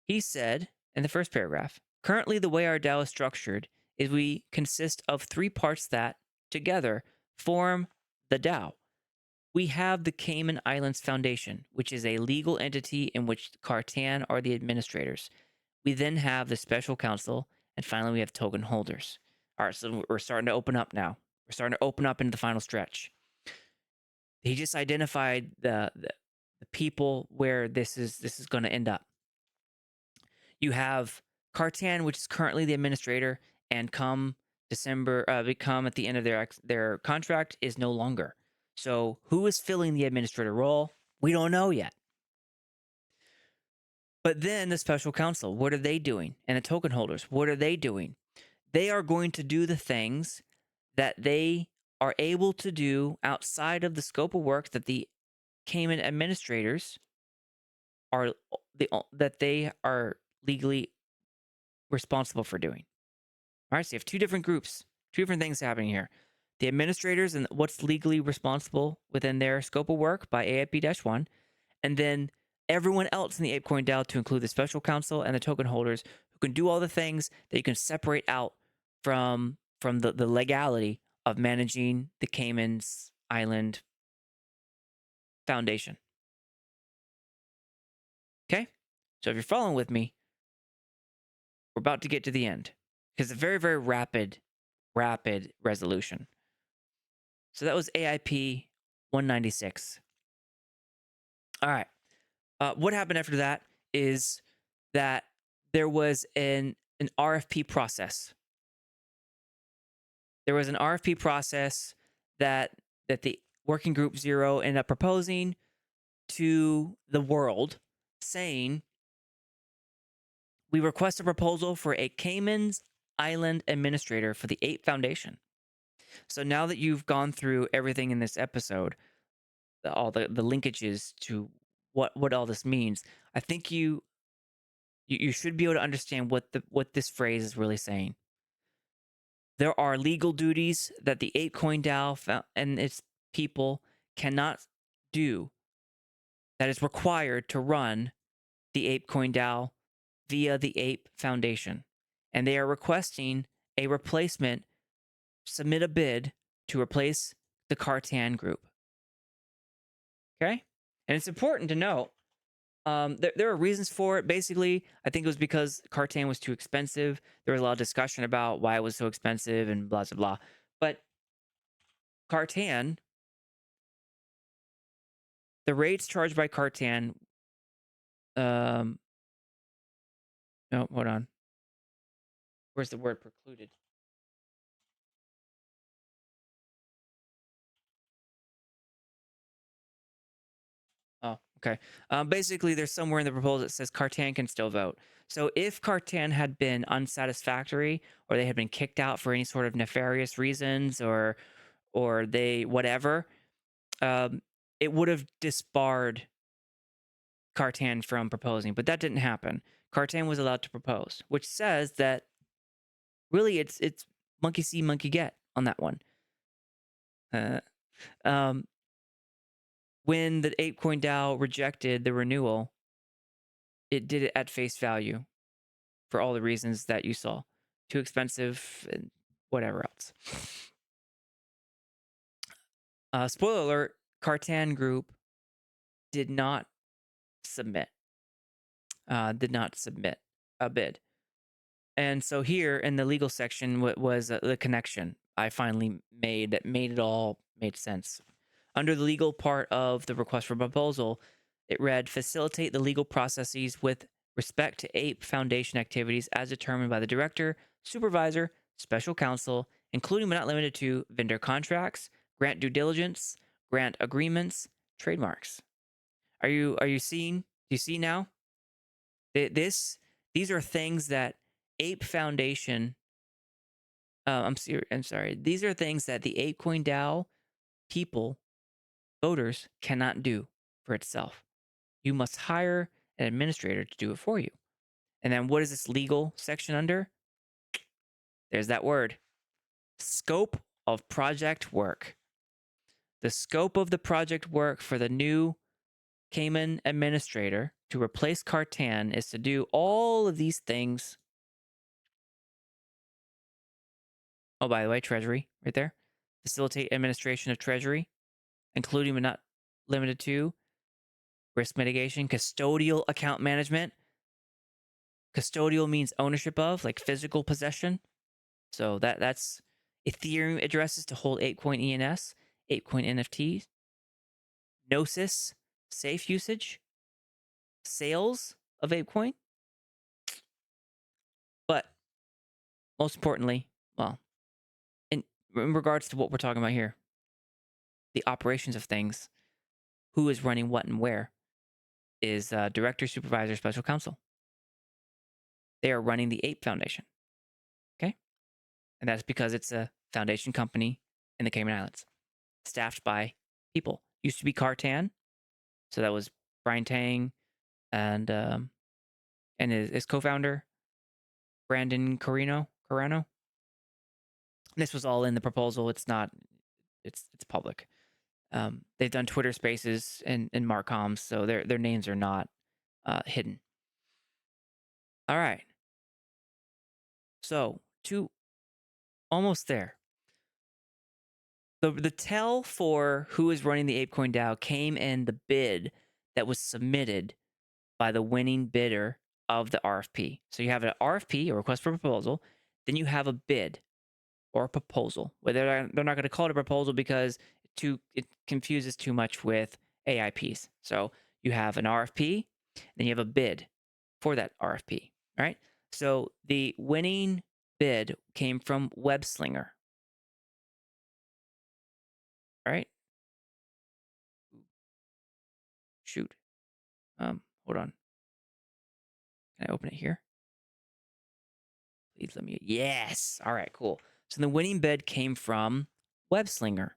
He said in the first paragraph, currently the way our DAO is structured is we consist of 3 parts that together form the DAO. We have the Cayman Islands Foundation, which is a legal entity in which Cartan are the administrators. We then have the special counsel, and finally we have token holders. All right, so we're starting to open up now. We're starting to open up into the final stretch. He just identified the people where this is going to end up. You have Cartan, which is currently the administrator, and come December, become at the end of their contract is no longer. So who is filling the administrator role? We don't know yet. But then the special counsel, what are they doing? And the token holders, what are they doing? They are going to do the things that they are able to do outside of the scope of work that the Cayman administrators that they are legally responsible for doing. All right, so you have 2 different groups, 2 different things happening here. The administrators and what's legally responsible within their scope of work by AIP-1, and then everyone else in the ApeCoin DAO to include the special counsel and the token holders who can do all the things that you can separate out from the legality of managing the Cayman's Island Foundation. So if you're following with me, we're about to get to the end because it's a very, very rapid resolution. So that was AIP 196. All right. What happened after that is that there was an RFP process. There was an RFP process that the Working Group Zero ended up proposing to the world, saying, we request a proposal for a Cayman's Island administrator for the Ape Foundation. So now that you've gone through everything in this episode, all the linkages to what all this means, I think you should be able to understand what this phrase is really saying. There are legal duties that the ApeCoin DAO and its people cannot do that is required to run the ApeCoin DAO via the Ape Foundation. And they are requesting a replacement, submit a bid to replace the Cartan group. Okay? And it's important to note, there are reasons for it. Basically, I think it was because Cartan was too expensive. There was a lot of discussion about why it was so expensive and blah, blah, blah. But Cartan, the rates charged by Cartan, no, hold on. Where's the word precluded? Oh, okay. Basically, there's somewhere in the proposal that says Cartan can still vote. So if Cartan had been unsatisfactory, or they had been kicked out for any sort of nefarious reasons, or they whatever, it would have disbarred Cartan from proposing. But that didn't happen. Cartan was allowed to propose, which says that really it's monkey see, monkey get on that one. When the ApeCoin DAO rejected the renewal, it did it at face value for all the reasons that you saw. Too expensive and whatever else. Spoiler alert, Cartan Group did not submit a bid. And so here in the legal section, what was the connection I finally made that made sense. Under the legal part of the request for proposal, it read, facilitate the legal processes with respect to Ape Foundation activities as determined by the director, supervisor, special counsel, including but not limited to vendor contracts, grant due diligence, grant agreements, trademarks. Are you seeing? Do you see now? These are things that Ape Foundation. I'm sorry. These are things that the ApeCoin DAO people, voters, cannot do for itself. You must hire an administrator to do it for you. And then what is this legal section under? There's that word. Scope of project work. The scope of the project work for the new Cayman administrator to replace Cartan is to do all of these things. Oh, by the way, Treasury, right there. Facilitate administration of Treasury, including but not limited to risk mitigation, custodial account management. Custodial means ownership of, like physical possession. So that's Ethereum addresses to hold ApeCoin ENS, ApeCoin NFTs. Gnosis, safe usage. Sales of ApeCoin. But most importantly, well, in regards to what we're talking about here, the operations of things, who is running what and where, is director, supervisor, special counsel. They are running the Ape Foundation. Okay? And that's because it's a foundation company in the Cayman Islands, staffed by people. Used to be Cartan, so that was Brian Tang and his co-founder, Brandon Carano. This was all in the proposal. It's not. It's public. They've done Twitter Spaces and Marcoms, so their names are not hidden. All right. So almost there. The tell for who is running the ApeCoin DAO came in the bid that was submitted by the winning bidder of the RFP. So you have an RFP, or request for proposal, then you have a bid or a proposal. Whether they're not going to call it a proposal because it confuses too much with AIPs. So you have an RFP, then you have a bid for that RFP, right? So the winning bid came from WebSlinger. All right. Shoot. Hold on. Can I open it here? Please let me. Yes. All right, cool. So the winning bid came from WebSlinger.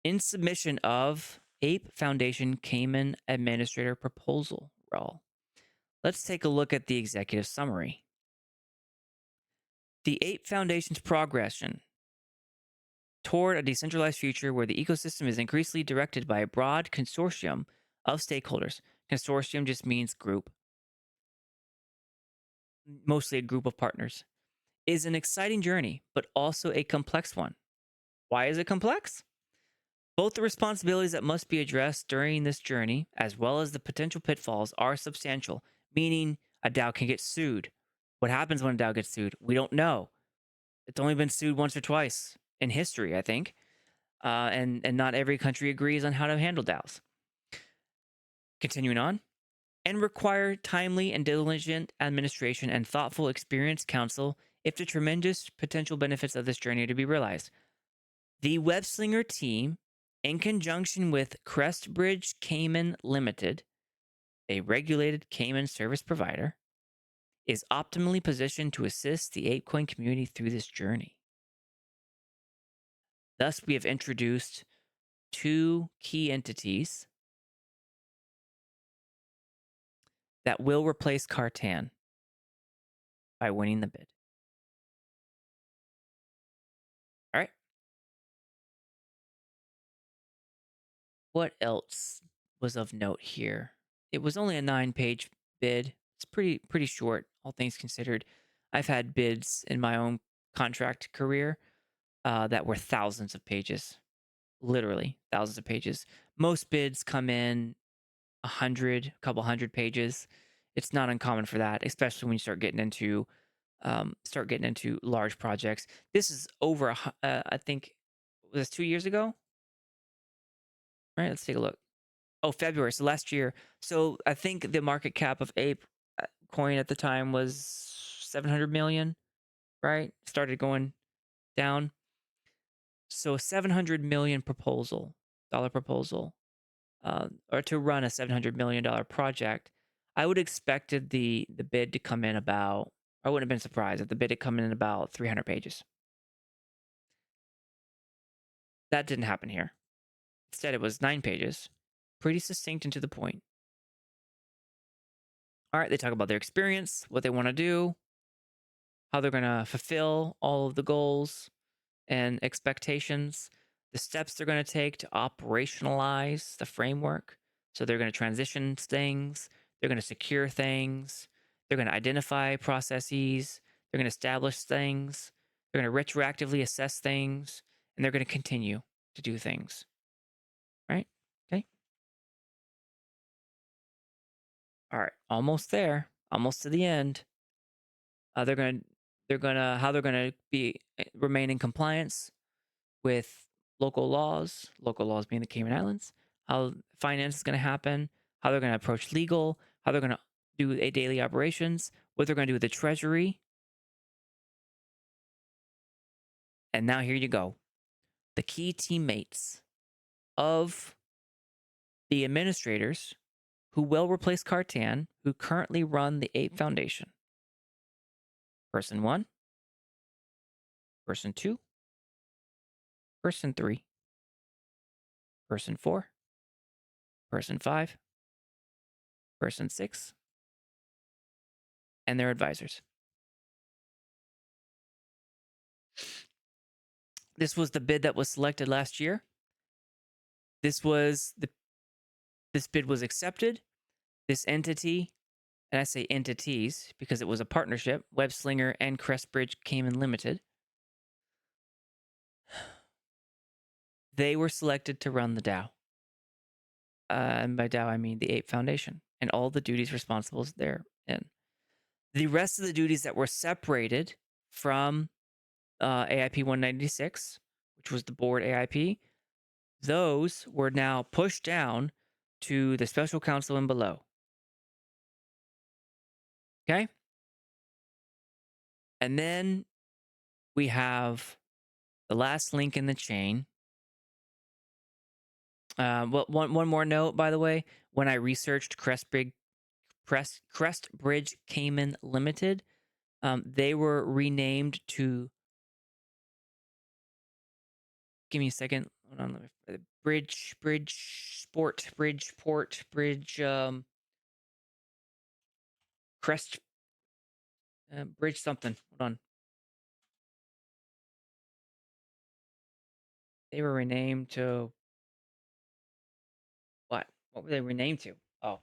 In submission of APE Foundation Cayman Administrator Proposal role. Let's take a look at the executive summary. The APE Foundation's progression toward a decentralized future where the ecosystem is increasingly directed by a broad consortium of stakeholders. Consortium just means group, mostly a group of partners, is an exciting journey, but also a complex one. Why is it complex? Both the responsibilities that must be addressed during this journey, as well as the potential pitfalls, are substantial, meaning a DAO can get sued. What happens when a DAO gets sued? We don't know. It's only been sued once or twice in history, I think. And not every country agrees on how to handle DAOs. Continuing on. And require timely and diligent administration and thoughtful, experienced counsel if the tremendous potential benefits of this journey are to be realized. The WebSlinger team, in conjunction with Crestbridge Cayman Limited, a regulated Cayman service provider, is optimally positioned to assist the ApeCoin community through this journey. Thus, we have introduced two key entities that will replace Cartan by winning the bid. All right. What else was of note here? It was only a 9-page bid. It's pretty short, all things considered. I've had bids in my own contract career that were thousands of pages, literally thousands of pages. Most bids come in a couple hundred pages. It's not uncommon for that, especially when you start getting into large projects. This is over I think, was this 2 years ago? Right, let's take a look. Oh, February, so last year. So I think the market cap of Ape coin at the time was 700 million, right? Started going down. So 700 million dollar proposal, or to run a $700 million project. I would have expected the bid to come in about, I wouldn't have been surprised if the bid had come in about 300 pages. That didn't happen here. Instead, it was 9 pages, pretty succinct and to the point. All right, they talk about their experience, what they want to do, how they're going to fulfill all of the goals and expectations, the steps they're going to take to operationalize the framework. So they're going to transition things, they're going to secure things, they're going to identify processes, they're going to establish things, they're going to retroactively assess things, and they're going to continue to do things. Right? Okay. All right, almost there, almost to the end. They're gonna remain in compliance with local laws being the Cayman Islands, how finance is gonna happen, how they're gonna approach legal, how they're gonna do a daily operations, what they're gonna do with the treasury. And now here you go. The key teammates of the administrators who will replace Cartan, who currently run the Ape Foundation. Person 1, person 2, person 3, person 4, person 5, person 6, and their advisors. This was the bid that was selected last year. This bid was accepted. This entity, and I say entities because it was a partnership, WebSlinger and Crestbridge Cayman Limited. They were selected to run the DAO. And by DAO, I mean the Ape Foundation and all the duties responsible therein. The rest of the duties that were separated from AIP 196, which was the board AIP, those were now pushed down to the special counsel and below. Okay? And then we have the last link in the chain. Well, one more note, by the way. When I researched Crestbridge Cayman Limited, they were renamed to. Give me a second. Hold on. Bridgeport, Crest, Bridge something. Hold on. They were renamed to what? What were they renamed to? Oh.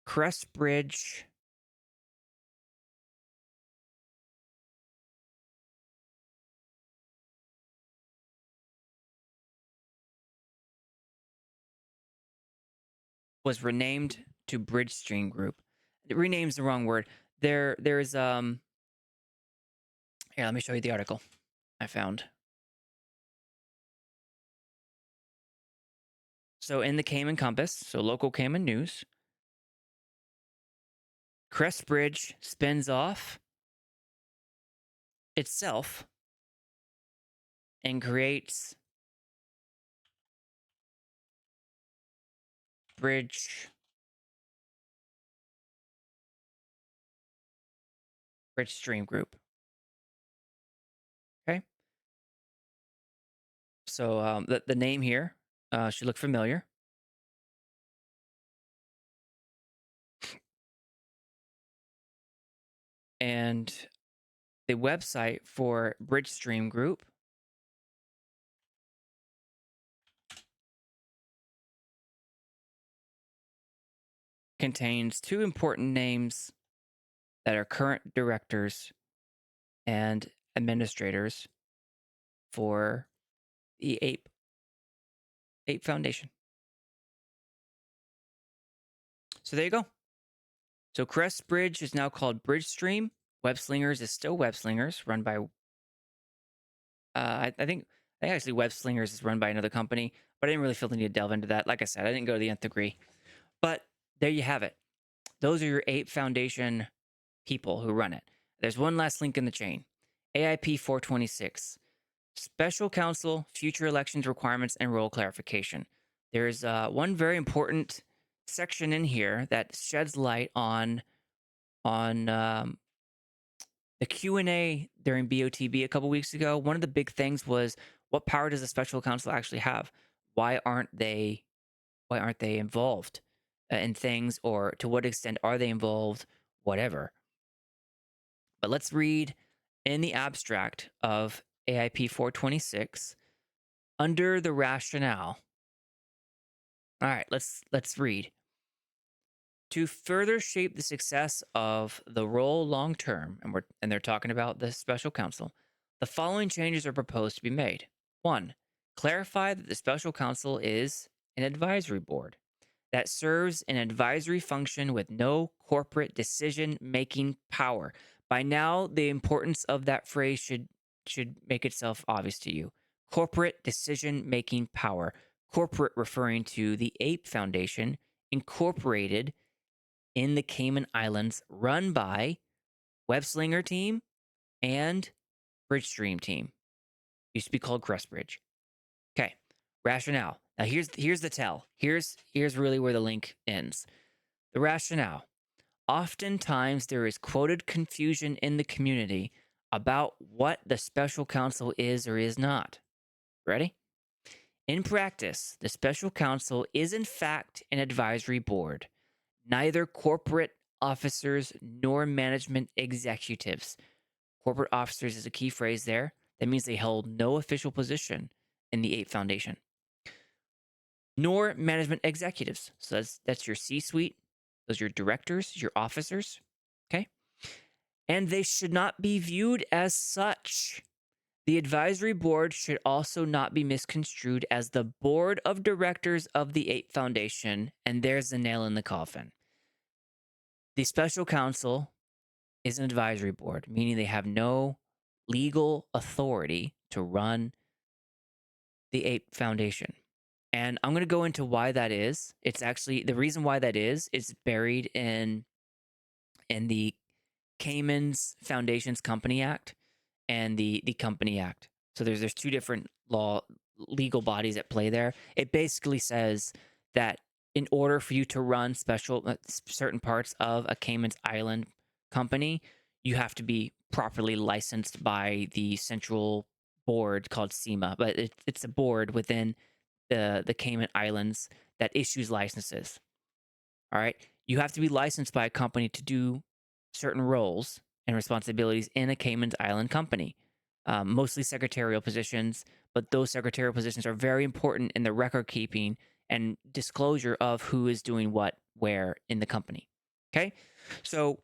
Crestbridge. Was renamed to Bridgestream Group. It renames the wrong word. There's here, let me show you the article I found. So in the Cayman Compass, so local Cayman news, Crestbridge spins off itself and creates Bridgestream Group. Okay. So the name here should look familiar. And the website for Bridgestream Group contains two important names that are current directors and administrators for the Ape Foundation. So there you go. So Crestbridge is now called Bridgestream. Webslingers is still Webslingers, run by I think actually Webslingers is run by another company, but I didn't really feel the need to delve into that. Like I said, I didn't go to the nth degree. But there you have it. Those are your Ape Foundation people who run it. There's one last link in the chain. AIP 426. Special Counsel, Future Elections Requirements, and Role Clarification. There's one very important section in here that sheds light on the Q&A during BOTB a couple weeks ago. One of the big things was, what power does the Special Counsel actually have? Why aren't they involved in things, or to what extent are they involved? Whatever. But let's read in the abstract of AIP 426 under the rationale. All right, let's read. To further shape the success of the role long term, and they're talking about the special counsel, the following changes are proposed to be made. 1. Clarify that the special counsel is an advisory board that serves an advisory function with no corporate decision-making power. By now, the importance of that phrase should make itself obvious to you. Corporate decision-making power. Corporate referring to the Ape Foundation, incorporated in the Cayman Islands, run by Webslinger team and Bridgestream team. Used to be called Crestbridge. Okay, rationale. Now here's the tell. Here's really where the link ends. The rationale. Oftentimes there is quoted confusion in the community about what the special counsel is or is not. Ready? In practice, the special counsel is in fact an advisory board. Neither corporate officers nor management executives. Corporate officers is a key phrase there. That means they held no official position in the Ape Foundation. Nor management executives. So that's your C-suite. Those are your directors, your officers. Okay? and they should not be viewed as such. The advisory board should also not be misconstrued as the board of directors of the Ape Foundation, and there's the nail in the coffin. The special counsel is an advisory board, meaning they have no legal authority to run the Ape Foundation. And I'm going to go into why that is. It's actually the reason why that is buried in the Cayman's Foundations Company Act and the Company Act. So there's two different legal bodies at play there. It basically says that in order for you to run certain parts of a Cayman's Island company, you have to be properly licensed by the central board called SEMA. But it's a board within the Cayman Islands that issues licenses. All right. You have to be licensed by a company to do certain roles and responsibilities in a Cayman Island company, mostly secretarial positions, but those secretarial positions are very important in the record keeping and disclosure of who is doing what, where in the company. Okay. So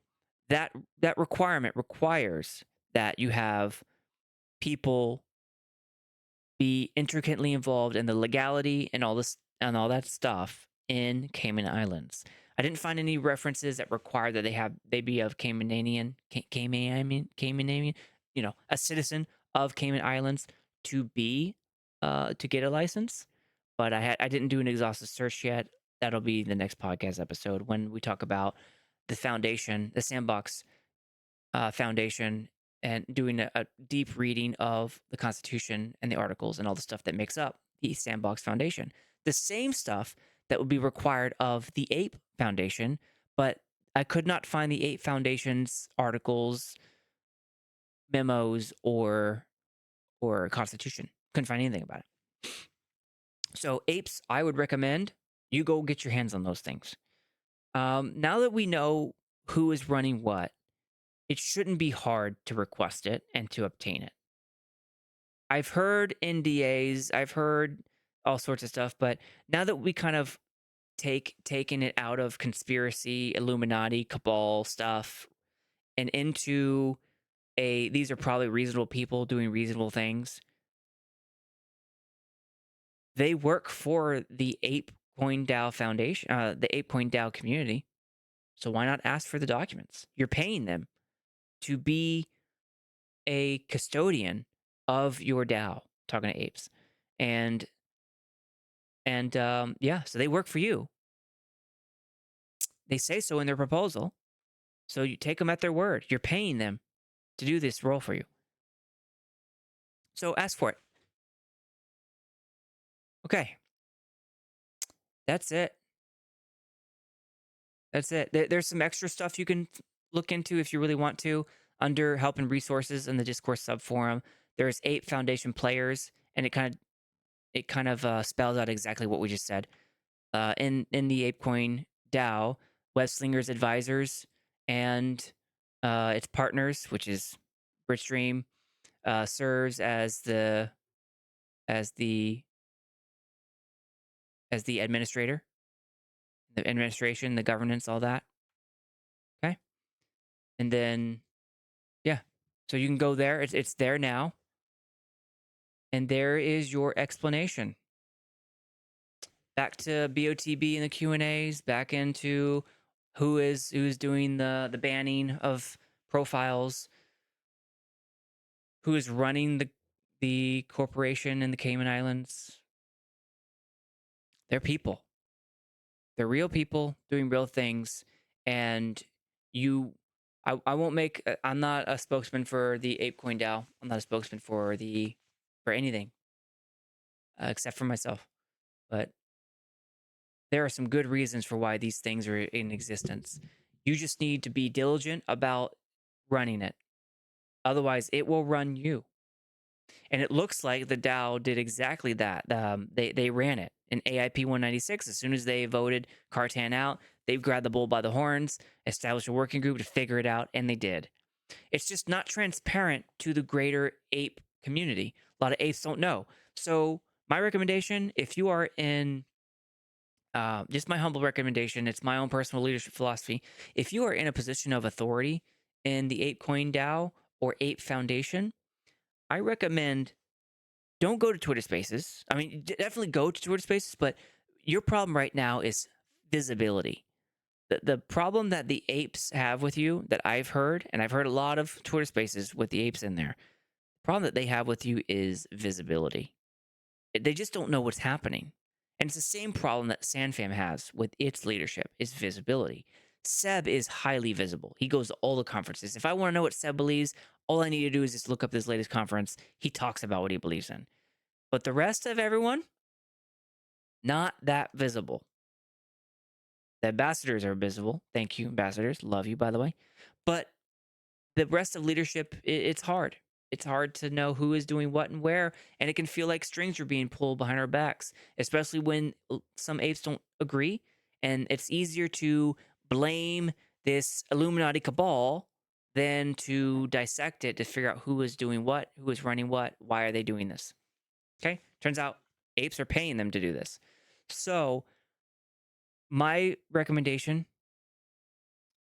that requirement requires that you have people be intricately involved in the legality and all all that stuff in Cayman Islands. I didn't find any references that require that they be of Caymanian, a citizen of Cayman Islands to get a license. But I didn't do an exhaustive search yet. That'll be the next podcast episode when we talk about the foundation, the Sandbox Foundation, and doing a deep reading of the Constitution and the articles and all the stuff that makes up the Sandbox Foundation. The same stuff that would be required of the Ape Foundation, but I could not find the Ape Foundation's articles, memos, or Constitution. Couldn't find anything about it. So apes, I would recommend you go get your hands on those things. Now that we know who is running what, it shouldn't be hard to request it and to obtain it. I've heard NDAs, I've heard all sorts of stuff, but now that we kind of taken it out of conspiracy, Illuminati, cabal stuff and into these are probably reasonable people doing reasonable things. They work for the ApeCoin DAO Foundation, the ApeCoin DAO community. So why not ask for the documents? You're paying them to be a custodian of your DAO, talking to apes. And yeah, so they work for you. They say so in their proposal. So you take them at their word. You're paying them to do this role for you. So ask for it. Okay. That's it. That's it. There's some extra stuff you can look into if you really want to under help and resources in the Discourse subforum. There's Ape Foundation players, and it kind of spells out exactly what we just said. In the ApeCoin DAO, Webslinger's advisors and its partners, which is Britstream, serves as the administrator, the administration, the governance, all that. Okay, and then yeah, so you can go there. It's there now, and there is your explanation. Back to BOTB and the Q&As, back into who's doing the banning of profiles, who is running the corporation in the Cayman Islands. They're people. They're real people doing real things, and I won't make. I'm not a spokesman for the ApeCoin DAO. I'm not a spokesman for anything except for myself, but there are some good reasons for why these things are in existence. You just need to be diligent about running it. Otherwise, it will run you. And it looks like the DAO did exactly that. They ran it in AIP 196. As soon as they voted Cartan out, they grabbed the bull by the horns, established a working group to figure it out, and they did. It's just not transparent to the greater ape community. A lot of apes don't know. So my recommendation, if you are in just my humble recommendation, it's my own personal leadership philosophy. If you are in a position of authority in the ApeCoin DAO or Ape Foundation, I recommend don't go to Twitter Spaces. I mean, definitely go to Twitter Spaces, but your problem right now is visibility. The problem that the apes have with you that I've heard, and I've heard a lot of Twitter Spaces with the apes in there, the problem that they have with you is visibility. They just don't know what's happening. And it's the same problem that SandFam has with its leadership is visibility. Seb is highly visible. He goes to all the conferences. If I want to know what Seb believes, all I need to do is just look up this latest conference. He talks about what he believes in. But the rest of everyone, not that visible. The ambassadors are visible. Thank you, ambassadors. Love you, by the way. But the rest of leadership, it's hard. It's hard to know who is doing what and where, and it can feel like strings are being pulled behind our backs, especially when some apes don't agree. And it's easier to blame this Illuminati cabal than to dissect it to figure out who is doing what, who is running what, why are they doing this. Okay, turns out apes are paying them to do this. So my recommendation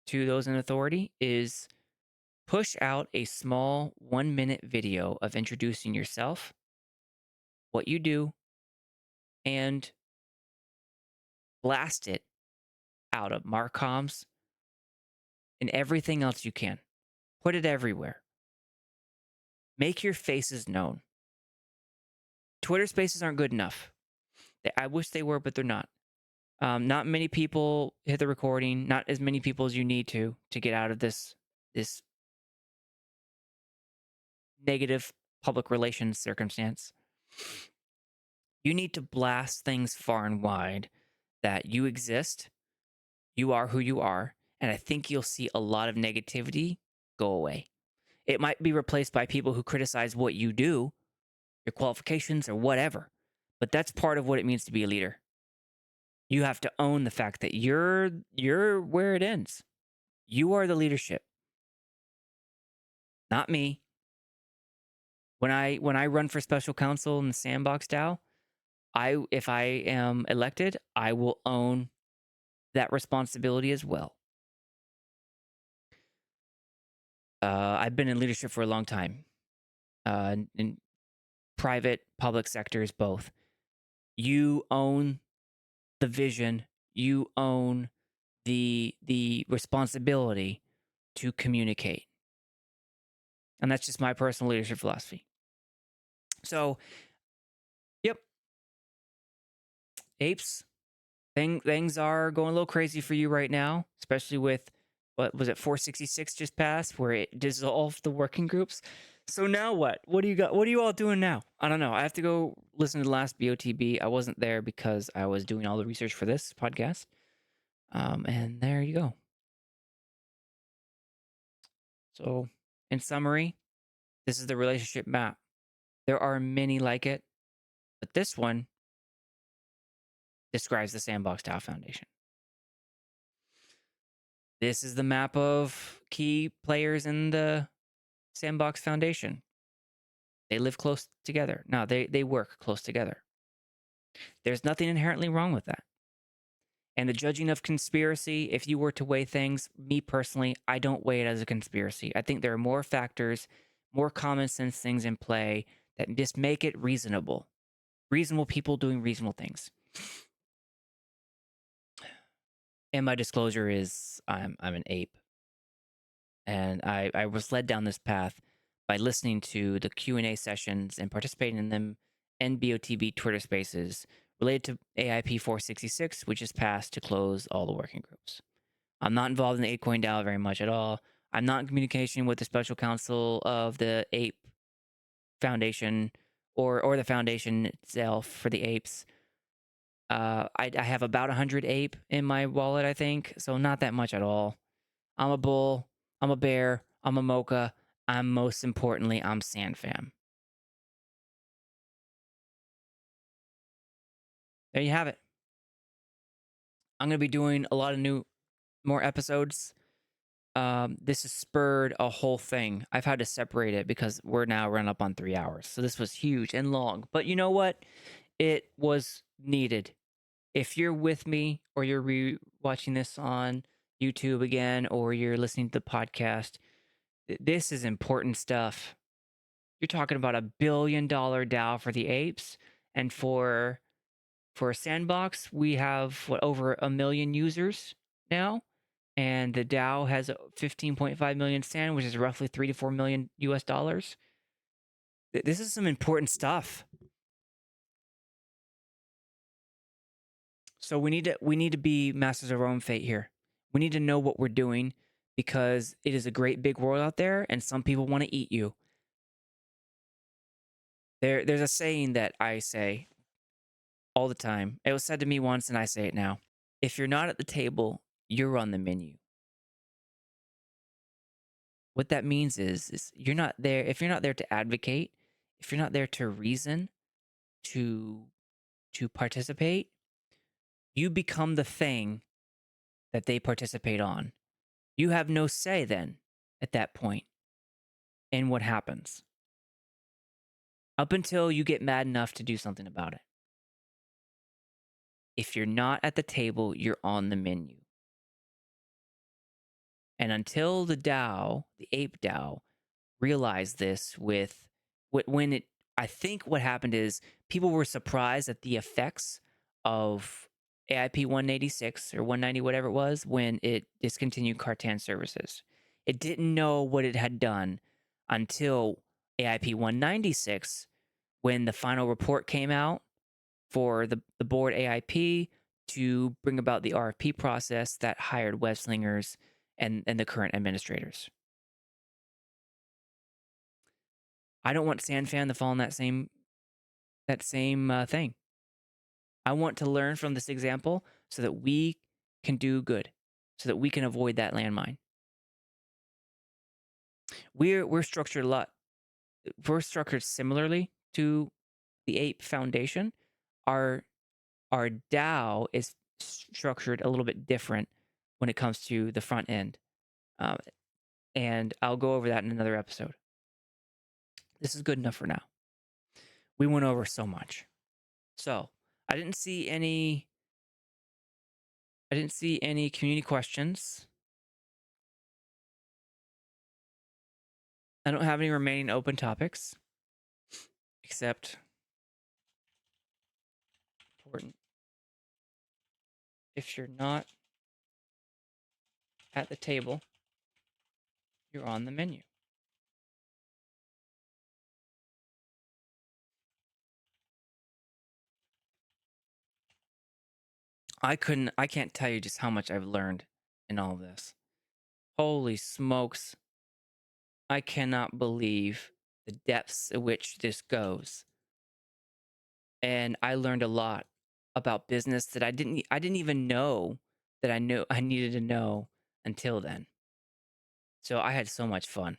to those in authority is push out a small 1-minute video of introducing yourself, what you do, and blast it out of Marcoms and everything else you can. Put it everywhere. Make your faces known. Twitter Spaces aren't good enough. I wish they were, but they're not. Not many people hit the recording. Not as many people as you need to get out of this negative public relations circumstance. You need to blast things far and wide that you exist, you are who you are, and I think you'll see a lot of negativity go away. It might be replaced by people who criticize what you do, your qualifications, or whatever, but that's part of what it means to be a leader. You have to own the fact that you're where it ends. You are the leadership, not me. When I run for special counsel in the Sandbox DAO, if I am elected, I will own that responsibility as well. I've been in leadership for a long time, in private, public sectors, both. You own the vision. You own the responsibility to communicate, and that's just my personal leadership philosophy. So, yep, apes. Things are going a little crazy for you right now, especially with what was it 466 just passed where it dissolved the working groups. So now what? What do you got? What are you all doing now? I don't know. I have to go listen to the last BOTB. I wasn't there because I was doing all the research for this podcast. And there you go. So, in summary, this is the relationship map. There are many like it, but this one describes the Sandbox DAO Foundation. This is the map of key players in the Sandbox Foundation. They live close together. No, they work close together. There's nothing inherently wrong with that. And the judging of conspiracy, if you were to weigh things, me personally, I don't weigh it as a conspiracy. I think there are more factors, more common sense things in play that just make it reasonable. Reasonable people doing reasonable things. And my disclosure is I'm an ape. And I was led down this path by listening to the Q&A sessions and participating in them and BOTB Twitter spaces related to AIP 466, which is passed to close all the working groups. I'm not involved in the ApeCoin DAO very much at all. I'm not in communication with the special counsel of the Ape Foundation or the foundation itself for the apes. I have about 100 ape in my wallet, I think, so not that much at all. I'm a bull, I'm a bear, I'm a mocha, most importantly, I'm SandFam. There you have it. I'm going to be doing a lot of more episodes. This has spurred a whole thing. I've had to separate it because we're now running up on 3 hours. So this was huge and long. But you know what? It was needed. If you're with me or you're watching this on YouTube again or you're listening to the podcast, This is important stuff. You're talking about $1 billion DAO for the apes, and for Sandbox, we have over 1 million users now, and the DAO has 15.5 million sand, which is roughly $3 to $4 million US dollars. This is some important stuff. So we need to be masters of our own fate here. We need to know what we're doing, because it is a great big world out there, and some people want to eat you. There's a saying that I say all the time. It was said to me once, and I say it now. If you're not at the table, you're on the menu. What that means is you're not there. If you're not there to advocate, if you're not there to reason, to participate, you become the thing that they participate on. You have no say then at that point in what happens, up until you get mad enough to do something about it. If you're not at the table, you're on the menu. And until the DAO, the Ape DAO, realized this when it, I think what happened is people were surprised at the effects of AIP 186 or 190, whatever it was, when it discontinued Cartan services. It didn't know what it had done until AIP 196, when the final report came out for the board AIP to bring about the RFP process that hired web slingers and the current administrators. I don't want SandFam to fall in that same thing. I want to learn from this example so that we can do good, so that we can avoid that landmine. We're structured a lot. We're structured similarly to the APE Foundation. Our DAO is structured a little bit different when it comes to the front end, and I'll go over that in another episode. This is good enough for now. We went over so much. So I didn't see any community questions. I don't have any remaining open topics, except important. If you're not at the table, you're on the menu. I can't tell you just how much I've learned in all of this. Holy smokes. I cannot believe the depths at which this goes. And I learned a lot about business that I didn't even know that I needed to know until then. So I had so much fun.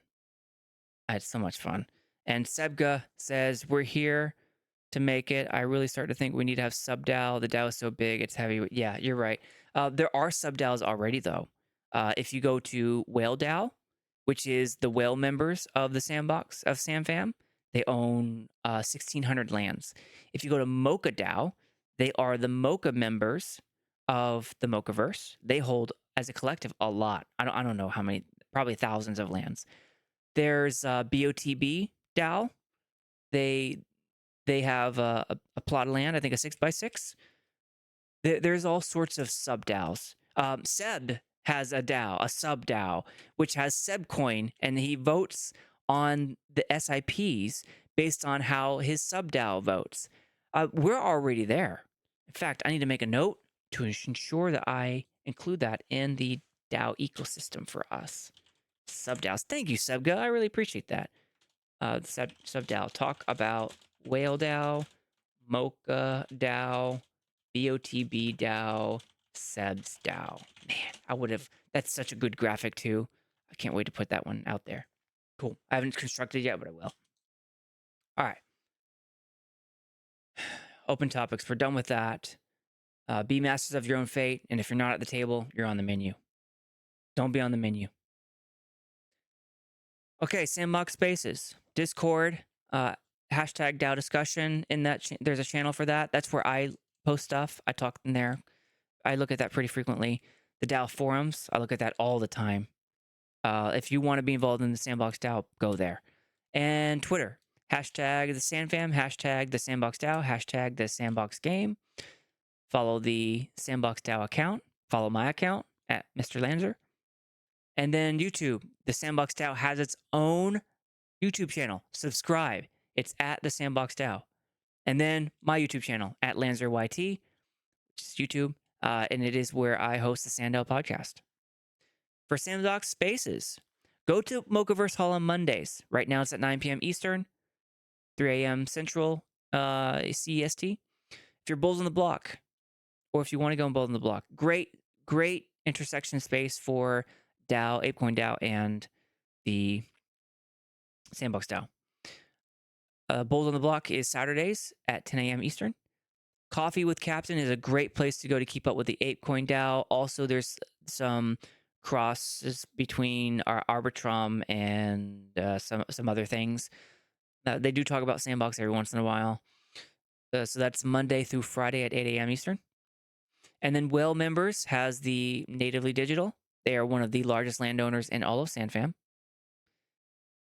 And Sebga says, we're here to make it. I really start to think we need to have sub-DAO. The DAO is so big, it's heavy. Yeah, you're right. There are sub-DAOs already, though. If you go to Whale DAO, which is the whale members of the Sandbox of SandFam, they own 1,600 lands. If you go to Mocha DAO, they are the Mocha members of the Mochaverse. They hold, as a collective, a lot. I don't know how many, probably thousands of lands. There's BOTB DAO. They have a plot of land, I think a 6x6. There's all sorts of sub DAOs. Seb has a DAO, a sub DAO, which has Sebcoin, and he votes on the SIPs based on how his sub DAO votes. We're already there. In fact, I need to make a note to ensure that I include that in the DAO ecosystem for us. Sub DAOs. Thank you, Sebga. I really appreciate that. Sub DAO. Talk about Whale DAO, Mocha DAO, BOTB DAO, Seb's DAO. Man, that's such a good graphic too. I can't wait to put that one out there. Cool. I haven't constructed yet, but I will. All right. Open topics. We're done with that. Be masters of your own fate. And if you're not at the table, you're on the menu. Don't be on the menu. Okay, Sandbox Spaces. Discord. Hashtag DAO discussion. In that, there's a channel for that. That's where I post stuff. I talk in there. I look at that pretty frequently. The DAO forums. I look at that all the time. If you want to be involved in the Sandbox DAO, go there. And Twitter, hashtag the SandFam, hashtag the Sandbox DAO, hashtag the Sandbox Game. Follow the Sandbox DAO account. Follow my account at Mr. Lanzer. And then YouTube, the Sandbox DAO has its own YouTube channel. Subscribe. It's at the Sandbox DAO. And then my YouTube channel at Lanzer YT, which is YouTube. And it is where I host the SandDAO podcast. For Sandbox Spaces, go to Mochaverse Hall on Mondays. Right now it's at 9 p.m. Eastern, 3 a.m. Central CEST. If you're Bulls on the Block, or if you want to go in Bulls on the Block, great intersection space for DAO, ApeCoin DAO, and the Sandbox DAO. Bulls on the Block is Saturdays at 10 a.m. Eastern. Coffee with Captain is a great place to go to keep up with the ApeCoin DAO. Also, there's some crosses between our Arbitrum and some other things. They do talk about Sandbox every once in a while. So that's Monday through Friday at 8 a.m. Eastern. And then Whale Members has the Natively Digital. They are one of the largest landowners in all of SandFam.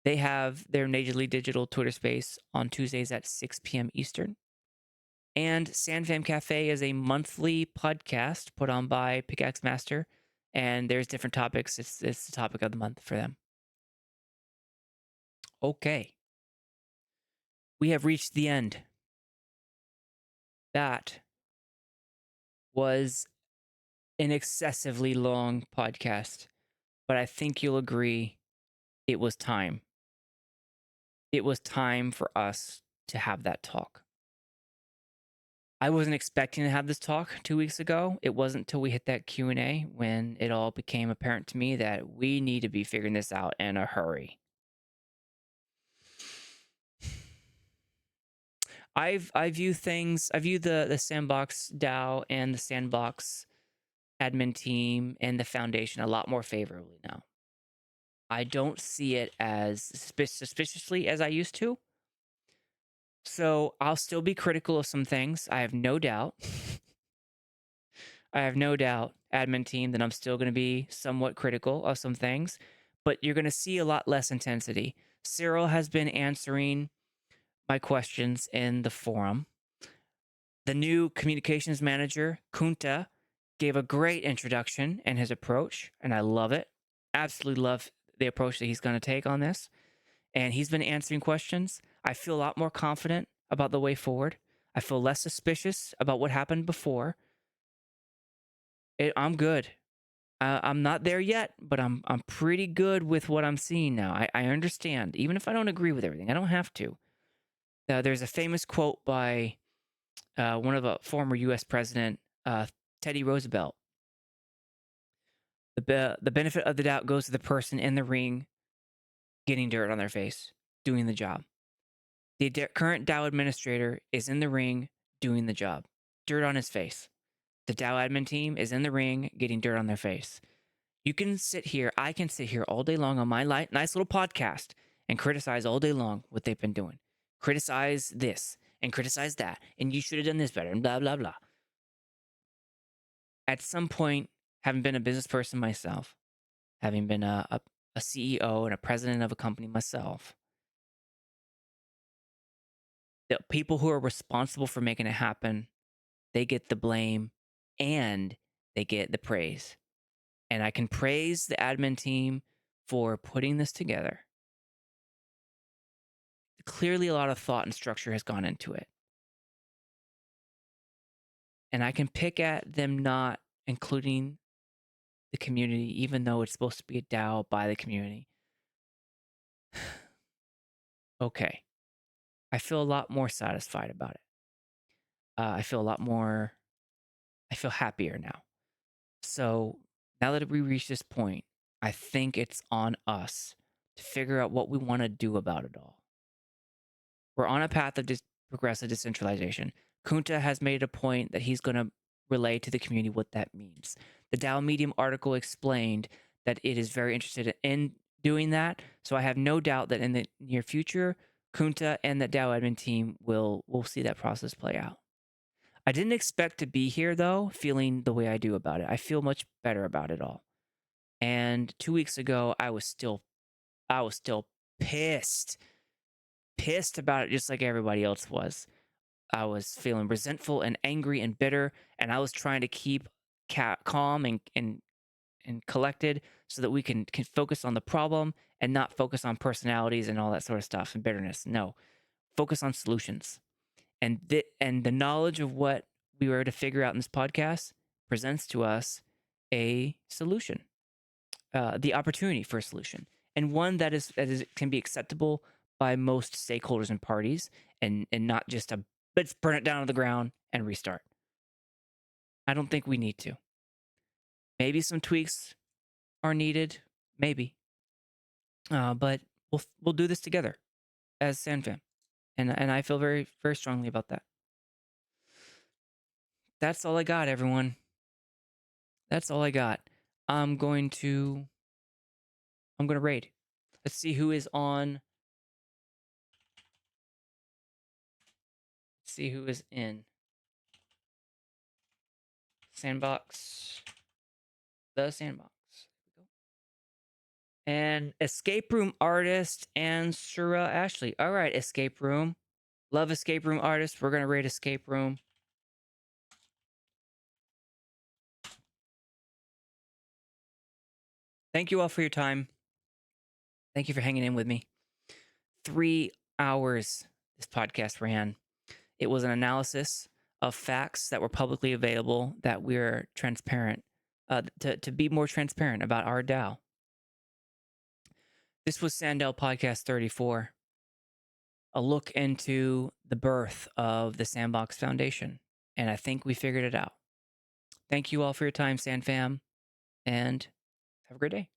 They have their Natively Digital Twitter space on Tuesdays at 6 p.m. Eastern. And SandFam Cafe is a monthly podcast put on by Pickaxe Master. And there's different topics. It's the topic of the month for them. Okay. We have reached the end. That was an excessively long podcast, but I think you'll agree it was time. It was time for us to have that talk. I wasn't expecting to have this talk 2 weeks ago. It wasn't until we hit that Q&A when it all became apparent to me that we need to be figuring this out in a hurry. I view the Sandbox DAO and the Sandbox Admin Team and the Foundation a lot more favorably now. I don't see it as suspiciously as I used to. So I'll still be critical of some things. I have no doubt. Admin Team, that I'm still going to be somewhat critical of some things. But you're going to see a lot less intensity. Cyril has been answering my questions in the forum. The new communications manager, Kunta, gave a great introduction and his approach, and I love it. Absolutely love the approach that he's going to take on this. And he's been answering questions. I feel a lot more confident about the way forward. I feel less suspicious about what happened before. I'm good. I'm not there yet, but I'm pretty good with what I'm seeing now. I understand, even if I don't agree with everything. I don't have to. There's a famous quote by one of a former U.S. president, Teddy Roosevelt. The benefit of the doubt goes to the person in the ring getting dirt on their face, doing the job. The current DAO administrator is in the ring doing the job, dirt on his face. The DAO admin team is in the ring getting dirt on their face. You can sit here, I can sit here all day long on my nice little podcast and criticize all day long what they've been doing. Criticize this and criticize that, and you should have done this better, and blah, blah, blah. At some point, having been a business person myself, having been a CEO and a president of a company myself, the people who are responsible for making it happen, they get the blame and they get the praise. And I can praise the admin team for putting this together. Clearly, a lot of thought and structure has gone into it. And I can pick at them not including the community, even though it's supposed to be a DAO by the community. Okay. I feel a lot more satisfied about it. I feel happier now. So now that we reached this point, I think it's on us to figure out what we want to do about it all. We're on a path of progressive decentralization. Kunta has made a point that he's going to relay to the community what that means. The DAO Medium article explained that it is very interested in doing that. So I have no doubt that in the near future, Kunta and the DAO admin team will see that process play out. I didn't expect to be here, though, feeling the way I do about it. I feel much better about it all. And 2 weeks ago, I was still pissed about it, just like everybody else was. I was feeling resentful and angry and bitter, and I was trying to keep calm and collected so that we can focus on the problem and not focus on personalities and all that sort of stuff and bitterness. No, focus on solutions. And the knowledge of what we were to figure out in this podcast presents to us a solution, the opportunity for a solution, and one that can be acceptable by most stakeholders and parties, and not just a let's burn it down to the ground and restart. I don't think we need to. Maybe some tweaks are needed, maybe, but we'll do this together as SandFam, and I feel very very strongly about that. That's all I got, everyone. That's all I got. I'm going to raid. Let's see who is on. Let's see who is in Sandbox. The Sandbox. And escape room artist and Sura Ashley. All right, escape room. Love escape room artist. We're gonna raid escape room. Thank you all for your time. Thank you for hanging in with me. 3 hours this podcast ran. It was an analysis of facts that were publicly available that we're transparent, to be more transparent about our DAO. This was SandDAO Podcast 34, a look into the birth of the Sandbox Foundation, and I think we figured it out. Thank you all for your time, SandFam, and have a great day.